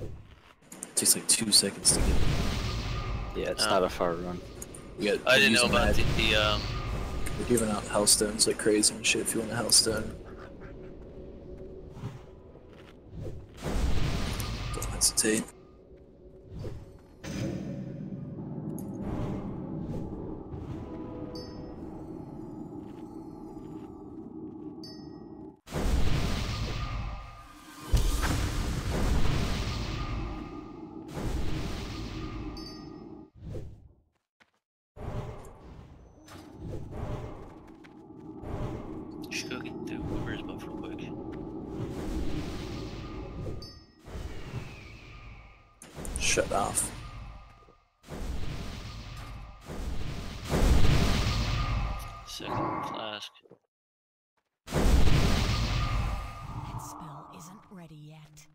It takes like 2 seconds to get. Yeah, it's not a far run. I didn't know about the We're giving out Hellstones like crazy and shit if you want a Hellstone. hesitate. Should go get the Uber's buff real quick. Shut off. Second flask. That spell isn't ready yet.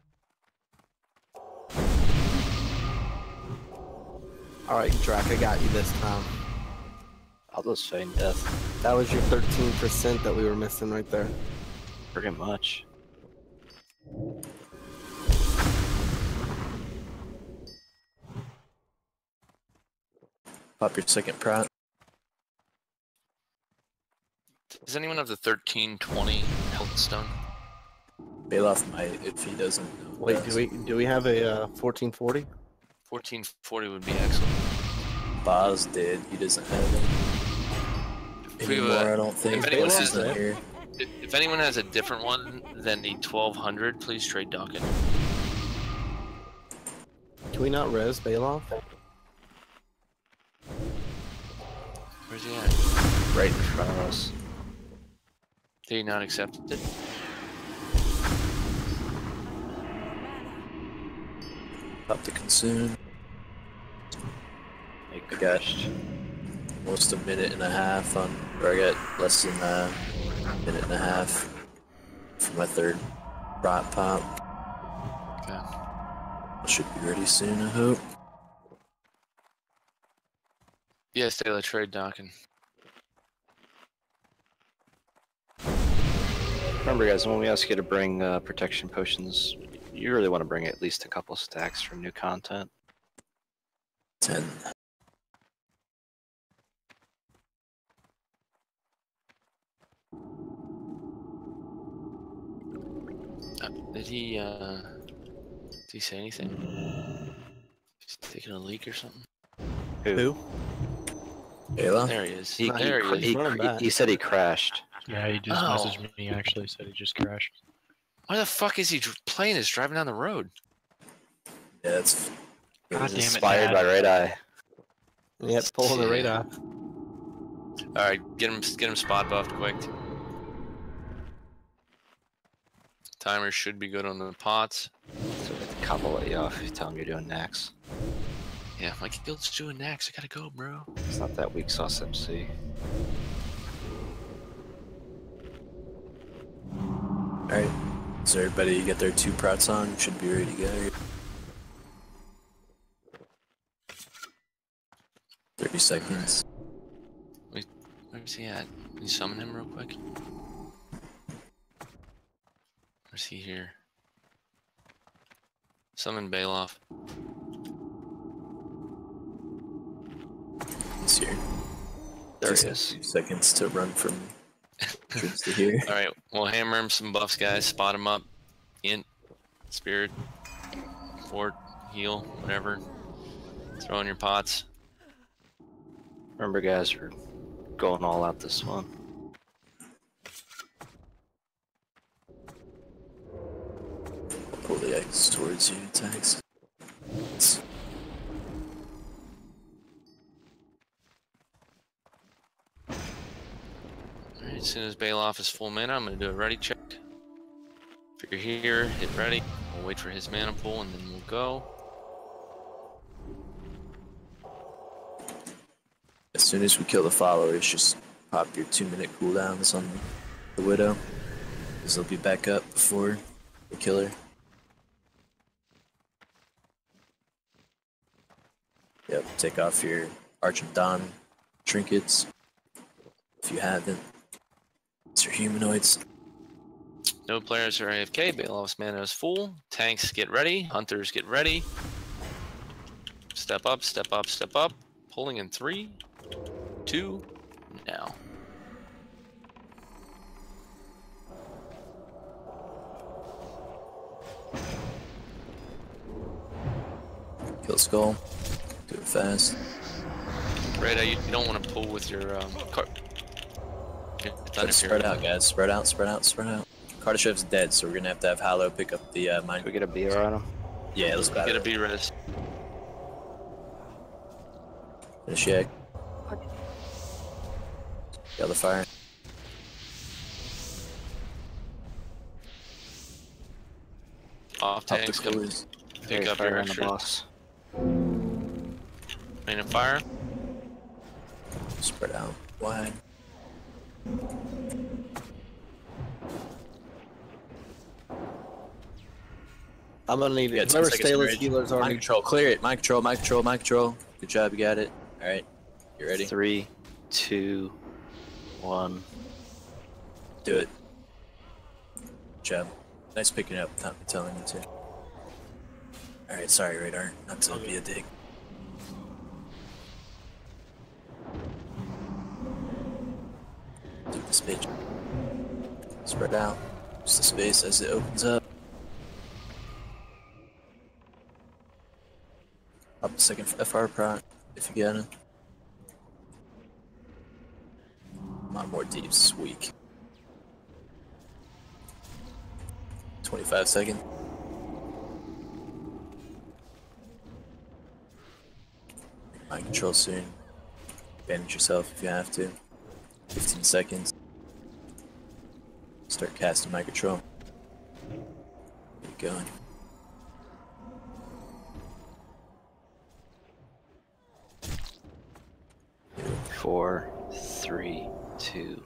Alright, Drac, I got you this time. I'll just feign death. That was your 13% that we were missing right there. Pretty much. Pop your second prot. Does anyone have the 1320 health stone? Bailoff might if he doesn't. Wait, do we have a 1440? 1440 would be excellent. Boz did. He doesn't have it anymore. I don't think. If anyone has a different one than the 1200, please trade Dawkins. Can we not res Bailoff? Where's he at? Right in front of us. Did he not accept it? Pop the consume. It I got crashed. almost a minute and a half on, or I got less than a minute and a half for my third prot pop. Okay. I should be ready soon, I hope. Yes, Taylor, trade Dawkins. Remember, guys, when we ask you to bring protection potions, you really want to bring at least a couple stacks for new content. 10. Did he say anything? He's taking a leak or something? Who? Ayla? There he is. He, There he is. he said he crashed. Yeah, he just Oh. messaged me actually, said he just crashed. Why the fuck is he playing this driving down the road? Yeah, that's. God damn it, Inspired Dad. by Red Eye. Yep, pulling the radar. Alright, get him spot buffed quick. Timer should be good on the pots. So the cop will let you off if you tell him you're doing Nax. Yeah, my guild's doing next. I gotta go, bro. It's not that weak sauce MC. Alright. So everybody get their 2 prots on, should be ready to go. 30 seconds. Wait, where's he at? Can you summon him real quick? Where's he here? Summon Bailoff. He's here. There Just he have is. 2 seconds to run from troops to here. Alright, we'll hammer him some buffs, guys. Spot him up. Int, Spirit, Fort, Heal, whatever. Throw in your pots. Remember, guys, we're going all out this one. Pull the X towards you, attacks. Alright, as soon as Bailoff is full mana, I'm gonna do a ready check. If you're here, hit ready. We'll wait for his mana pool and then we'll go. As soon as we kill the followers, just pop your 2-minute cooldowns on the Widow. Because they'll be back up before the killer. Yep, take off your Arch of Dawn trinkets. If you haven't. It's your humanoids. No players are AFK. Bailoff's mana is full. Tanks get ready. Hunters get ready. Step up, step up, step up. Pulling in 3, 2, now. Kill skull. Do it fast. Right, you don't want to pull with your card. Spread out, guys. Spread out, spread out, spread out. Kardashev's dead, so we're gonna have to have Hallow pick up the mine. Can we get a BR on him? Yeah, let's Get a B res. Finish Yak. Yell the fire. Off Top the tanks, come coolies. pick up fire your on the extra. boss. Main and fire. Spread out wide. I'm gonna need Yeah, it. 2 Whoever seconds Stalis rage. healers Mind already. control, clear it. Mind control, mind control, mind control. Good job, you got it. Alright, you ready? 3, 2, 1. Do it. Good job. Nice picking up, not telling me to. Alright, sorry, Radar. Not to be a dick. Do this bitch. Spread out. Use the space as it opens up. Up the second FR proc if you got it. Come on, more deeps. Weak. 25 seconds. Mind control soon. Bandage yourself if you have to. 15 seconds. Start casting mind control. Keep going. 4, 3, 2,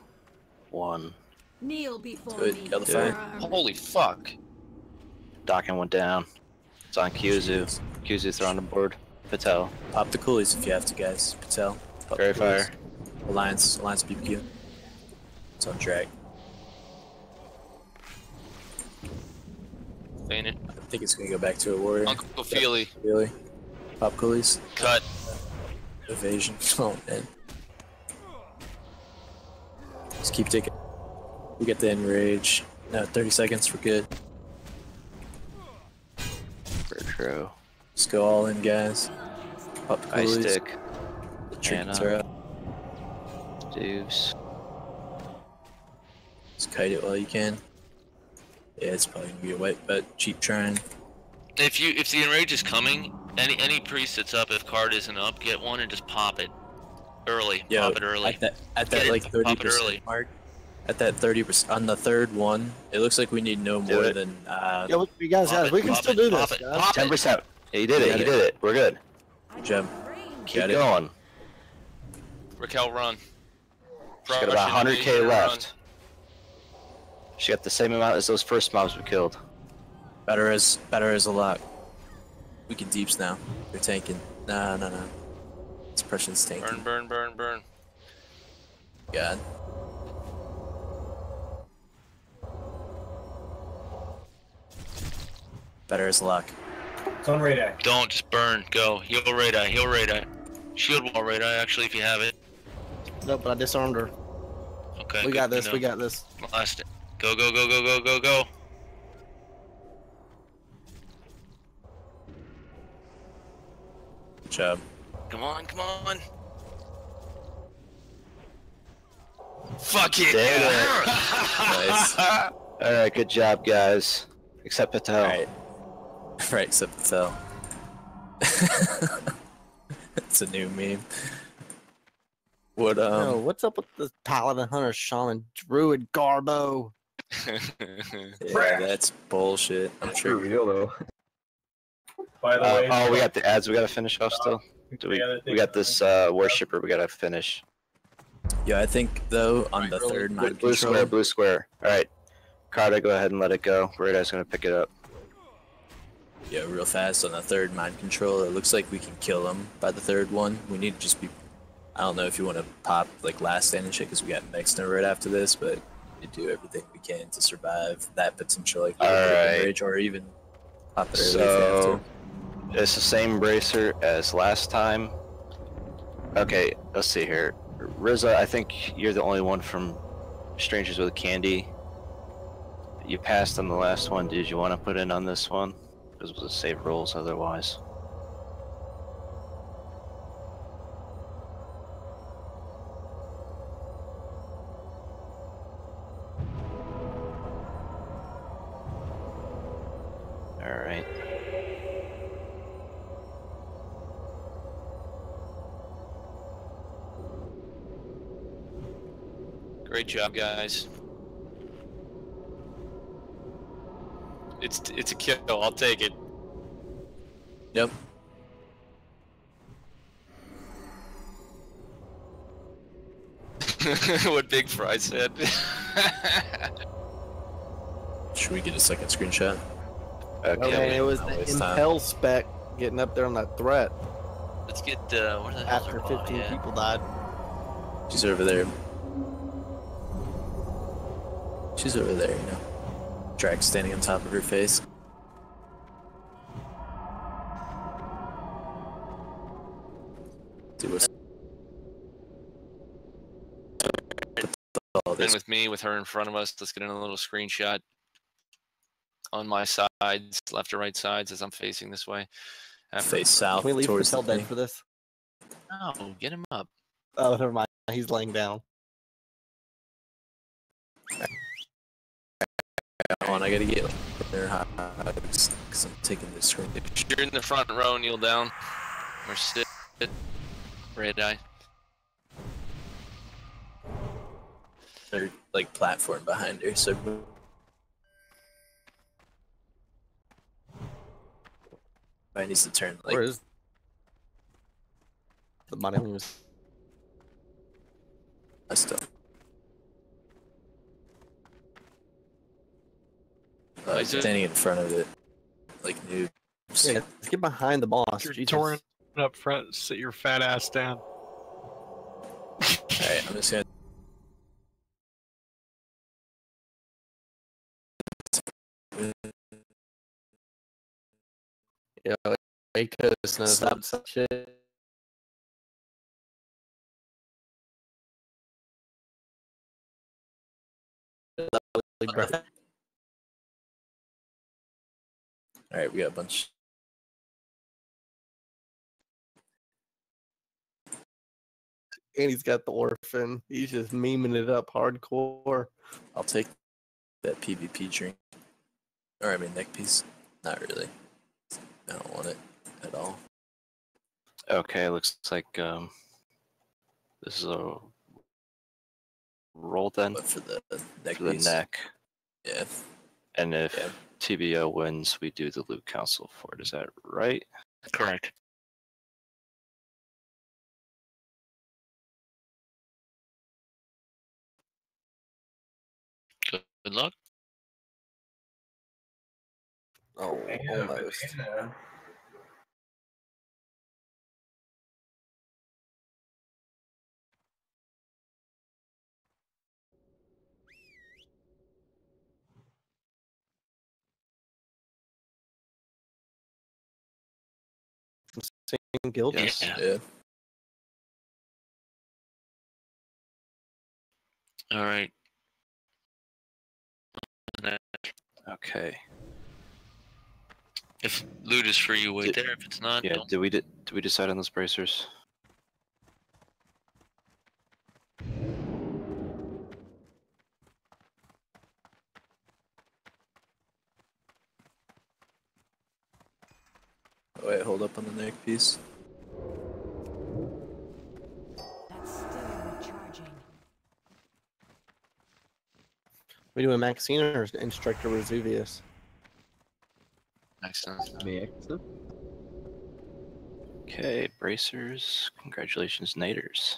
1. Kneel before Do it. me. Kill the Do fire. it. Holy fuck. Docking went down. It's on Kyuzu. Kyuzu thrown on board. Patel. Pop the coolies if you have to, guys. Patel. Pop Fairy the coolies. fire. Alliance BBQ. It's on track. Ain't it? I think it's gonna go back to a warrior. Uncle Feely. Really? Pop coolies. Cut. Evasion. Oh man. Just keep taking. We get the enrage. No, 30 seconds. We're good. Retro. Let's go all in, guys. Pop the Ice coolies. stick. The trinkets Anna. are up. Deuce. Just kite it while you can. Yeah, it's probably gonna be a wet, but cheap trying. If the enrage is coming, any priest that's up, if card isn't up, get one and just pop it early. Yeah, pop it early. At that Get like it, pop it 30% early. mark. At that 30% on the third one, it looks like we need no Do more it. than Yeah, you guys, Pop it, we can pop still it, do pop this. it, guys. pop it. 10%. Yeah, you did it. Got You it. did it. We're good. gem. Keep Got it. going. Raquel, run. She's got about 100k left. She got the same amount as those first mobs we killed. Better as a lock. We can deeps now. They're tanking. No. Suppression's tanking. Burn. God. Better as a lock. It's on radar. Don't just burn. Go. Heal radar. Heal radar. Shield wall radar. Actually, if you have it. No, but I disarmed her. Okay. We good got to this. know. We got this. Last. Go. Good job. Come on. Fuck it. Did it. Nice. Alright, good job, guys. Except Patel. Alright. Right, except Patel. It's a new meme. What No, what's up with the Paladin Hunter Shaman Druid Garbo? Yeah, that's bullshit. I'm For sure. real though. By the way, Oh, we got the ads we gotta finish off still. We got this worshipper we gotta finish. Yeah, I think though on the third mind Blue control. square, blue square. Alright. Carter, go ahead and let it go. Radar's gonna pick it up. Yeah, real fast on the third mind control. It looks like we can kill him by the third one. We need to just be. I don't know if you want to pop like last stand and shit because we got next to right after this, but we do everything we can to survive that potential like Alright. rage or even pop it early if you have So to. it's the same bracer as last time. Okay, let's see here. Riza, I think you're the only one from Strangers with Candy. You passed on the last one. Did you want to put in on this one? Because we'll save rolls otherwise. Great job, guys. It's a kill. I'll take it. Yep. What Big Fry said. Should we get a second screenshot? Okay, Okay. it was Not the waste time. Impel spec getting up there on that threat Let's get where the hell's after our 15 body at? people died. She's over there. She's over there, you know. Drag standing on top of her face. Dude, what's all Been this? with me, with her in front of us. Let's get in a little screenshot on my sides, left or right sides, as I'm facing this way. Face south Can we leave towards the Patel dead thing. for this? No, get him up. Oh, never mind. He's laying down. Hold on, I gotta get their hugs because I'm taking this screen. If you're in the front row, kneel down or sit. Red eye. Their like platform behind her, so I needs to turn like Where is the money? I still. Is it- Standing in front of it, like noobs. Yeah, let's get behind the boss. You're Jesus. torn up front. Sit your fat ass down. Alright, I'm just gonna. Yeah, Akos knows Stop. that shit. Alright, we got a bunch. And he's got the orphan. He's just memeing it up hardcore. I'll take that PvP drink. Or I mean neck piece. Not really. I don't want it at all. Okay, looks like this is a roll then But for the neck for the piece. neck. Yeah. And if Yeah. TBO wins, we do the loot council for it. Is that right? Correct. Good luck. Oh, almost. Same guild. Yes. Yeah. All right. Okay. If loot is free, you wait Did- there. If it's not, Yeah. don't. Did we decide on those bracers? Oh, wait, hold up on the neck piece. That's still recharging. We doing Maxine or Instructor Vesuvius? Excellent. Me, excellent. Okay, bracers. Congratulations, Naders.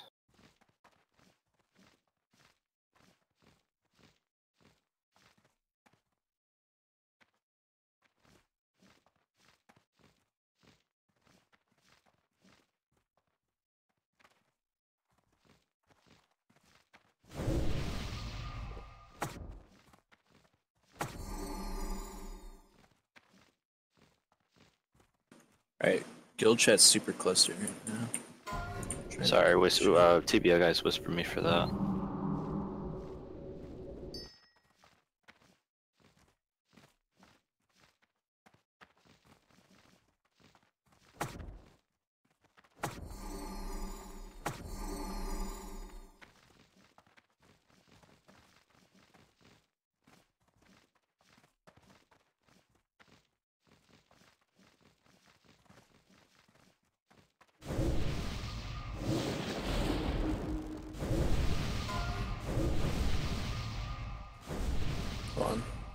Alright, guild chat's super clustered right now. Trying to- Sorry, TBO guys whisper me for that.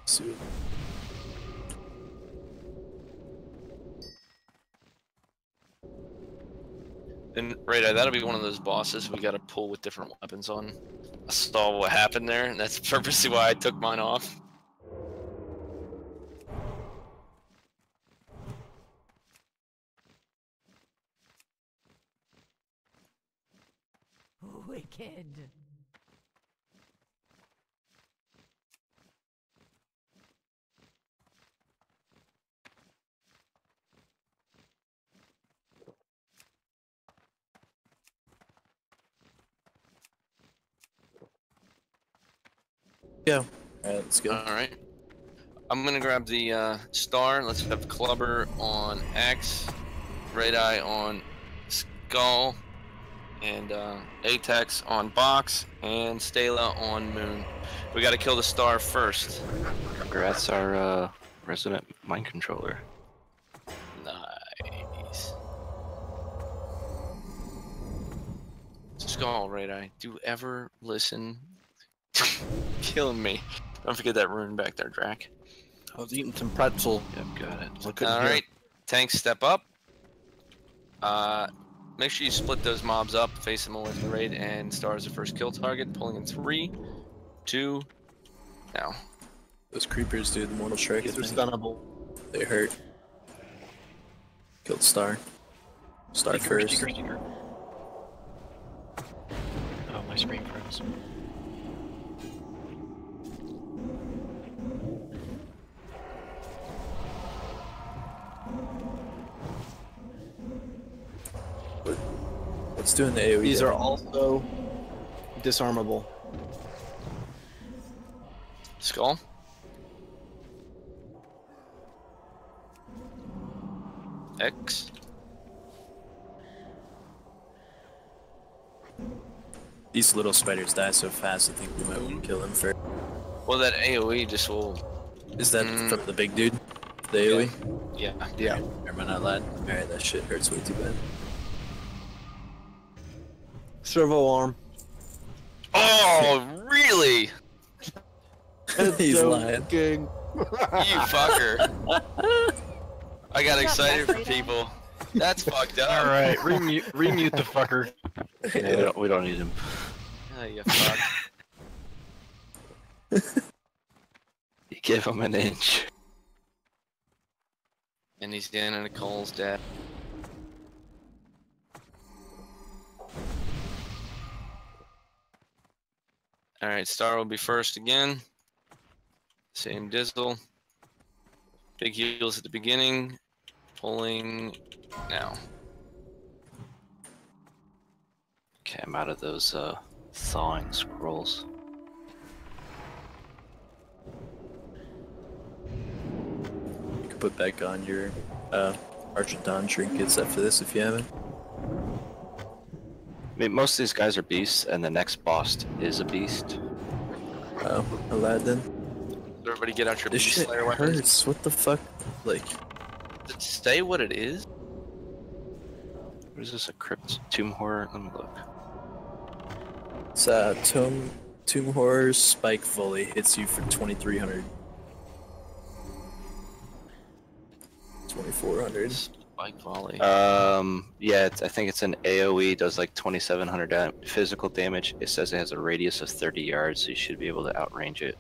Sweet. And Radar, that'll be one of those bosses we gotta pull with different weapons on. I saw what happened there, and that's purposely why I took mine off. Wicked. Yeah. Alright, let's go. Alright. I'm gonna grab the star. Let's have Clubber on X, Red Eye on Skull, and Atex on Box, and Stela on Moon. We gotta kill the star first. Congrats, our resident mind controller. Nice. Skull, Red Eye. Do you ever listen? Killing me. Don't forget that rune back there, Drac. I was eating some pretzel. Yep, got it. Alright, tanks step up. Make sure you split those mobs up, face them with the raid, and star as the first kill target. Pulling in 3, 2, now. Those creepers, dude, the Mortal Strike. These are stunnable. They hurt. Killed Star. Star first. Oh, my screen froze. Let's do an AoE. These are also disarmable. Skull. X. These little spiders die so fast, I think we might want to kill them first. Well, that AoE just will. Is that from the big dude? The AoE? Yeah. Yeah. Or am I not lying? Alright, that shit hurts way too bad. Servo arm. Oh, really? He's lying. King. You fucker. I got excited for people. That's fucked up. Alright, remute the fucker. Yeah, we don't need him. Oh, you fuck. You give him an inch. And he's in and Nicole's dead. Alright, Star will be first again. Same Dizzle. Big heals at the beginning. Pulling now. Okay, I'm out of those thawing scrolls. You can put back on your Argentine trinkets after this if you haven't. I mean, most of these guys are beasts, and the next boss is a beast. Oh, Aladdin. Everybody get out your This Beast shit Slayer weapons. hurts. What the fuck? Like, Does it say what it is? What is this, a crypt tomb horror? Let me look. it's Tomb Horror Spike Volley hits you for 2,300. 2,400. Spike volley. Yeah, I think it's an AoE, does like 2,700 physical damage. It says it has a radius of 30 yards, so you should be able to outrange it.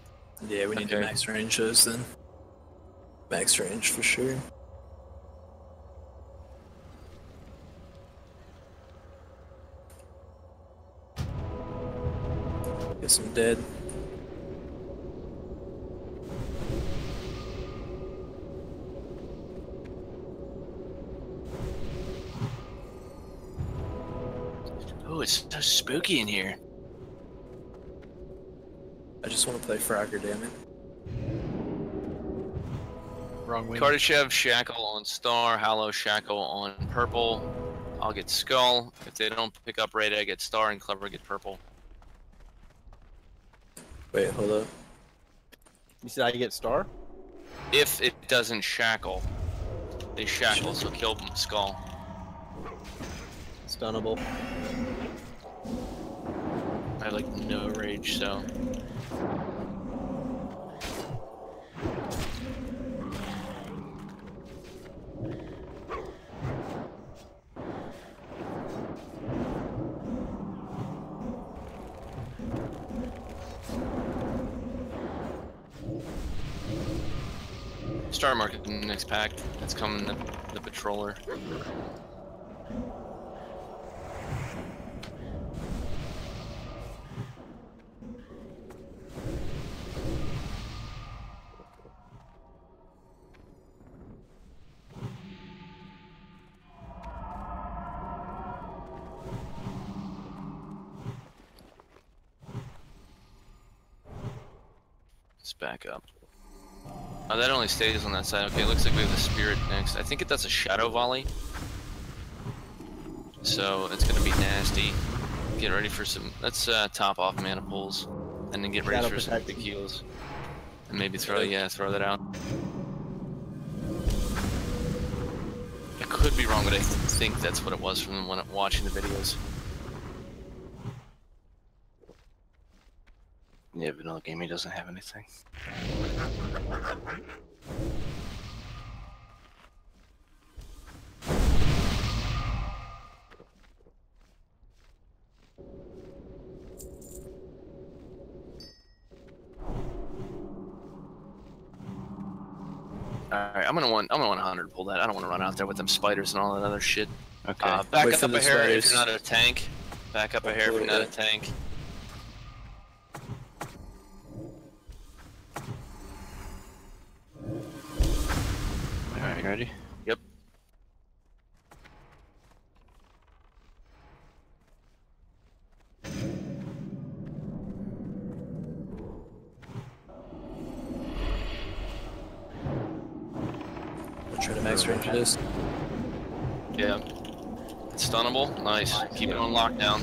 Yeah, we need to max range those then. Max range for sure. Guess I'm dead. Oh, it's so spooky in here. I just want to play Frogger, damn it. Wrong wing. Kardashev Shackle on Star, Hallow Shackle on Purple. I'll get Skull. If they don't pick up Red, I get Star, and Clever get Purple. Wait, hold up. You said I get star? If it doesn't shackle, they shackle, so kill them, Skull. Stunnable. I have like no rage, so. Star market in the next pack. That's coming, the patroller. Let's back up. Oh, that only stays on that side. Okay, looks like we have the spirit next. I think that's a shadow volley. So it's gonna be nasty. Get ready for some. Let's top off mana pools, and then get ready Shadow for some protection. big heals. And maybe throw that out. I could be wrong, but I think that's what it was from when watching the videos. Yeah, vanilla gaming doesn't have anything. Alright, I'm gonna want 100 pull that. I don't want to run out there with them spiders and all that other shit. Okay. Back Wait up for a the hair if spiders. you're not a tank. Back up a hair if you're not a tank. Alright, ready? Yep. I'll try to max range this. Yeah. It's stunnable. Nice. Keep it on lockdown.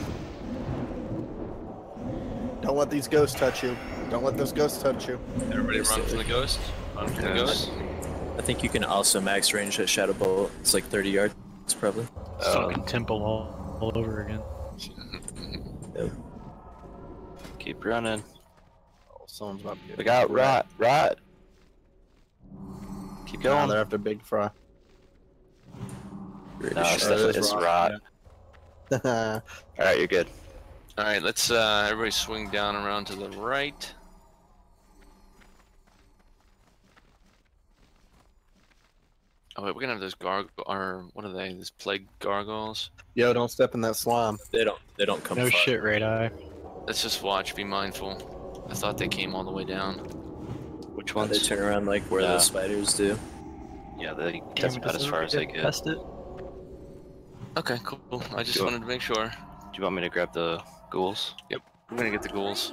Don't let these ghosts touch you. Don't let those ghosts touch you. Everybody run from the ghost. Run from the ghost. I think you can also max range that shadow bolt. It's like 30 yards, probably. Fucking temple all over again. Yep. Keep running. Oh, someone's about to get Look out, right. Keep Going. going. They're after Big Fry. No, it's rot. Alright, you're good. Alright, let's everybody swing down around to the right. Oh wait, we're gonna have those or what are they? These plague gargoyles? Yo, don't step in that slime. They don't come No far. shit, Radii. Let's just watch, be mindful. I thought they came all the way down. Which They ones? turn around like where the spiders do. Yeah, that's about as far as they get. Test it. Okay, cool. I just Cool. wanted to make sure. Do you want me to grab the ghouls? Yep, we're gonna get the ghouls.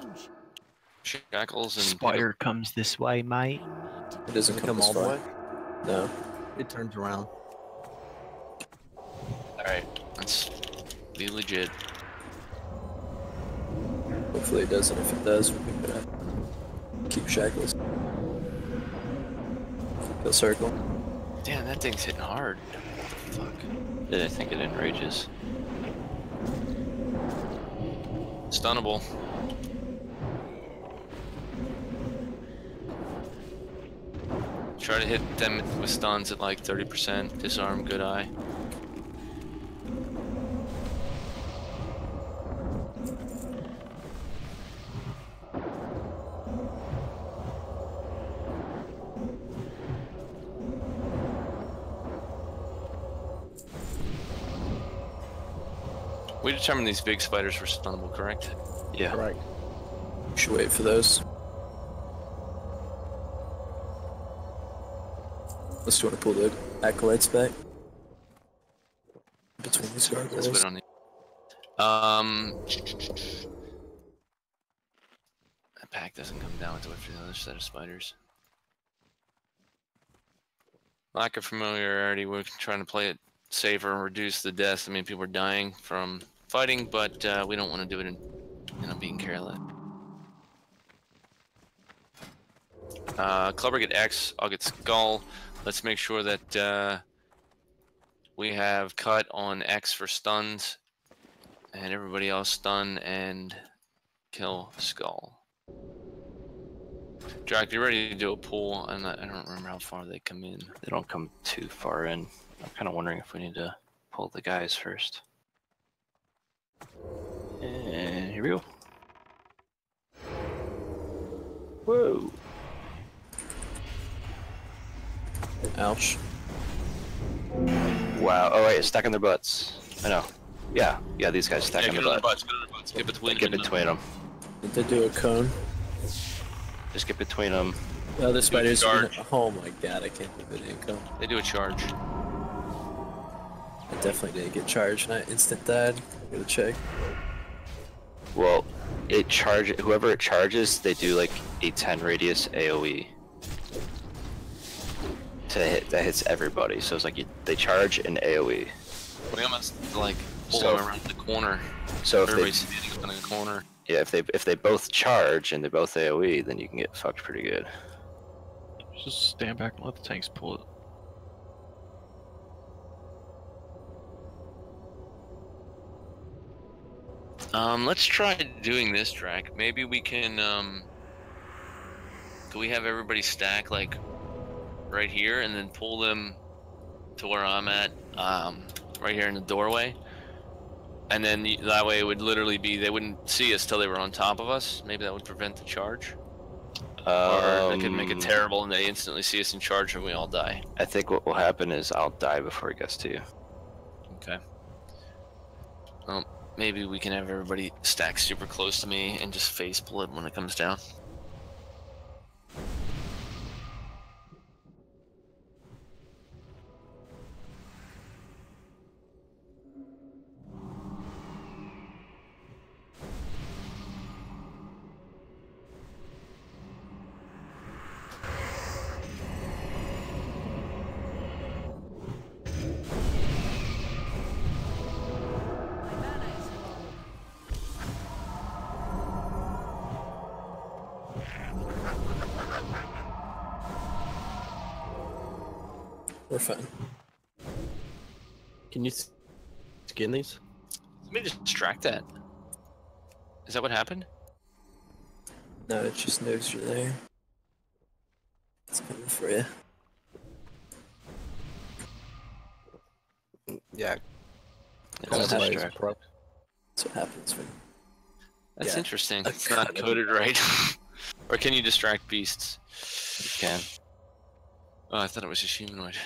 Shackles and Spider comes this way, mate. It doesn't Does it come come all this the far. way? No. It turns around. Alright, let's be legit. Hopefully it doesn't. If it does, we can keep shackles. Go circle. Damn, that thing's hitting hard. What the fuck? I think it enrages. Stunnable. Try to hit them with stuns at like 30%. Disarm, good eye. We determined these big spiders were stunnable, correct? Yeah. Right. Should wait for those. Let's do want to pull the acolytes back. Between these Let's gargoyles. wait on the. That pack doesn't come down with the wait for the other set of spiders. Lack of familiarity, we're trying to play it safer and reduce the deaths. I mean, people are dying from fighting, but we don't want to do it in, being careless. Clubber get X, I'll get Skull. Let's make sure that we have cut on X for stuns, and everybody else stun and kill Skull. Jack, be ready to do a pull. I don't remember how far they come in. They don't come too far in. I'm kind of wondering if we need to pull the guys first. And here we go. Whoa. Ouch. Wow. Oh wait, stuck in their butts. I know. Yeah, these guys stuck in get their on their butts. butts. Get on their butts. Get between Get them. between them. Did they do a cone? Just get between them. The other spiders are charge. gonna... Oh my god, I can't believe they didn't come. They do a charge. I definitely didn't get charged and I instant died. Gotta check. Well, whoever it charges, they do like a 10 radius AoE. That hits everybody. So it's like they charge an AoE. We almost like pull So- them around the corner. So if they, Everybody's standing up in the corner. yeah, if they both charge and they both AoE, then you can get fucked pretty good. Just stand back and let the tanks pull it. Let's try doing this track. Maybe we can, do we have everybody stack, like, right here, and then pull them to where I'm at, right here in the doorway? And then that way it would literally be, they wouldn't see us till they were on top of us. Maybe that would prevent the charge. Or they could make it terrible and they instantly see us in charge and we all die. I think what will happen is I'll die before it gets to you. Okay. Well, maybe we can have everybody stack super close to me and just face pull it when it comes down. We're fine. Can you skin these? Let me just distract that. Is that what happened? No, it just knows you're there. It's coming for you. Yeah. It's a distract. That's what happens when... That's Yeah. interesting. It's not coded right. Or can you distract beasts? You can. Oh, I thought it was just humanoid.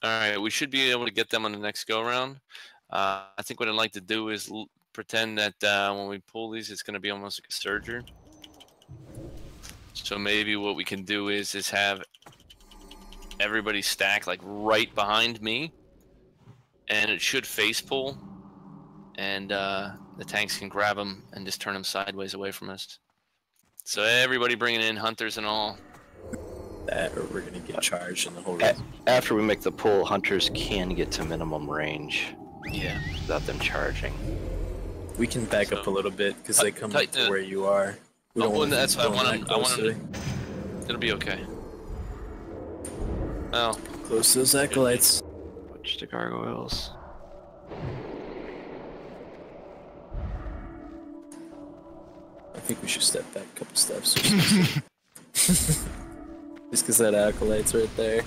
Alright, we should be able to get them on the next go-round. I think what I'd like to do is pretend that when we pull these, it's going to be almost like a surger. So maybe what we can do is have everybody stack like right behind me. And it should face pull. And the tanks can grab them and just turn them sideways away from us. So everybody bringing in hunters and all. That, or we're gonna get charged in the whole After we make the pull, hunters can get to minimum range Yeah. without them charging. We can back up a little bit because they come up to where you are. We don't want that's them what I going want that them. close to It'll be okay. Oh, close to those acolytes. Watch the gargoyles. I think we should step back a couple steps. Just because that acolyte's right there.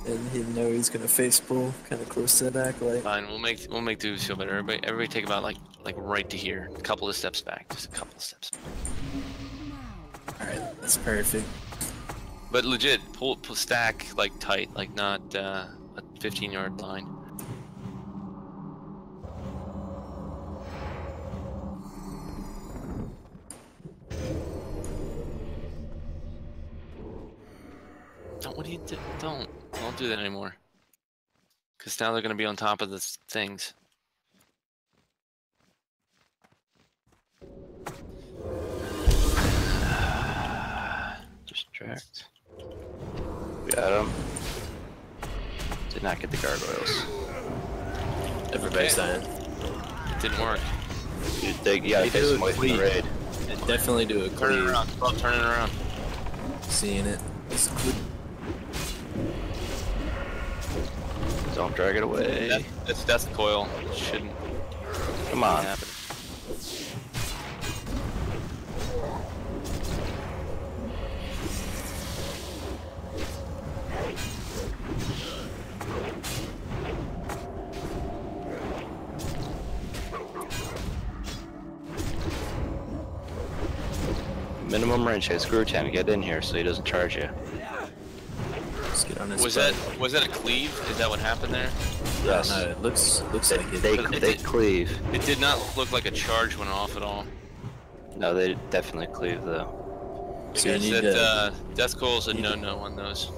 And he knows he's gonna face pull kind of close to that acolyte. fine. We'll make dudes feel better. Everybody take about like right to here. A couple of steps back. Just a couple of steps back. Alright, that's perfect. But legit, pull stack like tight, like not a 15-yard line. What do you do? Don't do that anymore. Because now they're going to be on top of the things. Distract. Got him. Did not get the gargoyles. Everybody's dying. It didn't work. You gotta face them away from the raid. Definitely do a Turn it cleave. around. Stop turning it around. Seeing it. It's good. Don't drag it away. That's death coil. It shouldn't. Come on. happen. Minimum range is Screw 10. Get in here so he doesn't charge you. Let's get on his Was butt. that a cleave? Is that what happened there? Yes. No, it looks like it. They cleave. It did not look like a charge went off at all. No, they definitely cleave though. So you Because need that death coil is a no-no on those.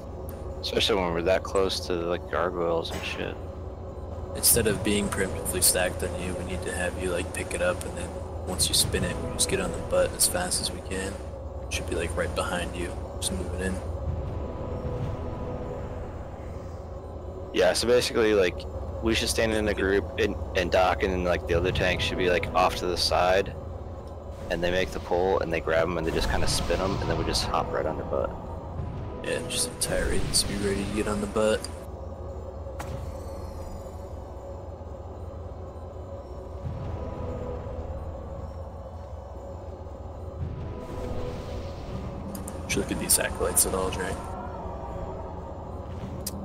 Especially when we're that close to like gargoyles and shit. instead of being preemptively stacked on you, we need to have you like pick it up, and then once you spin it, we just get on the butt as fast as we can. It should be like right behind you, just moving in. Yeah, so basically, like, we should stand in a group and dock, and then, like, the other tank should be, like, off to the side, and they make the pull, and they grab them, and they just kind of spin them, and then we just hop right on their butt. Yeah, just entire radius, be ready to get on the butt. Should look at these acolytes at all, Drake.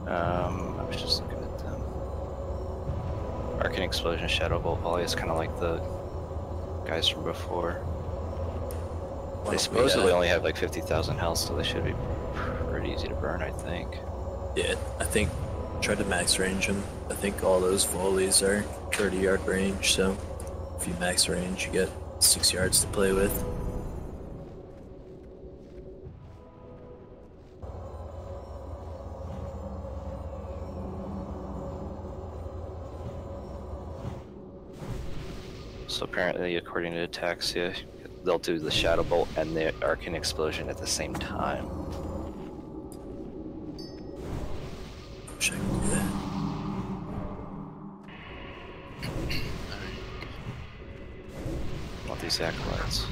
I was just looking at them. Arcane Explosion, Shadow Bolt Volley is kind of like the guys from before. They supposedly only have like 50,000 health, so they should be pretty easy to burn, I think. Yeah, I think try to max range them. I think all those volleys are 30-yard range, so if you max range, you get 6 yards to play with. So apparently, according to Ataxia, they'll do the Shadow Bolt and the Arcane Explosion at the same time. Wish I could do that. Want these acolytes.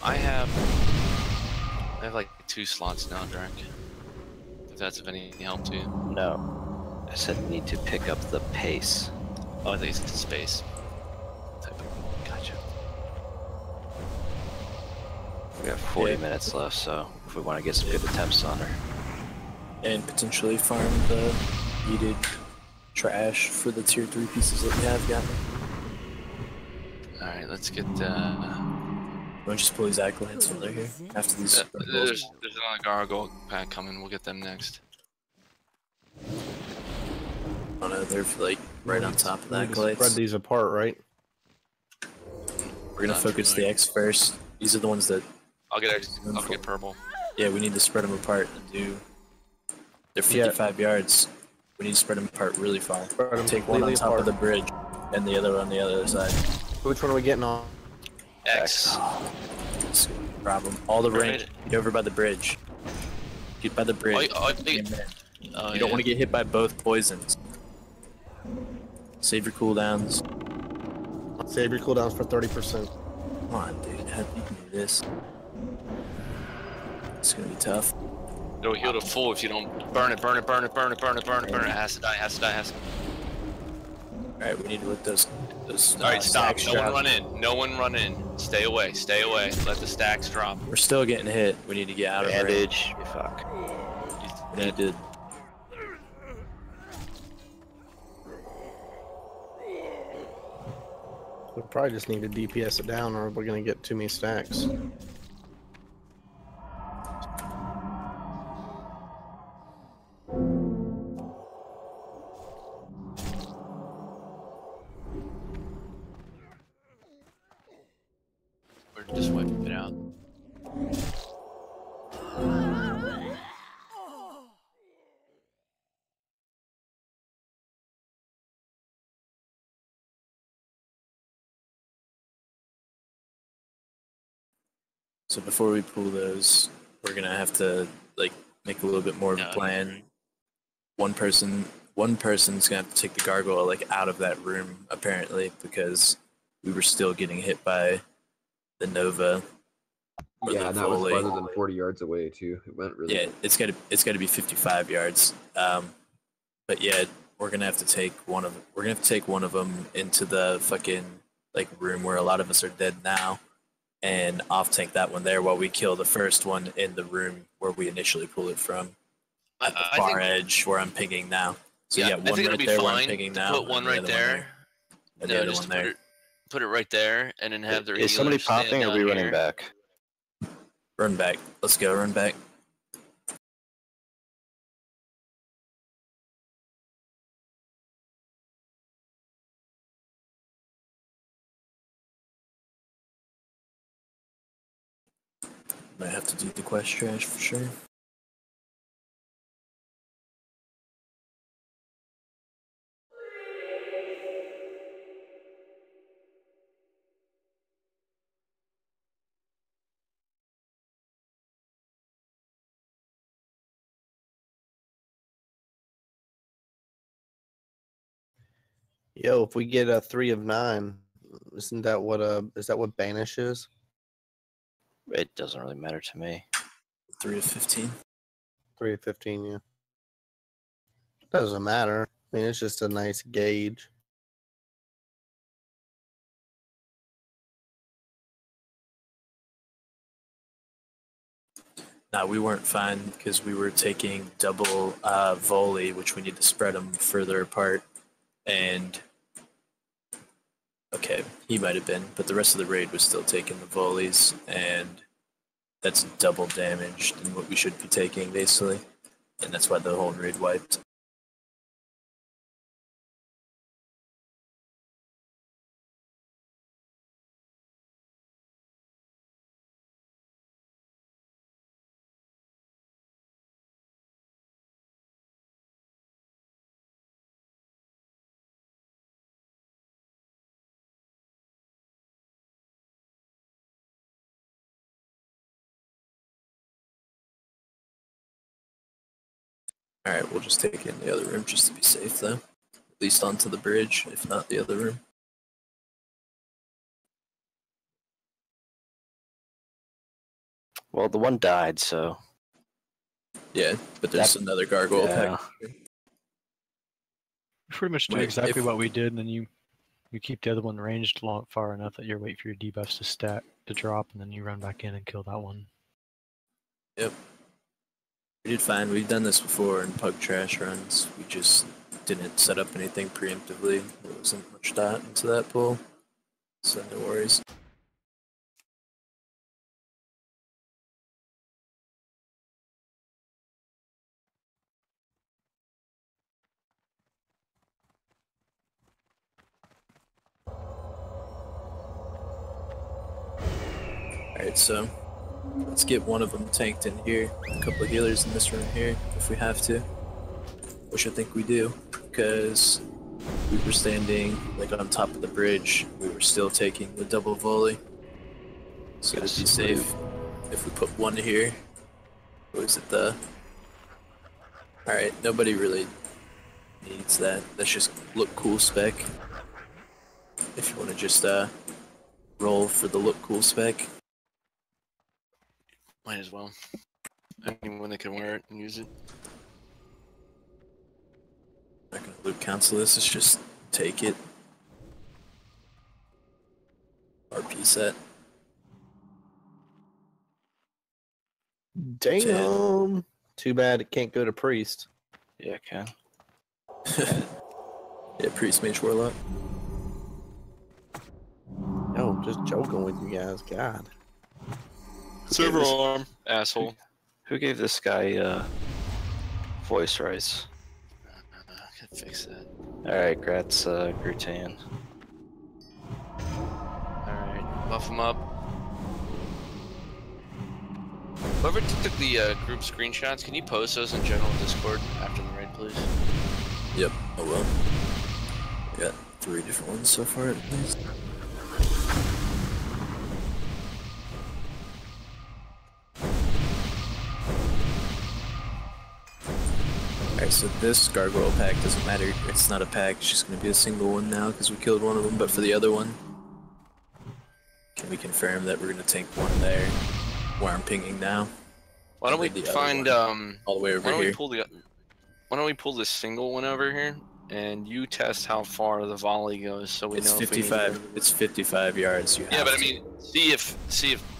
I have like 2 slots now, Drake. If that's of any help to you. No. I said need to pick up the pace. Oh, I think it's the space. Gotcha. We got 40 minutes left, so if we want to get some good attempts on her. And potentially farm the needed trash for the tier 3 pieces that we have gotten. Alright, let's get Don't just pull these acolytes when they're here. After these. there's another gargoyle pack coming, we'll get them next. Oh no, they're like right on top of the acolytes. Spread these apart, right? We're gonna focus the X first. These are the ones that. I'll get purple. Yeah, we need to spread them apart and do. They're 55 yards. We need to spread them apart really far. Take one on top of the bridge, and the other on the other side. Which one are we getting on? X. That's no problem. All the range. Get over by the bridge. Get by the bridge. You don't want to get hit by both poisons. Save your cooldowns. Save your cooldowns for 30%. Come on, dude. You can do this. It's gonna be tough. It'll heal to full if you don't burn it. It has to die, Alright, we need to let those Alright, stop. No one run in. Stay away. Let the stacks drop. We're still getting hit. We need to get out of range. Bandage. Fuck. We need to. We probably just need to DPS it down, or we're gonna get too many stacks. We're just wiping it out. So before we pull those, we're gonna have to like make a little bit more of a plan. One person's gonna have to take the gargoyle like out of that room apparently, because we were still getting hit by the Nova. Yeah, that was farther than 40 yards away too. It went really. Yeah, it's gotta be 55 yards. But yeah, we're gonna have to take one of them into the fucking like room where a lot of us are dead now, and off tank that one there while we kill the first one in the room where we initially pull it from, at the far edge where I'm pinging now. So yeah, one I think it'll right be there where I'm fine pinging to now, put one and the right other one there. and the other Just one there. Put it right there, and then have their Is somebody healers stand popping or are we down running here. back? Run back. Let's go. Run back. Might have to do the quest trash for sure. Yo, if we get a 3 of 9, isn't that what is that what banish is? It doesn't really matter to me. 3 of 15. 3 of 15, yeah. Doesn't matter. I mean, it's just a nice gauge. No, we weren't fine because we were taking double volley, which we need to spread them further apart. And okay, he might have been, but the rest of the raid was still taking the volleys, and that's double damage than what we should be taking, basically. And that's why the whole raid wiped. Alright, we'll just take it in the other room just to be safe, though. At least onto the bridge, if not the other room. Well, the one died, so... Yeah, but there's another gargoyle pack. Pretty much do exactly what we did, and then you keep the other one ranged far enough that you're waiting for your debuffs to drop, and then you run back in and kill that one. Yep. We did fine. We've done this before in pug trash runs. We just didn't set up anything preemptively. There wasn't much thought into that pull, so no worries. Alright, so let's get one of them tanked in here, a couple of healers in this room here, if we have to. Which I think we do, because we were standing like on top of the bridge, we were still taking the double volley. So to be safe, if we put one here, what is it, the... Alright, nobody really needs that. That's just look cool spec. If you want to just roll for the look cool spec. Might as well. Anyone that can wear it and use it. I'm not gonna loot cancel this, it's just take it. RP set. Damn. Too bad it can't go to priest. Yeah, it can. Yeah, priest, mage, warlock. No, just joking with you guys. God. Server arm, asshole. Who gave this guy voice rights? I can fix that. Alright, Gratz Grutan. Alright, buff him up. Whoever took the group screenshots, can you post those in general Discord after the raid, please? Yep, I will. I got 3 different ones so far at least. Alright, so this gargoyle pack doesn't matter. It's not a pack, it's just going to be a single one now because we killed one of them. But for the other one, can we confirm that we're going to tank one there where I'm pinging now? Why don't we find all the way over why don't here? we pull the why don't we pull this single one over here and you test how far the volley goes, so we It's know. 55. It's 55 yards. You yeah, have but I to. mean, see if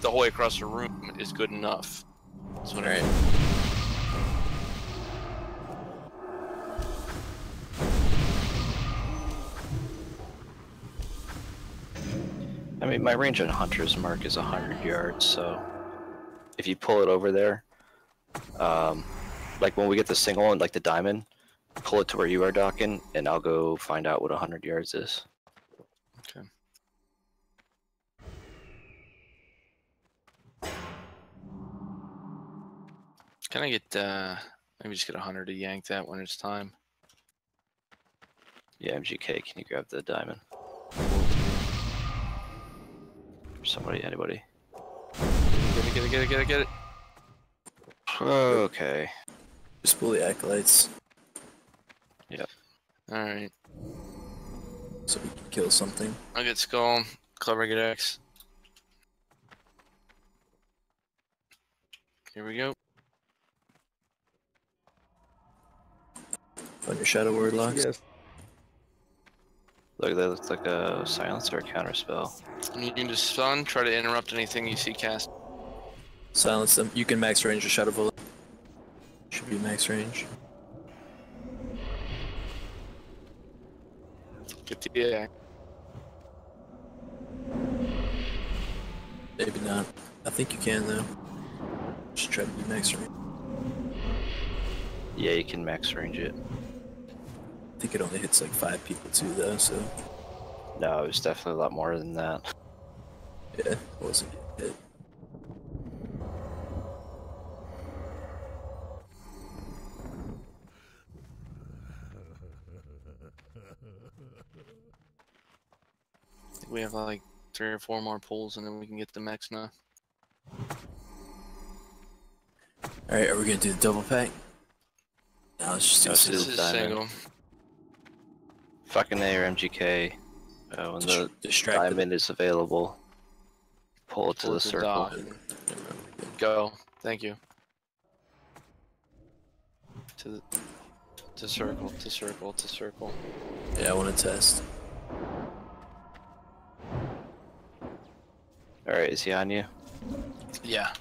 the whole way across the room is good enough. That's what I mean. I mean, my range on Hunter's Mark is 100 yards, so if you pull it over there, like when we get the single one, like the diamond, pull it to where you are docking, and I'll go find out what 100 yards is. Okay. Can I get maybe just get 100 to yank that when it's time? Yeah, MGK, can you grab the diamond? Somebody, anybody? Get it. Okay. Just pull the acolytes. Yep. Alright. So we can kill something. I'll get Skull. Clever get X. Here we go. On your shadow word locks. Yes. Look, that looks like a silence or a counter spell. And you can just stun, try to interrupt anything you see cast. Silence them. You can max range your shadow bullet. Should be max range. Get the yeah. Maybe not. I think you can though. Just try to be max range. Yeah, you can max range it. I think it only hits like 5 people too though, so. No, it was definitely a lot more than that. Yeah, it wasn't getting hit. We have like 3 or 4 more pulls and then we can get the max now. Alright, are we gonna do the double pack? No, let's just do No, single. This is diamond. single. Fucking A or MGK. When the Distract diamond is available, pull it to Pull the it to circle. dock. Go. Thank you. To circle, to circle, to circle. Yeah, I want to test. Alright, is he on you? Yeah.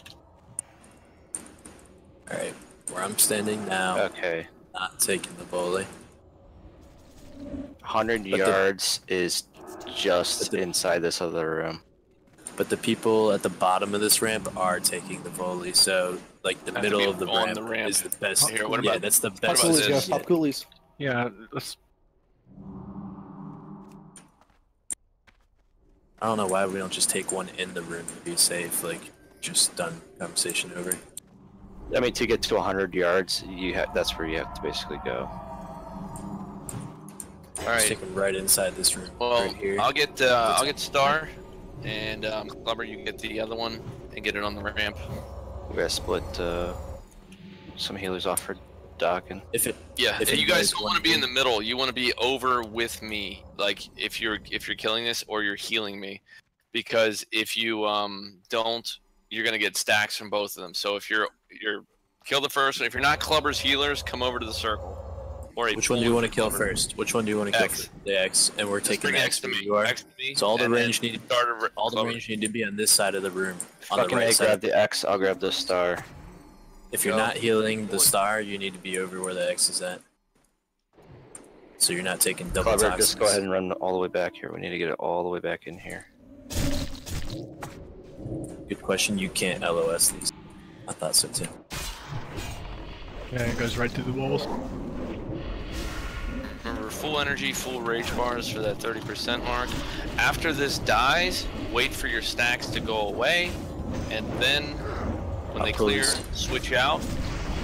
Alright, where I'm standing now, Okay. not taking the volley. 100 But yards is just inside this other room. But the people at the bottom of this ramp are taking the volley, so like the Have to middle be of the on ramp, the ramp. is the best. Here, what yeah, about- that's the what best. about Coolies, this? guys, pop coolies. Yeah, let's. I don't know why we don't just take one in the room to be safe. Like, just done. Conversation over. I mean, to get to 100 yards, that's where you have to basically go. Just Alright. take them right inside this room. Well, right here. I'll get Star, and Clubber, you can get the other one and get it on the ramp. We gotta split some healers off for Doc and. Yeah, If you guys anybody's don't want to be in the wondering- middle. You want to be over with me, like if you're killing this or you're healing me, because if you don't, you're gonna get stacks from both of them. So if you're kill the first one. If you're not Clubber's healers, come over to the circle. Or Which one do you want to kill Clubber. first? Which one do you want to kill X. first? The X, and we're Just taking bring the X X to where me. you are. X to me. So all the and then range need all the Clubber. range need to be on this side of the room, on the Fucking right A, side. grab the X, I'll grab the star. If you're Go. not healing the star, you need to be over where the X is at. So you're not taking double Clever, toxins. just go ahead and run all the way back here. We need to get it all the way back in here. Good question. You can't LOS these. I thought so too. Yeah, it goes right through the walls. Remember, full energy, full rage bars for that 30% mark. After this dies, wait for your stacks to go away, and then when they clear, switch out.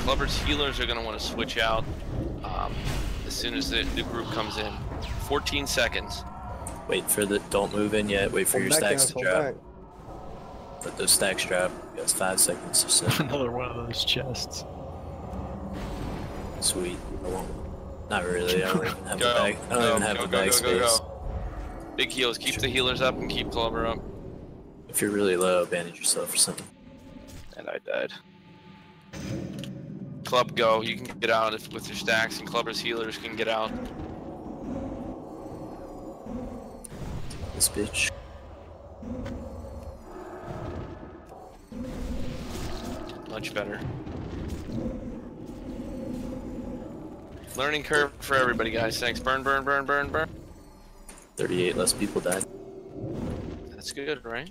Clubber's healers are going to want to switch out as soon as the group comes in. 14 seconds. Wait for the. Don't move in yet. Wait for Hold your back, stacks guys, to hold drop. back. Let those stacks drop. You got 5 seconds or so. Another one of those chests. Sweet. I won't. Not really. I don't even have Go, the bag. I don't even have go, the go, bag go, go, space. go. Big heals. Keep the healers up and keep Clubber up. If you're really low, bandage yourself or something. And I died. Club, go. You can get out with your stacks, and Clubber's healers can get out. this bitch. Much better. Learning curve for everybody, guys. Thanks. Burn, burn, burn, burn, burn. 38 less people died. That's good, right?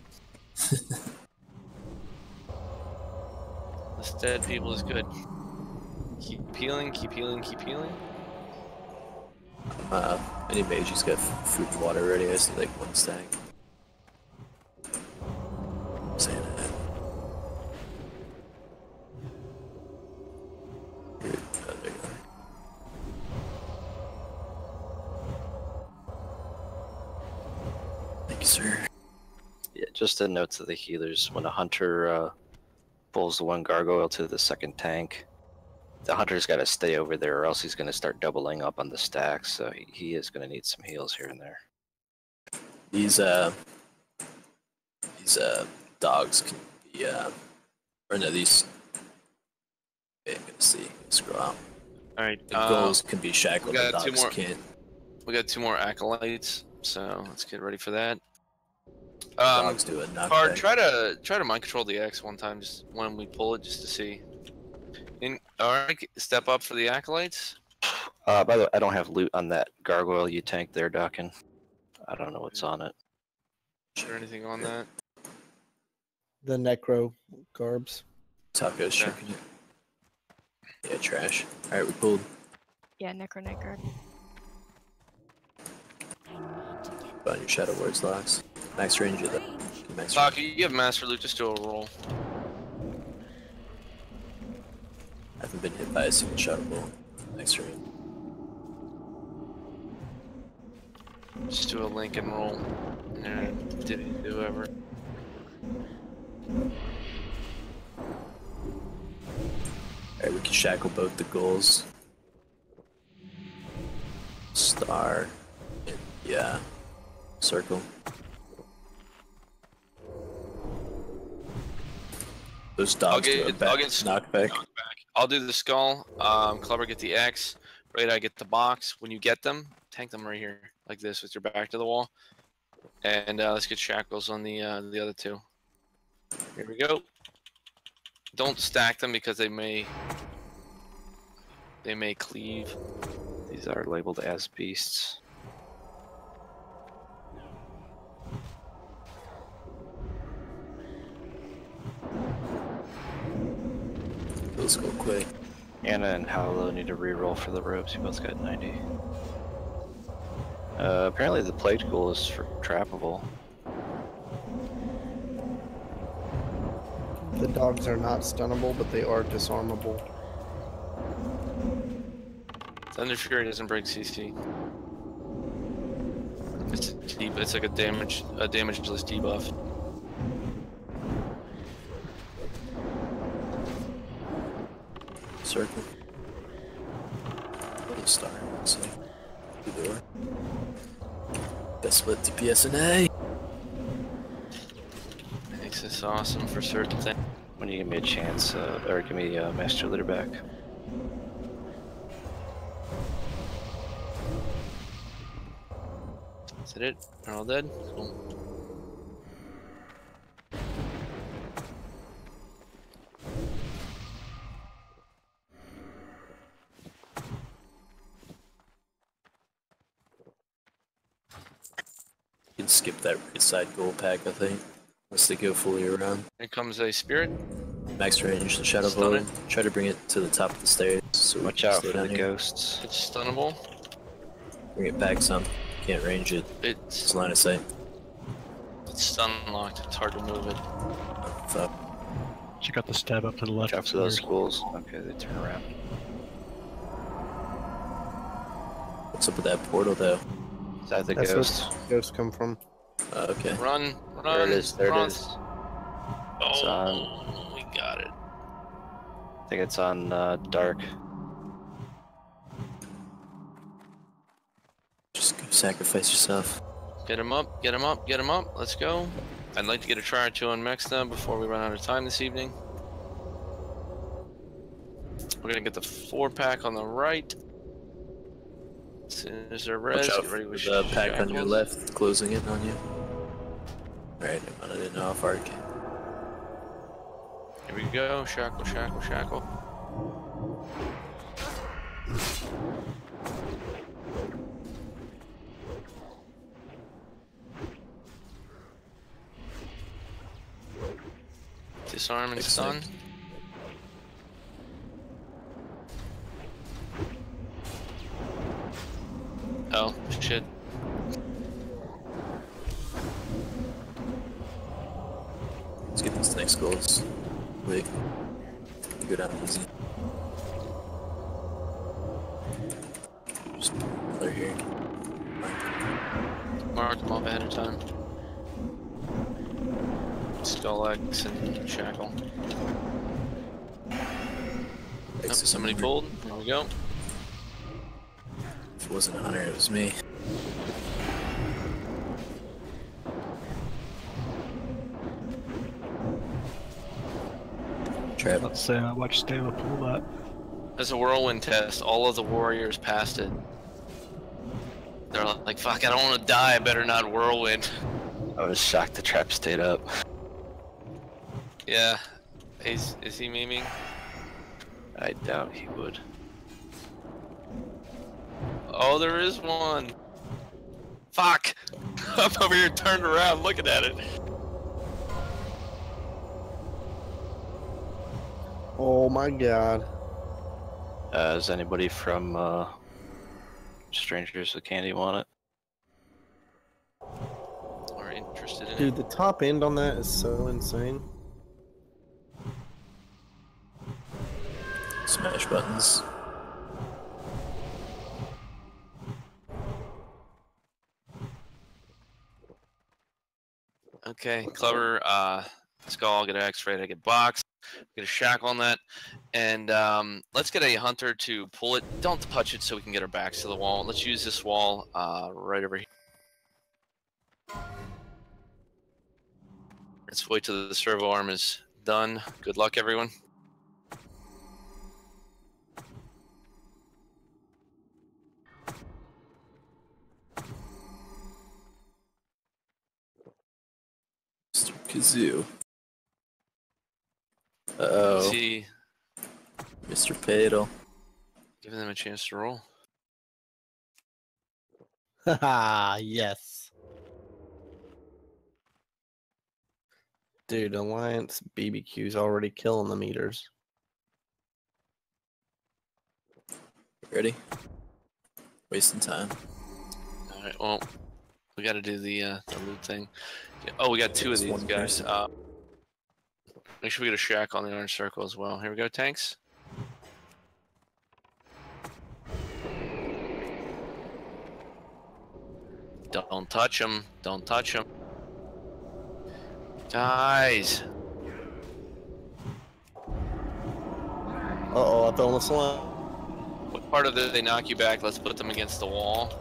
Less dead people is good. Keep healing, keep healing, keep healing. Any mages got food and water ready? I see like one stack. Saying that. Here, oh, there you are. Thank you, sir. Yeah, just a note to the healers: when a hunter pulls the one gargoyle to the second tank, the hunter's got to stay over there, or else he's going to start doubling up on the stacks. So he is going to need some heals here and there. These dogs can be or no, these. Okay, I'm gonna see. Scroll out. All right. The ghouls can be shackled. We The got dogs can't. We got 2 more acolytes, so let's get ready for that. Dogs do it. HORDE, try to mind control the X one time, just when we pull it, just to see. Alright, step up for the acolytes. By the way, I don't have loot on that gargoyle you tanked there, Dockin. I don't know what's on it. Is there anything on that? The necro garbs. Taco's shrinking it. Yeah, trash. Alright, we pulled. Yeah, necro. On your shadow words locks. Max range of the. Taco, you have master loot, just do a roll. I haven't been hit by a single shadow ball. Max range. Just do a link and roll. Yeah, did whoever. Alright, we can shackle both the ghouls. Star. And, yeah. Circle. Those dogs do a back knockback. I'll do the skull. Clever get the X. Right, I get the box. When you get them, tank them right here, like this, with your back to the wall. And let's get shackles on the other 2. Here we go. Don't stack them because they may cleave. These are labeled as beasts. Let's go quick. Anna and Howlo need to reroll for the ropes. You both got 90. Apparently the plate goal is for trappable. The dogs are not stunnable, but they are disarmable. Thunder Fury doesn't break CC. It's like a damageless debuff. Circle. Little star. So, the door. Got split DPS and A. Makes this awesome for certain things. When you give me a chance, or give me Master Leader back. Is that it? They're all dead? Cool. You can skip that right side goal pack, I think. Unless they go fully around. Here comes a spirit. Max range, the shadow volley. Try to bring it to the top of the stairs. So watch out for the ghosts. It's stunnable. Bring it back some. Can't range it. It's line of sight. It's stun locked. It's hard to move it. Fuck. Check out the stab up to the left. Watch out for those schools. Okay, they turn around. What's up with that portal though? Is that the That's ghost? where ghosts come from. Okay. Run. There it is. There run. it is. Oh, It's on. We got it. I think it's on dark. Just go sacrifice yourself. Get him up. Get him up. Get him up. Let's go. I'd like to get a try or 2 on Mexna before we run out of time this evening. We're gonna get the 4-pack on the right. As soon as they're res, Watch out get ready with for the pack on your left closing in on you. Right, I didn't know how far it came. Here we go. Shackle, shackle, shackle. Disarm and stun. Oh, shit. Let's get these next goals. Wait. Go down easy. Just they're here. Mark them off ahead of time. Skull X and Shackle. Oh, somebody pulled. There we go. If it wasn't Hunter, it was me. Trap. Let's say I watched Stella pull that. As a whirlwind test, all of the warriors passed it. They're like, fuck, I don't want to die, I better not whirlwind. I was shocked the trap stayed up. Yeah. Is he memeing? I doubt he would. Oh, there is one. Fuck! I'm over here turned around looking at it. Oh my god. Is anybody from Strangers with Candy want it? Or interested in Dude, it? the top end on that is so insane. Smash buttons. Okay, clever. Skull, get an X-ray, I get box, get a shackle on that, and let's get a hunter to pull it. Don't touch it so we can get our backs to the wall. Let's use this wall right over here. Let's wait till the servo arm is done. Good luck, everyone. Mr. Kazoo. Uh-oh. See, Mr. Fatal. giving them a chance to roll. Haha, yes. Dude, Alliance BBQ's already killing the meters. Ready? Wasting time. All right. Well, we got to do the loot thing. Oh, we got two of these guys. Make sure we get a shack on the orange circle as well. Here we go, tanks. Don't touch them. Don't touch them. Guys. Uh-oh, I fell in the slime. What part of it they knock you back? Let's put them against the wall.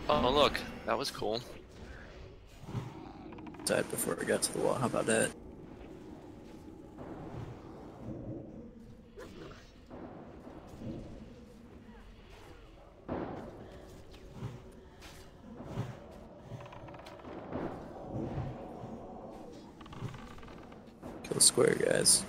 Oh, look. That was cool. Died before I got to the wall. How about that? Kill the square, guys.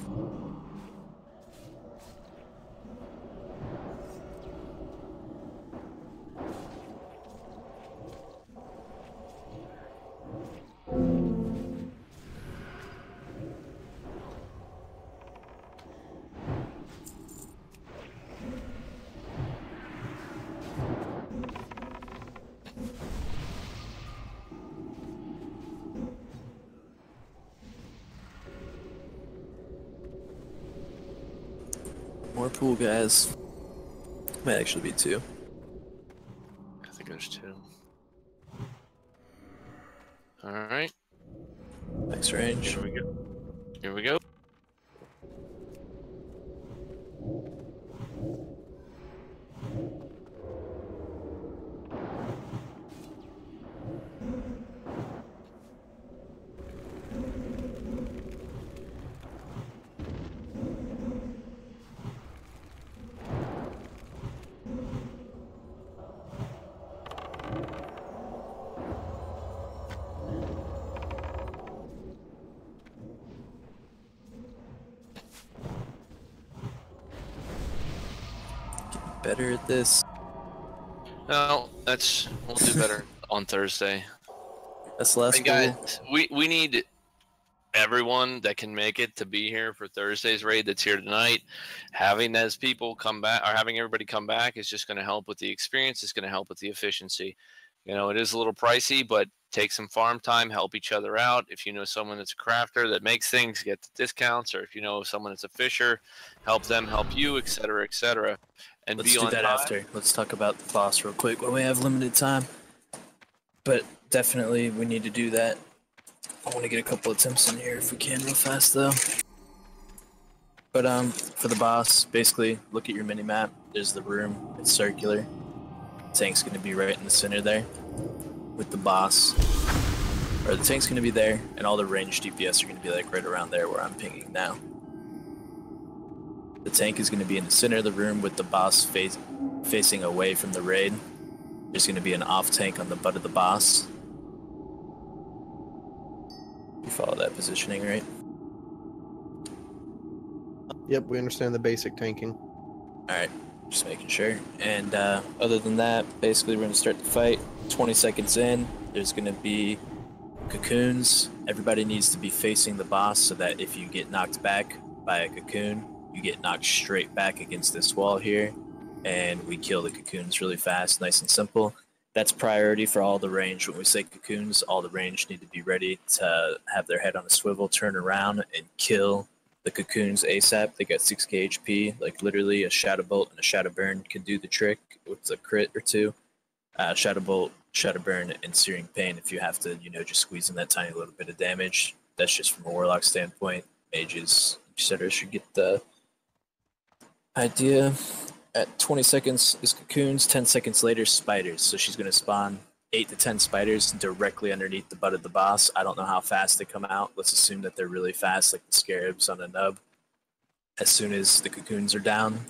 More pool, guys. Might actually be two. I think there's two. Alright. Next range. Here we go. Here we go. better at this. No, we'll do better on Thursday. That's less. And guys, we need everyone that can make it to be here for Thursday's raid that's here tonight. Having those people come back, or having everybody come back, is just going to help with the experience. It's going to help with the efficiency. You know, it is a little pricey, but take some farm time, help each other out. If you know someone that's a crafter that makes things, get the discounts, or if you know someone that's a fisher, help them help you, etc., etc. And let's be do on that time. after. Let's talk about the boss real quick when we have limited time. But definitely we need to do that. I want to get a couple attempts in here if we can real fast though. But for the boss, basically look at your mini map. There's the room. It's circular. Tank's gonna be right in the center there with the boss. Or the tank's gonna be there, and all the ranged DPS are gonna be like right around there where I'm pinging now. The tank is gonna be in the center of the room with the boss facing away from the raid. There's gonna be an off tank on the butt of the boss. You follow that positioning, right? Yep, we understand the basic tanking. Alright, just making sure. And other than that, basically we're going to start the fight. 20 seconds in, there's going to be cocoons. Everybody needs to be facing the boss so that if you get knocked back by a cocoon, you get knocked straight back against this wall here. And we kill the cocoons really fast, nice and simple. That's priority for all the range. When we say cocoons, all the range need to be ready to have their head on a swivel, turn around, and kill the cocoons ASAP. They got 6k HP. Like literally a Shadow Bolt and a Shadow Burn can do the trick with a crit or two. Shadow Bolt, Shadow Burn, and Searing Pain if you have to, you know, just squeeze in that tiny little bit of damage. That's just from a Warlock standpoint. Mages, etc. should get the idea. At 20 seconds is cocoons, 10 seconds later spiders. So she's going to spawn 8 to 10 spiders directly underneath the butt of the boss. I don't know how fast they come out. Let's assume that they're really fast, like the scarabs on a nub. As soon as the cocoons are down,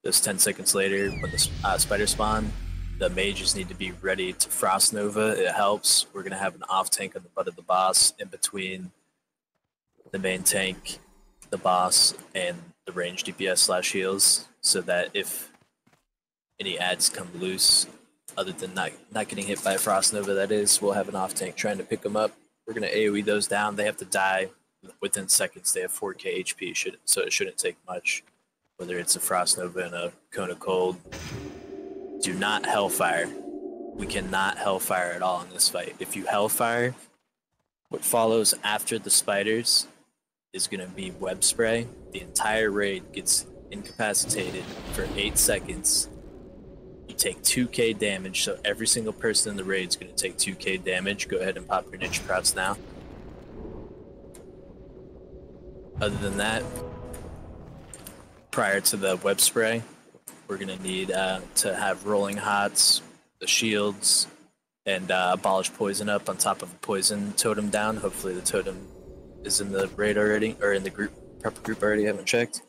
those 10 seconds later, when the spiders spawn, the mages need to be ready to Frost Nova. It helps. We're going to have an off tank on the butt of the boss in between the main tank, the boss, and the range DPS / heals, so that if any ads come loose, other than not getting hit by a Frost Nova, that is, we'll have an off tank trying to pick them up. We're going to AoE those down. They have to die within seconds. They have 4k HP, so it shouldn't take much. Whether it's a Frost Nova and a Cone of Cold. Do not Hellfire. We cannot Hellfire at all in this fight. If you Hellfire, what follows after the spiders is going to be Web Spray. The entire raid gets incapacitated for 8 seconds. You take 2k damage, so every single person in the raid is going to take 2k damage. Go ahead and pop your Ninja Prouts now. Other than that, prior to the Web Spray, we're going to need to have Rolling Hots, the shields, and Abolish Poison up on top of a Poison Totem down. Hopefully the Totem is in the raid already, or in the prep group already, I haven't checked.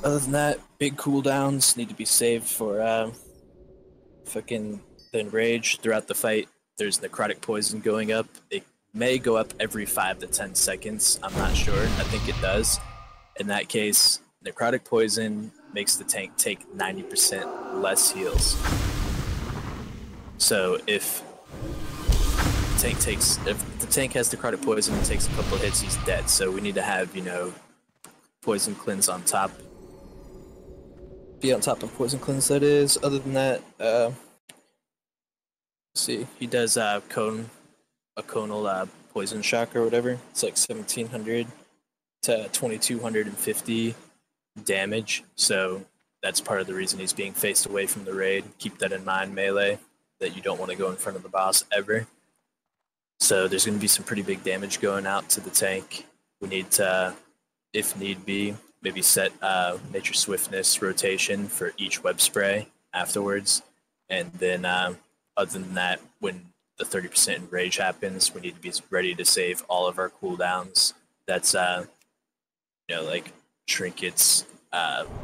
Other than that, big cooldowns need to be saved for fucking the Enrage. Throughout the fight, there's Necrotic Poison going up. It may go up every 5 to 10 seconds. I'm not sure. I think it does. In that case, Necrotic Poison makes the tank take 90% less heals. So if the tank has Necrotic Poison and takes a couple hits, he's dead. So we need to have, you know, Poison Cleanse on top. Be on top of Poison Cleanse, that is. Other than that, let's see, he does a conal Poison Shock or whatever. It's like 1700 to 2250 damage. So that's part of the reason he's being faced away from the raid. Keep that in mind, melee, that you don't want to go in front of the boss ever. So there's going to be some pretty big damage going out to the tank. We need to, if need be, maybe set Nature Swiftness rotation for each Web Spray afterwards. And then other than that, when the 30% Enrage happens, we need to be ready to save all of our cooldowns. That's, you know, like trinkets,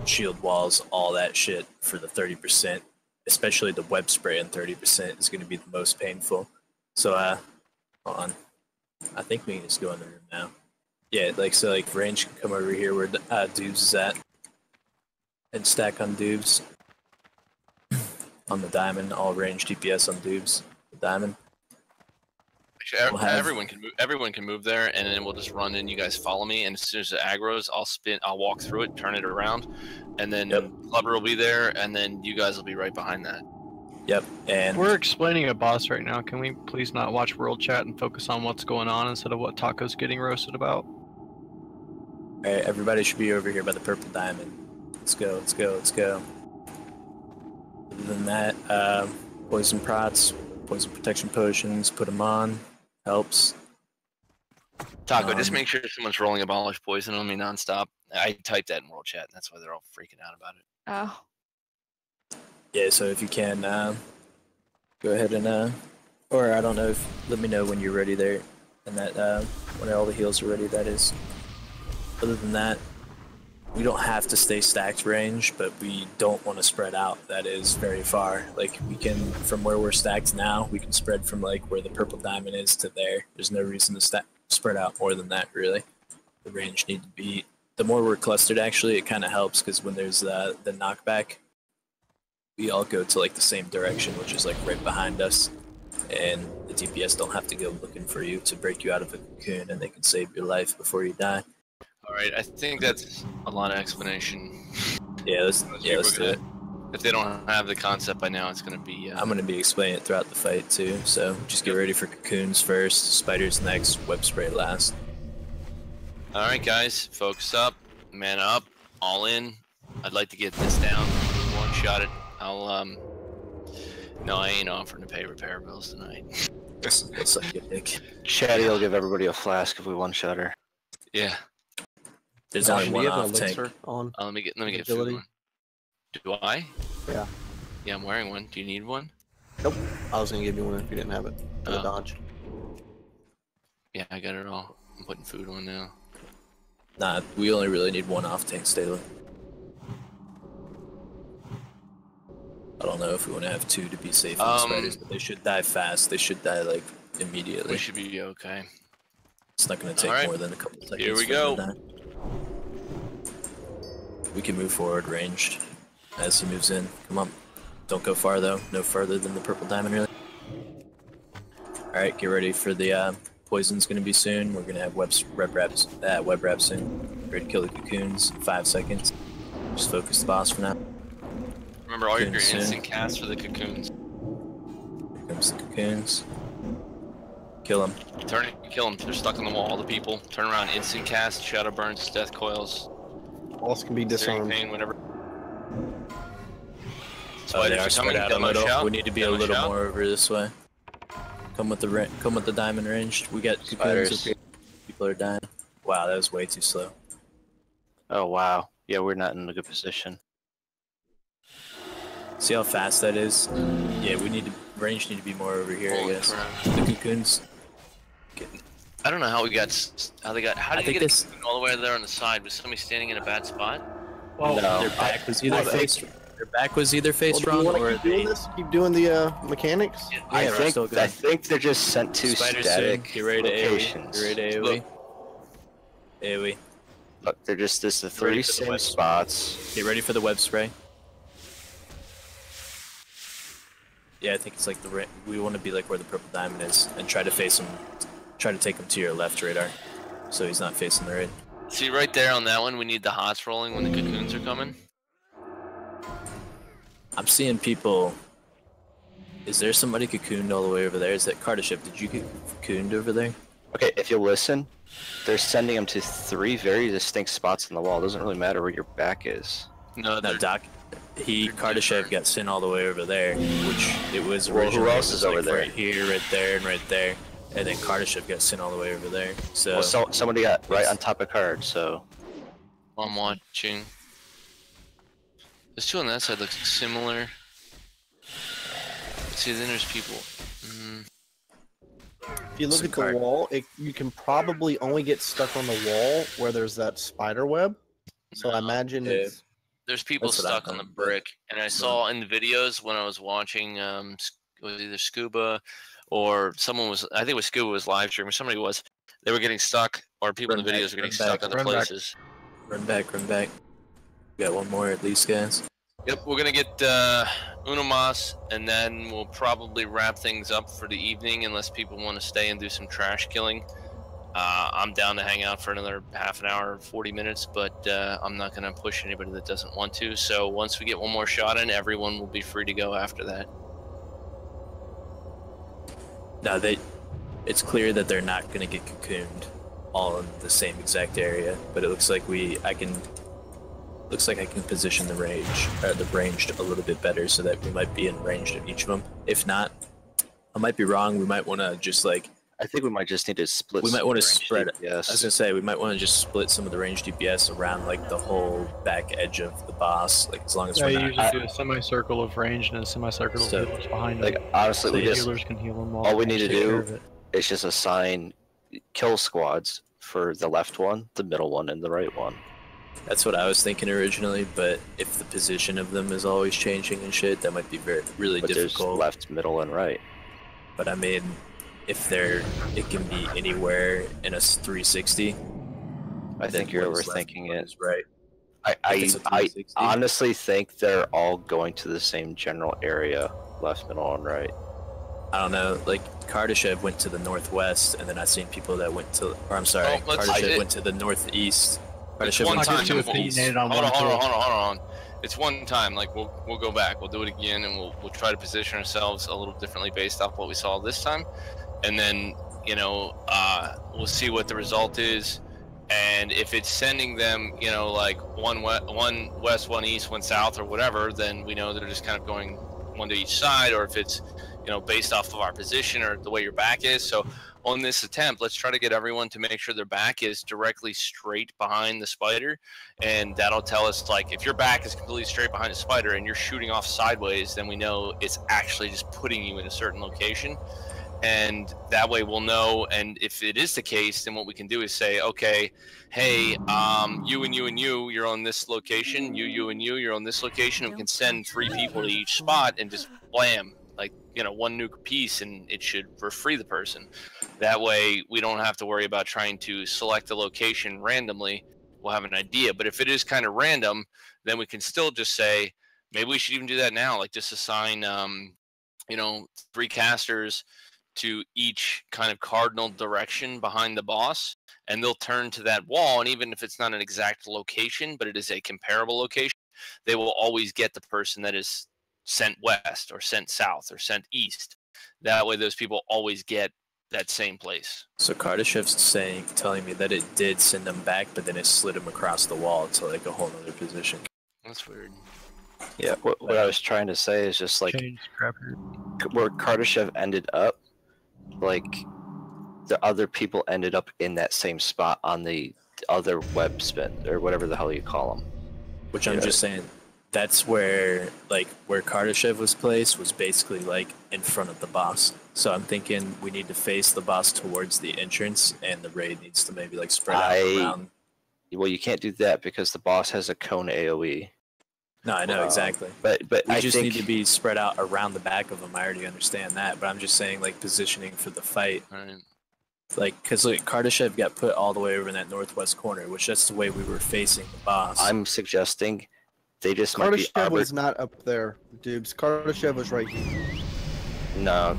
shield walls, all that shit for the 30%. Especially the Web Spray and 30% is going to be the most painful. So, hold on. I think we can just go in the room now. Yeah, like, so, like, range can come over here where Dubes is at. and stack on dubs. On the diamond, all range DPS on dubs. Diamond. Actually, everyone can move there, and then we'll just run in. You guys follow me, and as soon as it aggroes, I'll walk through it, turn it around, and then Clubber will be there, and then you guys will be right behind that. Yep. And we're explaining a boss right now. Can we please not watch World Chat and focus on what's going on instead of what Taco's getting roasted about? All right, everybody should be over here by the purple diamond. Let's go. Let's go. Let's go. Other than that, poison prots, poison protection potions, put them on. Helps. Taco, just make sure someone's rolling abolish poison on me nonstop. I typed that in World Chat, and that's why they're all freaking out about it. Oh. Yeah, so if you can, go ahead and, or I don't know, let me know when you're ready there, and that, when all the heals are ready, that is. Other than that, we don't have to stay stacked range, but we don't want to spread out. That is very far. Like, we can, from where we're stacked now, we can spread from, like, where the purple diamond is to there. There's no reason to spread out more than that, really. The range need to be... The more we're clustered, actually, it kind of helps, because when there's the knockback, we all go to, like, the same direction, which is, like, right behind us. And the DPS don't have to go looking for you to break you out of a cocoon, and they can save your life before you die. Alright, I think that's a lot of explanation. Yeah, let's do it. If they don't have the concept by now, it's going to be... I'm going to be explaining it throughout the fight, too. So just get ready for cocoons first, spiders next, web spray last. Alright, guys. Focus up. Man up. All in. I'd like to get this down. One-shot it. I'll, No, I ain't offering to pay repair bills tonight. That's like a dick. Chatty will give everybody a flask if we one-shot her. Yeah. There's only one off tank. On let me get food one. Do I? Yeah. Yeah, I'm wearing one. Do you need one? Nope. I was gonna give you one if you didn't have it. For the dodge. Yeah, I got it all. I'm putting food on now. Nah, we only really need one off tank, Staler. I don't know if we want to have two to be safe from the spiders, but they should die fast. They should die, like, immediately. We should be okay. It's not going to take more than a couple seconds. Here we go. We can move forward ranged as he moves in. Come on. Don't go far, though. No further than the purple diamond, really. Alright, get ready for the poison's going to be soon. We're going to have web wrap soon. Ready to kill the cocoons in 5 seconds. Just focus the boss for now. Remember all your instant casts for the cocoons. Here comes the cocoons. Kill them. Kill them. They're stuck on the wall. The people. Turn around. Instant cast. Shadow burns. Death coils. Walls can be disarmed. Pain, whatever. Oh, they are spread out a little. We need to be a little more over this way. Come with the diamond range. We got cocoons. People are dying. Wow, that was way too slow. Oh wow. Yeah, we're not in a good position. See how fast that is? Yeah, range need to be more over here, I guess. The cocoons. I don't know how they get it all the way there on the side? Was somebody standing in a bad spot? Well, no. Their back was either face wrong or keep doing the mechanics. Yeah, I think they're just sent to static Get ready to locations. Get ready to AoE. AoE. Look, they're just the 3 same spots. Get ready for the web spray. Yeah, I think it's like we want to be like where the purple diamond is and try to face him. Try to take him to your left radar, so he's not facing the right. See right there on that one, we need the hots rolling when the cocoons are coming. I'm seeing people. Is there somebody cocooned all the way over there? Is that Cardaship? Did you get cocooned over there? Okay, if you listen, they're sending them to 3 very distinct spots in the wall. It doesn't really matter where your back is. No, Doc. Cardaship got sent all the way over there, which it was originally. Who else is over there? Right here, right there, and right there. And then Cardaship got sent all the way over there. So, well, somebody got right on top of Card, so... I'm watching. There's 2 on that side, looks similar. See, then there's people. If you look at the wall, you can probably only get stuck on the wall where there's that spider web. So I imagine there's people stuck on the brick. And I saw in the videos when I was watching, it was either Scuba or someone was, I think it was Scuba was live streaming, somebody was, they were getting stuck, or people in the videos were getting stuck other places. Run back. got one more at least, guys. Yep, we're gonna get Uno Mas, and then we'll probably wrap things up for the evening, unless people want to stay and do some trash killing. I'm down to hang out for another half an hour, 40 minutes, but I'm not gonna push anybody that doesn't want to. So once we get one more shot in, everyone will be free to go after that. No, it's clear that they're not gonna get cocooned all in the same exact area, but it looks like I can position the range a little bit better, so that we might be in range of each of them. If not, I might be wrong. We might want to just like. I think we might just need to split. We might want to spread it. DPS. I was gonna say we might want to just split some of the range DPS around like the whole back edge of the boss. Like as long as Yeah, we're you not. usually do a semicircle of range and a semicircle of healers behind Like them. honestly, So we the just healers can heal them all we need to take care do of it. is just assign kill squads for the left one, the middle one, and the right one. That's what I was thinking originally, but if the position of them is always changing and shit, that might be really But there's difficult. left, middle, and right. But I mean, if it can be anywhere in a 360. I think you're overthinking it. Right. I honestly think they're all going to the same general area, left, middle, and right. I don't know, like Kardashev went to the northwest, and then I've seen people that went to, or I'm sorry, Kardashev went to the northeast. It's Kardashev one went time. to the northeast. Hold on. It's one time. Like we'll go back. We'll do it again, and we'll try to position ourselves a little differently based off what we saw this time, and then we'll see what the result is. And if it's sending them, like one west, one east, one south, or whatever, then we know they're just kind of going one to each side. Or if it's, based off of our position or the way your back is. So on this attempt, let's try to get everyone to make sure their back is directly straight behind the spider. And that'll tell us, like, if your back is completely straight behind the spider and you're shooting off sideways, then we know it's actually just putting you in a certain location. And that way we'll know. And if it is the case, then what we can do is say, okay, hey, you and you and you're on this location. You and you're on this location. And we can send 3 people to each spot and just blam, like, one nuke apiece, and it should free the person. That way we don't have to worry about trying to select a location randomly. We'll have an idea. But if it is kind of random, then we can still just say, maybe we should even do that now. Like just assign, 3 casters to each kind of cardinal direction behind the boss, and they'll turn to that wall. And even if it's not an exact location, but it is a comparable location, they will always get the person that is sent west or sent south or sent east. That way those people always get that same place. So Kardashev's telling me that it did send them back, but then it slid them across the wall to like a whole other position. That's weird. Yeah, what I was trying to say is just like where Kardashev ended up, like the other people ended up in that same spot on the other web spin or whatever the hell you call them. Which I'm just saying, that's where Kardashev was placed was basically like in front of the boss. So I'm thinking we need to face the boss towards the entrance, and the raid needs to maybe like spread out around. Well, you can't do that because the boss has a cone AOE. No, I know exactly. But I just think need to be spread out around the back of them. I already understand that, but I'm just saying like positioning for the fight. Right. Like, because Kardashev got put all the way over in that northwest corner, which that's the way we were facing the boss. I'm suggesting they just might be Kardashev was not up there, Dubes. Kardashev was right here. No,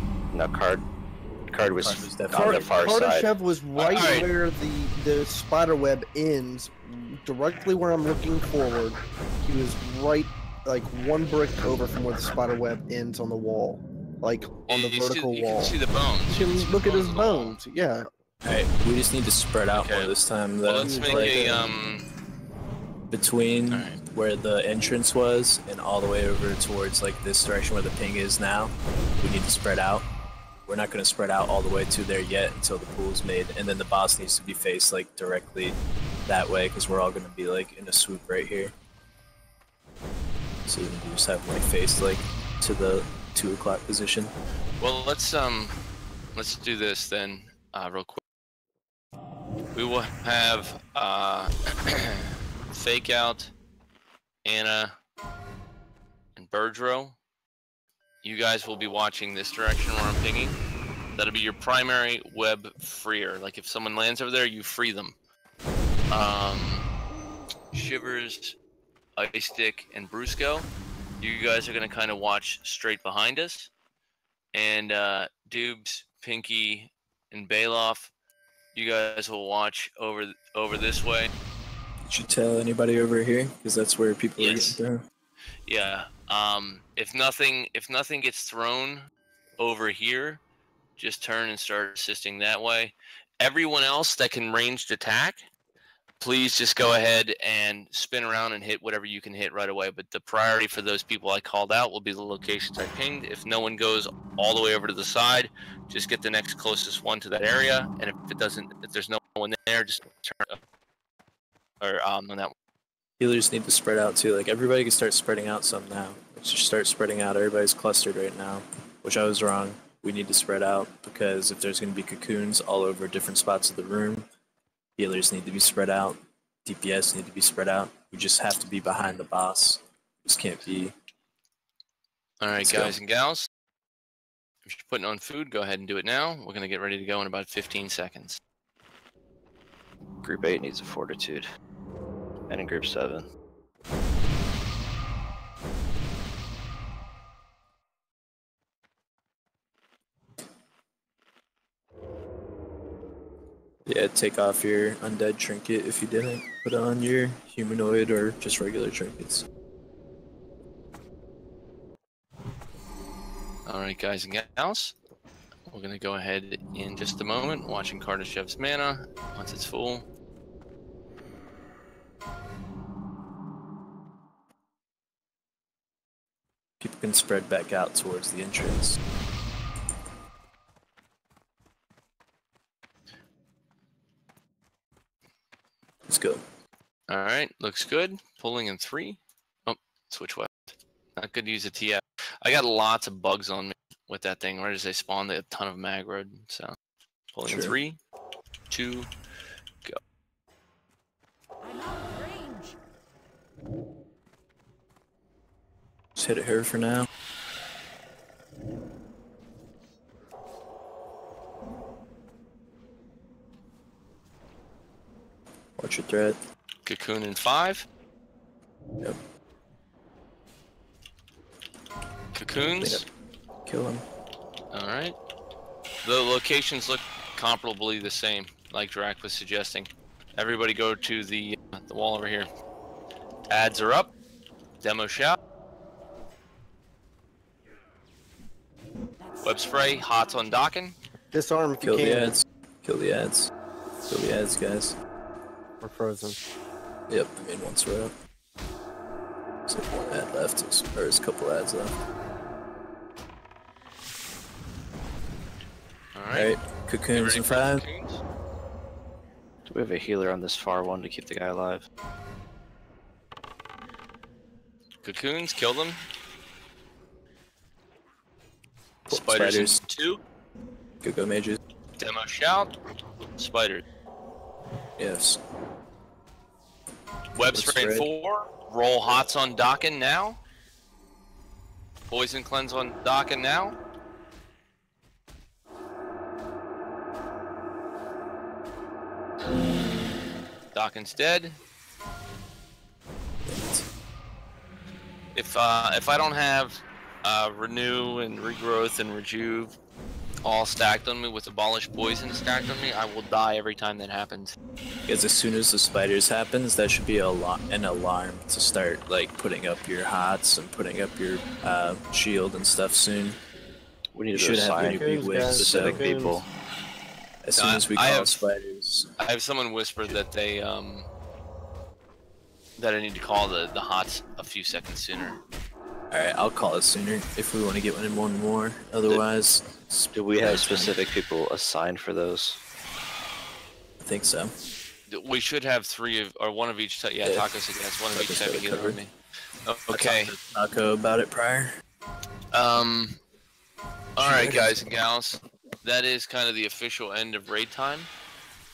Card was on the far Kardashev side. was right where the spider web ends, directly where I'm looking forward. He was right, like one brick over from where the spider web ends on the wall, like on the vertical wall. You can see the bones. You can look at his bones. Yeah. Alright, we just need to spread out more this time. Though. Well, let's make a between where the entrance was and all the way over towards like this direction where the ping is now. We need to spread out. We're not going to spread out all the way to there yet until the pool's made, and then the boss needs to be faced like directly that way because we're all going to be like in a swoop right here. So you can just have them like faced like to the 2 o'clock position. Well, let's do this then real quick. We will have Fake Out, Anna, and Birdrow. You guys will be watching this direction where I'm pinging. That'll be your primary web freer. Like if someone lands over there, you free them. Shivers Ice Stick, and Brusco. You guys are going to kind of watch straight behind us. And Dubes, Pinky, and Bailoff, you guys will watch over this way. Did you tell anybody over here? Because that's where people are getting thrown. Yeah. If nothing gets thrown over here, just turn and start assisting that way. Everyone else that can ranged attack, please just go ahead and spin around and hit whatever you can hit right away. But the priority for those people I called out will be the locations I pinged. If no one goes all the way over to the side, just get the next closest one to that area. And if there's no one there, just turn up. Or on that one. Healers need to spread out too. Like everybody can start spreading out some now. Let's just start spreading out. Everybody's clustered right now, which I was wrong. We need to spread out because if there's going to be cocoons all over different spots of the room, healers need to be spread out. DPS need to be spread out. We just have to be behind the boss. This can't be. All right, guys and gals. If you're putting on food, go ahead and do it now. We're going to get ready to go in about 15 seconds. Group 8 needs a fortitude. And in group 7. Yeah, take off your undead trinket if you didn't. Put on your humanoid or just regular trinkets. Alright, guys and gals. We're going to go ahead in just a moment, watching Kardashev's mana once it's full. People can spread back out towards the entrance. Let's go. Alright, looks good. Pulling in 3. Oh, switch left. Not good to use a TF. I got lots of bugs on me with that thing. Right as they spawned, they had a ton of maggroed. So, pulling in 3, 2, go. I'm out of range. Just hit her for now. Watch your threat. Cocoon in 5. Yep. Cocoons. Kill him. Alright. The locations look comparably the same, like Drac was suggesting. Everybody go to the wall over here. Ads are up. Demo shout. Web spray, hots on docking. Disarm if you Kill can. the ads. Kill the ads. Kill the ads, guys. We're frozen. Yep, I mean once we're up. There's like one ad left, or there's a couple ads left. Alright, cocoons in 5. Cocoons? Do we have a healer on this far one to keep the guy alive? Cocoons, kill them. Spiders. In 2. Go mages. Demo shout. Spiders. Yes. Web spray in 4. Roll hots on docking now. Poison cleanse on docking now. Docking's dead. If I don't have renew and regrowth and rejuve all stacked on me with abolish poison stacked on me, I will die every time that happens. Because as soon as the spiders happens, that should be an alarm to start like putting up your hots and putting up your shield and stuff soon. We need to should have assign big whips, specific so people. as soon as we call spiders. I have someone whispered that they that I need to call the hots a few seconds sooner. Alright, I'll call it sooner if we want to get one more. Otherwise, Do we have specific people assigned for those? I think so. We should have 3 of, or 1 of each type. Yeah, Yeah. Taco said yes, 1 of each Taco's type of got it healer covered. on me. Okay. I talked to Taco about it prior. Alright, guys and gals. That is kind of the official end of raid time.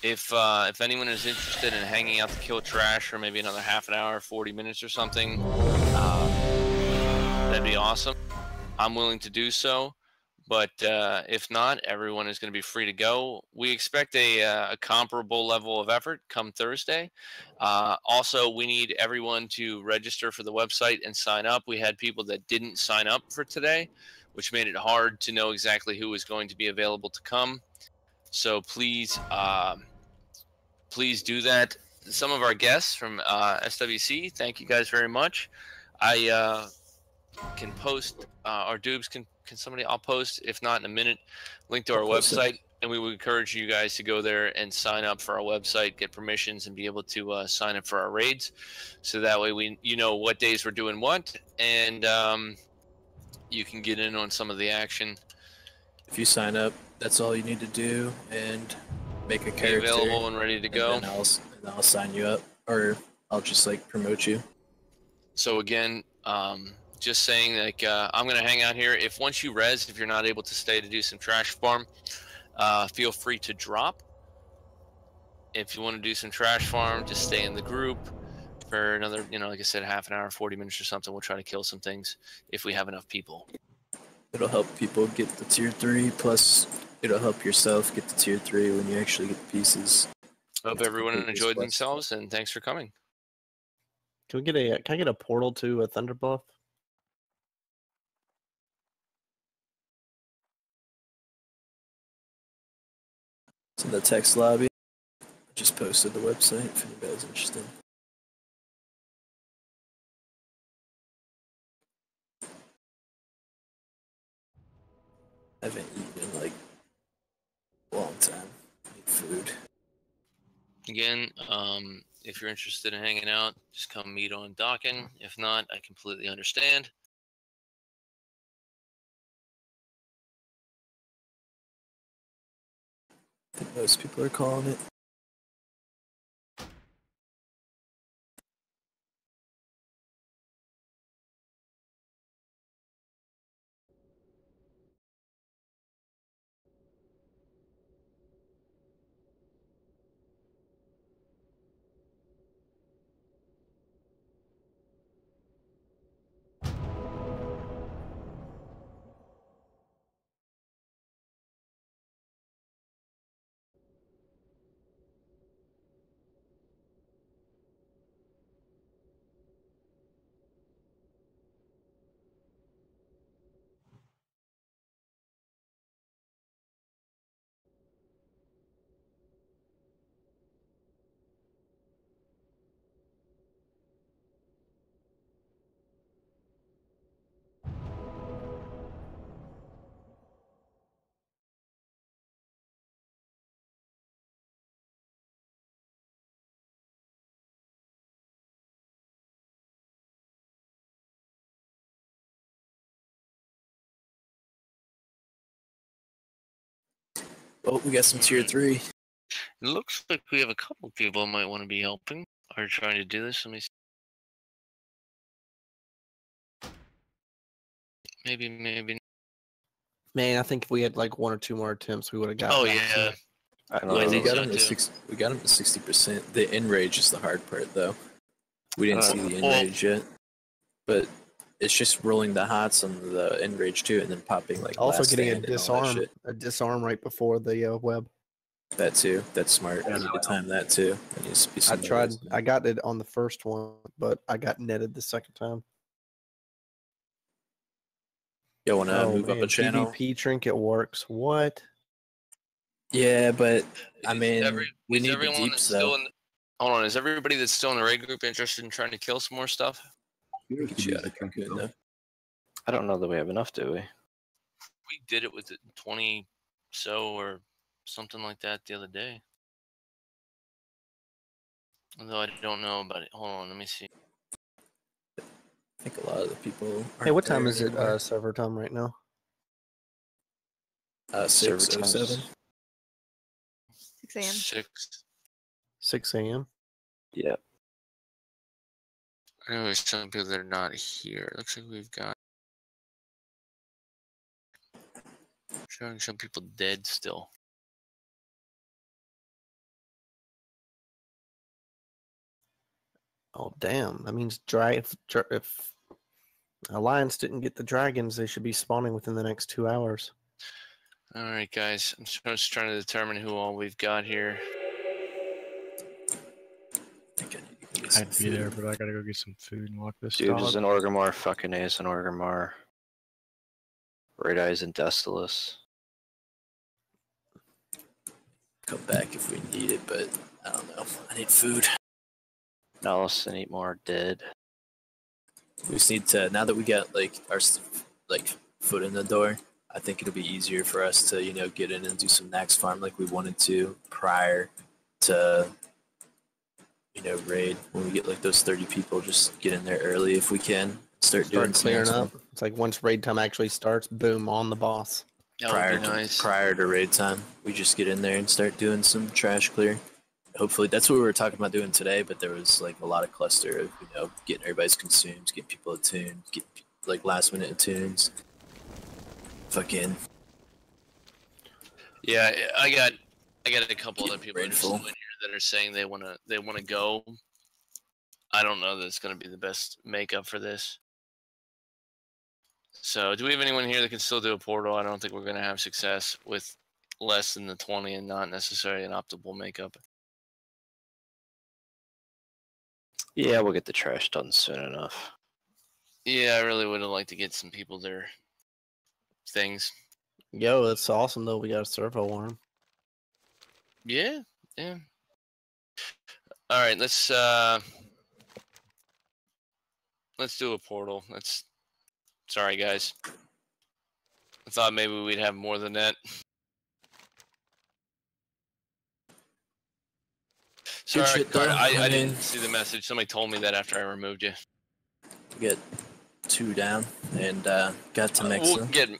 If anyone is interested in hanging out to kill trash for maybe another half an hour, 40 minutes or something, that'd be awesome. I'm willing to do so, But if not, everyone is going to be free to go. We expect a comparable level of effort come Thursday. Also, we need everyone to register for the website and sign up. We had people that didn't sign up for today, which made it hard to know exactly who was going to be available to come. So please, please do that. Some of our guests from SWC, thank you guys very much. I can post, or Dubes, can somebody, I'll post, if not in a minute, link to our website, and we would encourage you guys to go there and sign up for our website, get permissions, and be able to sign up for our raids. So that way you know what days we're doing what, and you can get in on some of the action. If you sign up, that's all you need to do, and make a character. Be available and ready to go. And then I'll sign you up, or I'll just like promote you. So again, just saying, like, I'm gonna hang out here. If once you res, if you're not able to stay to do some trash farm, feel free to drop. If you want to do some trash farm, just stay in the group for another, like I said, half an hour, 40 minutes or something. We'll try to kill some things if we have enough people. It'll help people get the tier 3, plus it'll help yourself get the tier 3 when you actually get the pieces. Hope everyone enjoyed themselves, and thanks for coming. Can I get a portal to a Thunderbuff? It's in the text lobby. I just posted the website if anybody's interested. I haven't eaten in like a long time. I need food. Again, if you're interested in hanging out, just come meet on docking. If not, I completely understand. I think most people are calling it. Oh, we got some tier 3. It looks like we have a couple people who might want to be helping or trying to do this. Let me see. Maybe. Man, I think if we had like 1 or 2 more attempts, we would have got. Oh yeah. I don't know. We got him to 60%. The enrage is the hard part, though. We didn't see the enrage yet, but it's just rolling the hots on the enrage too, and then popping like. Also getting a disarm right before the web. That too. That's smart. I need to time that too. I tried. I got it on the first one, but I got netted the second time. You want to move up a channel? PvP trinket works. What? Yeah, but I mean, we need the deeps though. Hold on, is everybody that's still in the raid group interested in trying to kill some more stuff? I don't know that we have enough, do we? We did it with 20 or something like that the other day. Although I don't know about it. Hold on, let me see. I think a lot of the people. Hey, what time is it? Server time right now. 6:07. 6 a.m. 6 a.m. Yeah. I know there's some people that are not here. Looks like we've got showing some people dead still. Oh damn! That means if Alliance didn't get the dragons, they should be spawning within the next 2 hours. All right, guys. I'm just trying to determine who all we've got here. I'd be there, but I gotta go get some food and walk this Dude dog. is an Orgrimmar, fucking A is an Orgrimmar. Red Eye is in Destilus. Come back if we need it, but I don't know. I need food. Nalus and Eat More dead. We just need to, now that we got like our foot in the door, I think it'll be easier for us to, get in and do some Nax farm like we wanted to prior to, raid. When we get like those 30 people, just get in there early if we can. Start doing clearing up. farm. It's like once raid time actually starts, boom, on the boss. That would be nice. Prior to raid time, we just get in there and start doing some trash clear. Hopefully, that's what we were talking about doing today, but there was like a lot of cluster of, getting everybody's consumes, getting people attuned, get like last minute attunes. Fucking. Yeah, I got a couple other people that are still in here that are saying they wanna go. I don't know that it's gonna be the best makeup for this. So, do we have anyone here that can still do a portal? I don't think we're gonna have success with less than the 20 and not necessarily an optimal makeup. Yeah, we'll get the trash done soon enough. Yeah, I really would have liked to get some people their things. Yo, that's awesome though. We got a servo worm. Yeah, yeah. All right, let's do a portal. Sorry, guys. I thought maybe we'd have more than that. Sorry, Carter, I didn't see the message. Somebody told me that after I removed you. Get 2 down and got to Mex.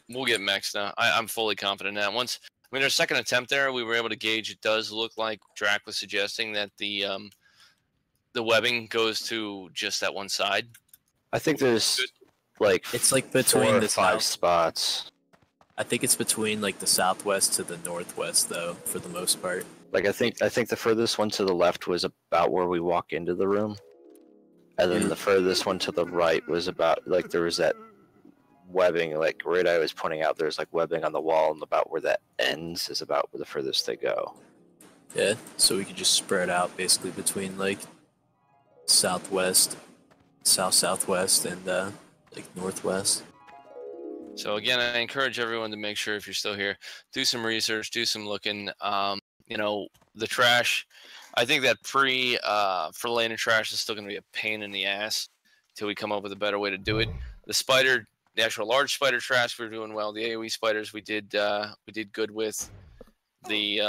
We'll get Mex now. I'm fully confident in that. Our second attempt there, we were able to gauge. It does look like Drac was suggesting that the webbing goes to just that one side. I think there's like it's like between 4 or the 5 spots. I think it's between like the southwest to the northwest though, for the most part. Like I think the furthest one to the left was about where we walk into the room, and then the furthest one to the right was about like there was that webbing. Like Red Eye was pointing out, there's like webbing on the wall, and about where that ends is about where the furthest they go. Yeah, so we could just spread out basically between like southwest, southwest, and like northwest. So again, I encourage everyone to make sure, if you're still here, do some research, do some looking. The trash. I think that for lane of trash is still going to be a pain in the ass until we come up with a better way to do it. The actual large spider trash, we're doing well. The AOE spiders, we did good with. The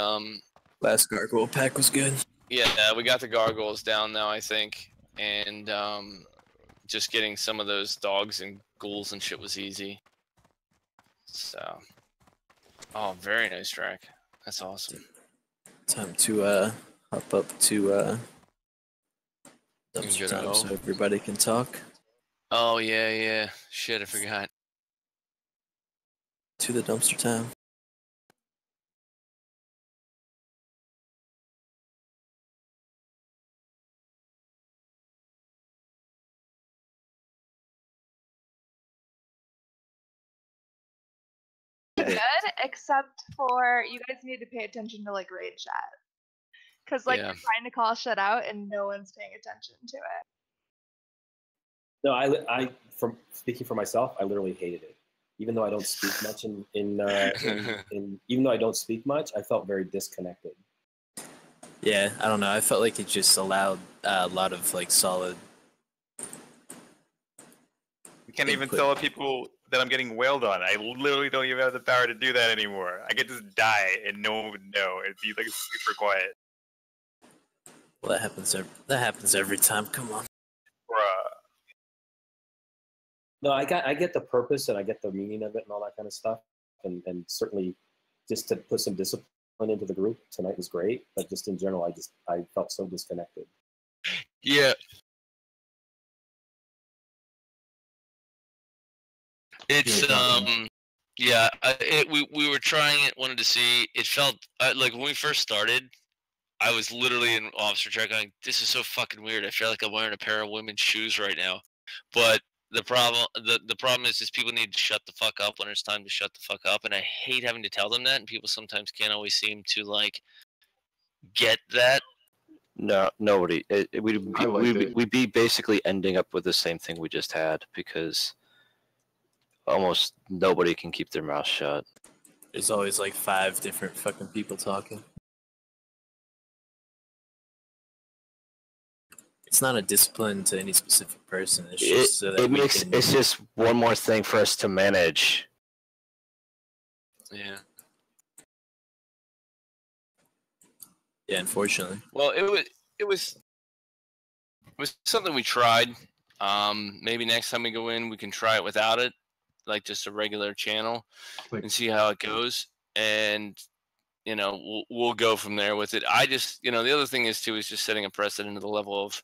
last gargoyle pack was good. Yeah, we got the gargoyles down now, I think, and just getting some of those dogs and ghouls and shit was easy. So, very nice track. That's awesome. Time to hop up to dumpster time so everybody can talk. Oh yeah. Shit, I forgot. To the dumpster time. Good, except for you guys need to pay attention to like raid chat, because like you're trying to call shit out and no one's paying attention to it. No, I from speaking for myself, I literally hated it. Even though I don't speak much even though I don't speak much, I felt very disconnected. Yeah, I don't know. I felt like it just allowed a lot of like solid. You can't even tell people that I'm getting wailed on. I literally don't even have the power to do that anymore. I could just die and no one would know. It'd be like super quiet. Well, that happens every time. Come on, bruh. No, I get the purpose and I get the meaning of it and all that kind of stuff, and certainly just to put some discipline into the group tonight was great. But just in general, I felt so disconnected. Yeah. It's we were trying it, wanted to see. It felt like when we first started, I was literally in officer check going, this is so fucking weird. I feel like I'm wearing a pair of women's shoes right now. But the problem is people need to shut the fuck up when it's time to shut the fuck up, and I hate having to tell them that, and people sometimes can't always seem to like get that. No, nobody. We'd be basically ending up with the same thing we just had because almost nobody can keep their mouth shut. There's always like 5 different fucking people talking. It's not a discipline to any specific person. It's just so that it's just one more thing for us to manage. Yeah. Yeah, unfortunately. Well, it was something we tried. Maybe next time we go in, we can try it without it, like just a regular channel, and see how it goes. And we'll go from there with it. I just, the other thing is just setting a precedent to the level of,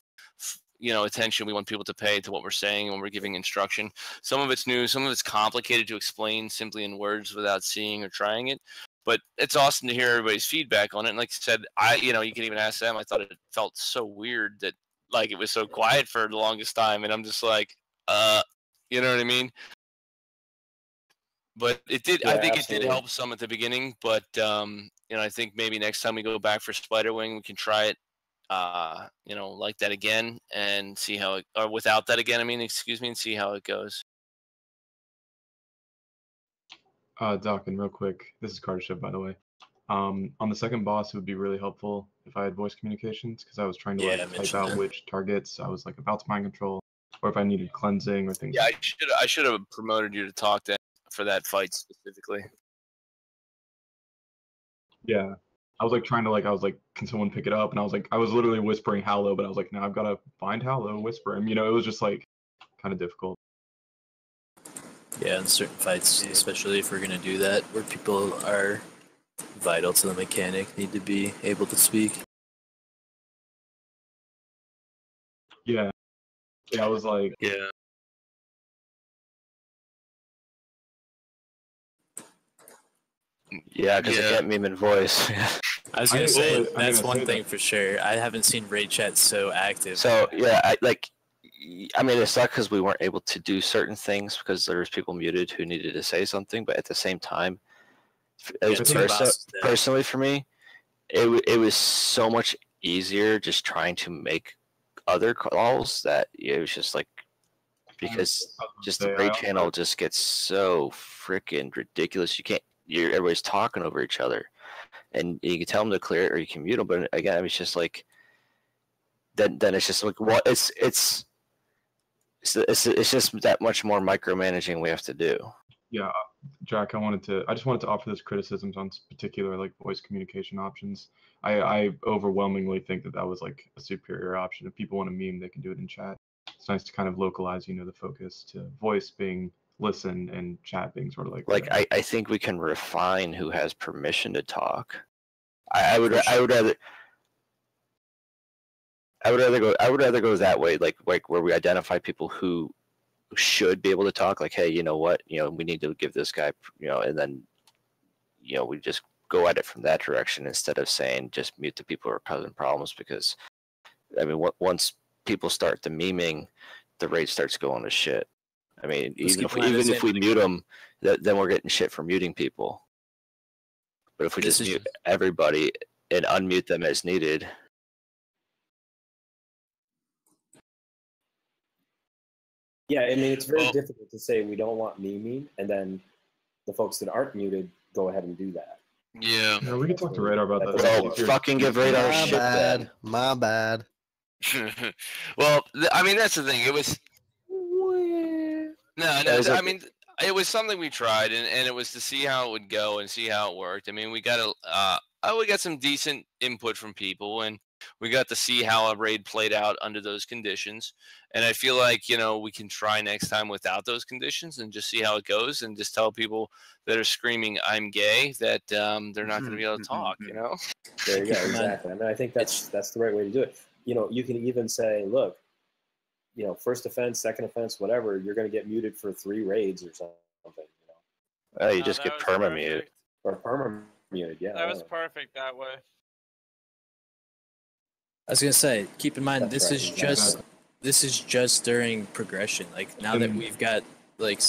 attention we want people to pay to what we're saying when we're giving instruction. Some of it's new, some of it's complicated to explain simply in words without seeing or trying it. But it's awesome to hear everybody's feedback on it. And like I said, you can even ask them. I thought it felt so weird that like it was so quiet for the longest time, and I'm just like, you know what I mean? But it did. Yeah, I think absolutely. It did help some at the beginning. But I think maybe next time we go back for Spiderwing, we can try it. Like that again and see how it, or without that again. I mean, excuse me, and see how it goes. Doc, and real quick, this is Cartership, by the way. On the second boss, it would be really helpful if I had voice communications, because I was trying to type out which targets I was like about to mind control, or if I needed cleansing or things. Yeah, I should have promoted you to talk to for that fight specifically. Yeah. I was like trying to can someone pick it up? And I was literally whispering Hallow, but I was like, no, I've got to find Hallow, whisper him. It was just like kind of difficult. Yeah, in certain fights, especially if we're going to do that, where people are vital to the mechanic, need to be able to speak. Yeah. Yeah, I was like... Yeah. Yeah, because I can't meme in voice. I was gonna say that's one thing for sure. I haven't seen raid chat so active. So yeah, I mean, it sucked because we weren't able to do certain things because there was people muted who needed to say something. But at the same time, personally for me, it was so much easier just trying to make other calls that it was just like because just the raid channel just gets so freaking ridiculous. Everybody's talking over each other, and you can tell them to clear it or you can mute them. But again, it's just like then it's just like it's just that much more micromanaging we have to do. Yeah, Jack, I just wanted to offer this criticisms on particular like voice communication options. I overwhelmingly think that was like a superior option. If people want to meme, they can do it in chat. It's nice to kind of localize, the focus to voice being listen and chat being sort of like I think we can refine who has permission to talk. I would rather go that way, like where we identify people who should be able to talk, like, hey, you know what, we need to give this guy, and then we just go at it from that direction instead of saying just mute the people who are causing problems, because I mean once people start the memeing, the raid starts going to shit. I mean, even if we mute them, then we're getting shit for muting people. But if we just mute everybody and unmute them as needed. Yeah, I mean, it's very difficult to say we don't want memeing, and then the folks that aren't muted go ahead and do that. Yeah. Yeah, we can talk to Radar about that. So fucking give Radar shit then. My bad. Well, I mean, that's the thing. It was... No, I mean, it was something we tried, and it was to see how it would go and see how it worked. I mean, we got some decent input from people, and we got to see how a raid played out under those conditions. And I feel like, we can try next time without those conditions and just see how it goes, and just tell people that are screaming "I'm gay" that they're not going to be able to talk. There you go. Exactly. I mean, I think that's the right way to do it. You can even say, look, first offense, second offense, whatever, you're going to get muted for 3 raids or something. Oh, you just get perma-muted. Or perma-muted, yeah. That was perfect that way. I was gonna say, keep in mind this is this is just during progression. Like now that we've got like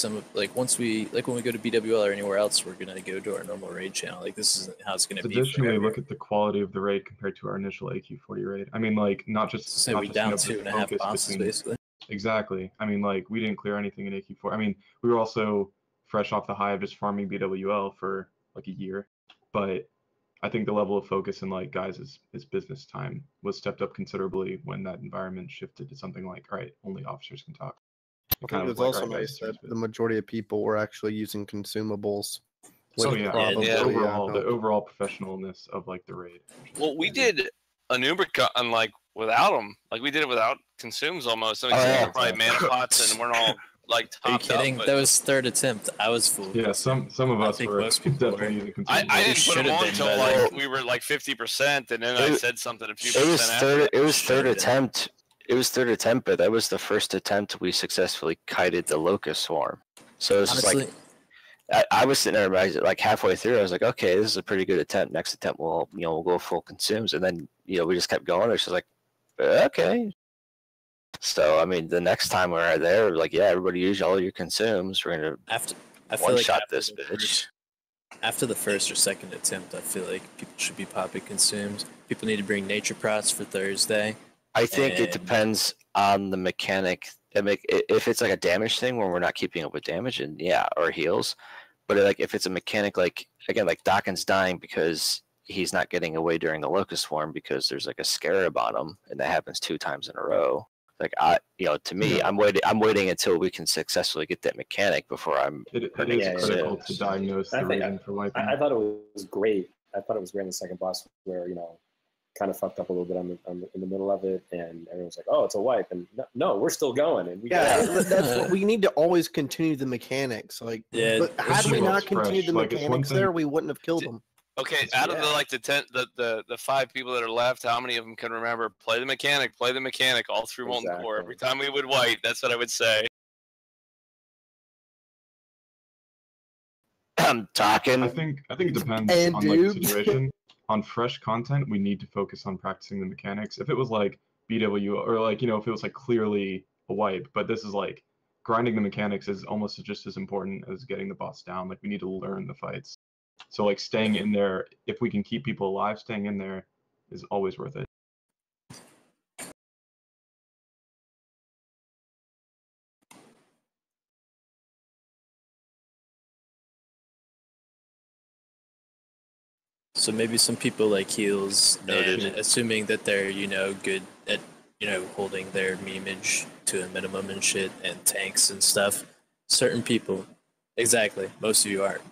once we when we go to BWL or anywhere else, we're gonna go to our normal raid channel. Like this isn't how it's gonna be. Additionally, look at the quality of the raid compared to our initial AQ40 raid. I mean, like not just so we down 2.5 bosses basically. Exactly. I mean, like we didn't clear anything in AQ4. I mean, we were also fresh off the high of just farming BWL for like a year, but I think the level of focus and like guys' business time was stepped up considerably when that environment shifted to something like, all right, only officers can talk. I think it was also nice that the majority of people were actually using consumables. So the overall professionalness of like the raid. Well, we did a Nubricon like without them. Like we did it without consumes almost. So we're probably mana pots and we're all like topped. Are you kidding? Up, that was third attempt. I was fooled. Yeah, some of us were definitely using consumables. I didn't put them on until like we were like 50%, and then I said something a few percent after. It was third attempt. It was third attempt, but that was the first attempt we successfully kited the locust swarm. So it's like I was sitting there like halfway through. I was like, okay, this is a pretty good attempt. Next attempt, we'll go full consumes, and then we just kept going. It's just like, okay. So I mean, the next time we're there, like, yeah, everybody use all your consumes. We're gonna one shot this bitch. After the first or second attempt, I feel like people should be popping consumes. People need to bring nature prots for Thursday. I think it depends on the mechanic. If it's like a damage thing where we're not keeping up with damage, and or heals, but like if it's a mechanic, like again, like Dawkins dying because he's not getting away during the locust swarm because there's like a scarab on him, and that happens 2 times in a row. Like to me, I'm waiting until we can successfully get that mechanic before I'm. It is critical to diagnose the reason for wiping. I thought it was great. I thought it was great in the second boss where kind of fucked up a little bit in the middle of it, and everyone's like, "Oh, it's a wipe," and no, we're still going. And that's what we need to always continue the mechanics. Like, but had we not continued the mechanics there, we wouldn't have killed them. Okay, out of the 5 people that are left, how many of them can remember play the mechanic all through Molten Core? Every time we would wipe, that's what I would say. I'm talking. I think it depends on like the situation. On fresh content, we need to focus on practicing the mechanics. If it was like BW or like if it was like clearly a wipe, but this is like grinding the mechanics is almost just as important as getting the boss down. Like we need to learn the fights. So like staying in there, if we can keep people alive, staying in there is always worth it. So maybe some people like heals, and assuming that they're good at holding their memeage to a minimum and shit, and tanks and stuff. Certain people, exactly. Most of you aren't.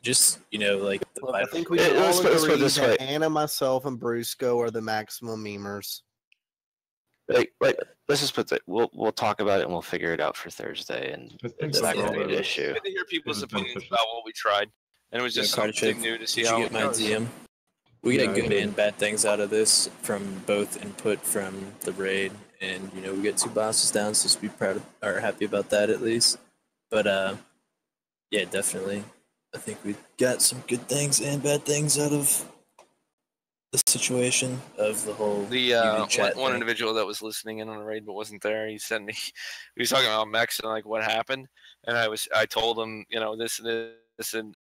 Just like. I think we can all agree that Anna, myself, and Brusco are the maximum memers. Like, let's just put that. We'll talk about it and we'll figure it out for Thursday, and it's not going to be an issue. Good to hear people's opinions about what we tried. And it was just something new to see how it goes. DM? We get good and bad things out of this from both input from the raid, and we get 2 bosses down, so just be proud or happy about that at least. But yeah, definitely, I think we got some good things and bad things out of the situation of the whole. One individual that was listening in on the raid but wasn't there, he sent me. He was talking about mechs and like what happened, and I told him this and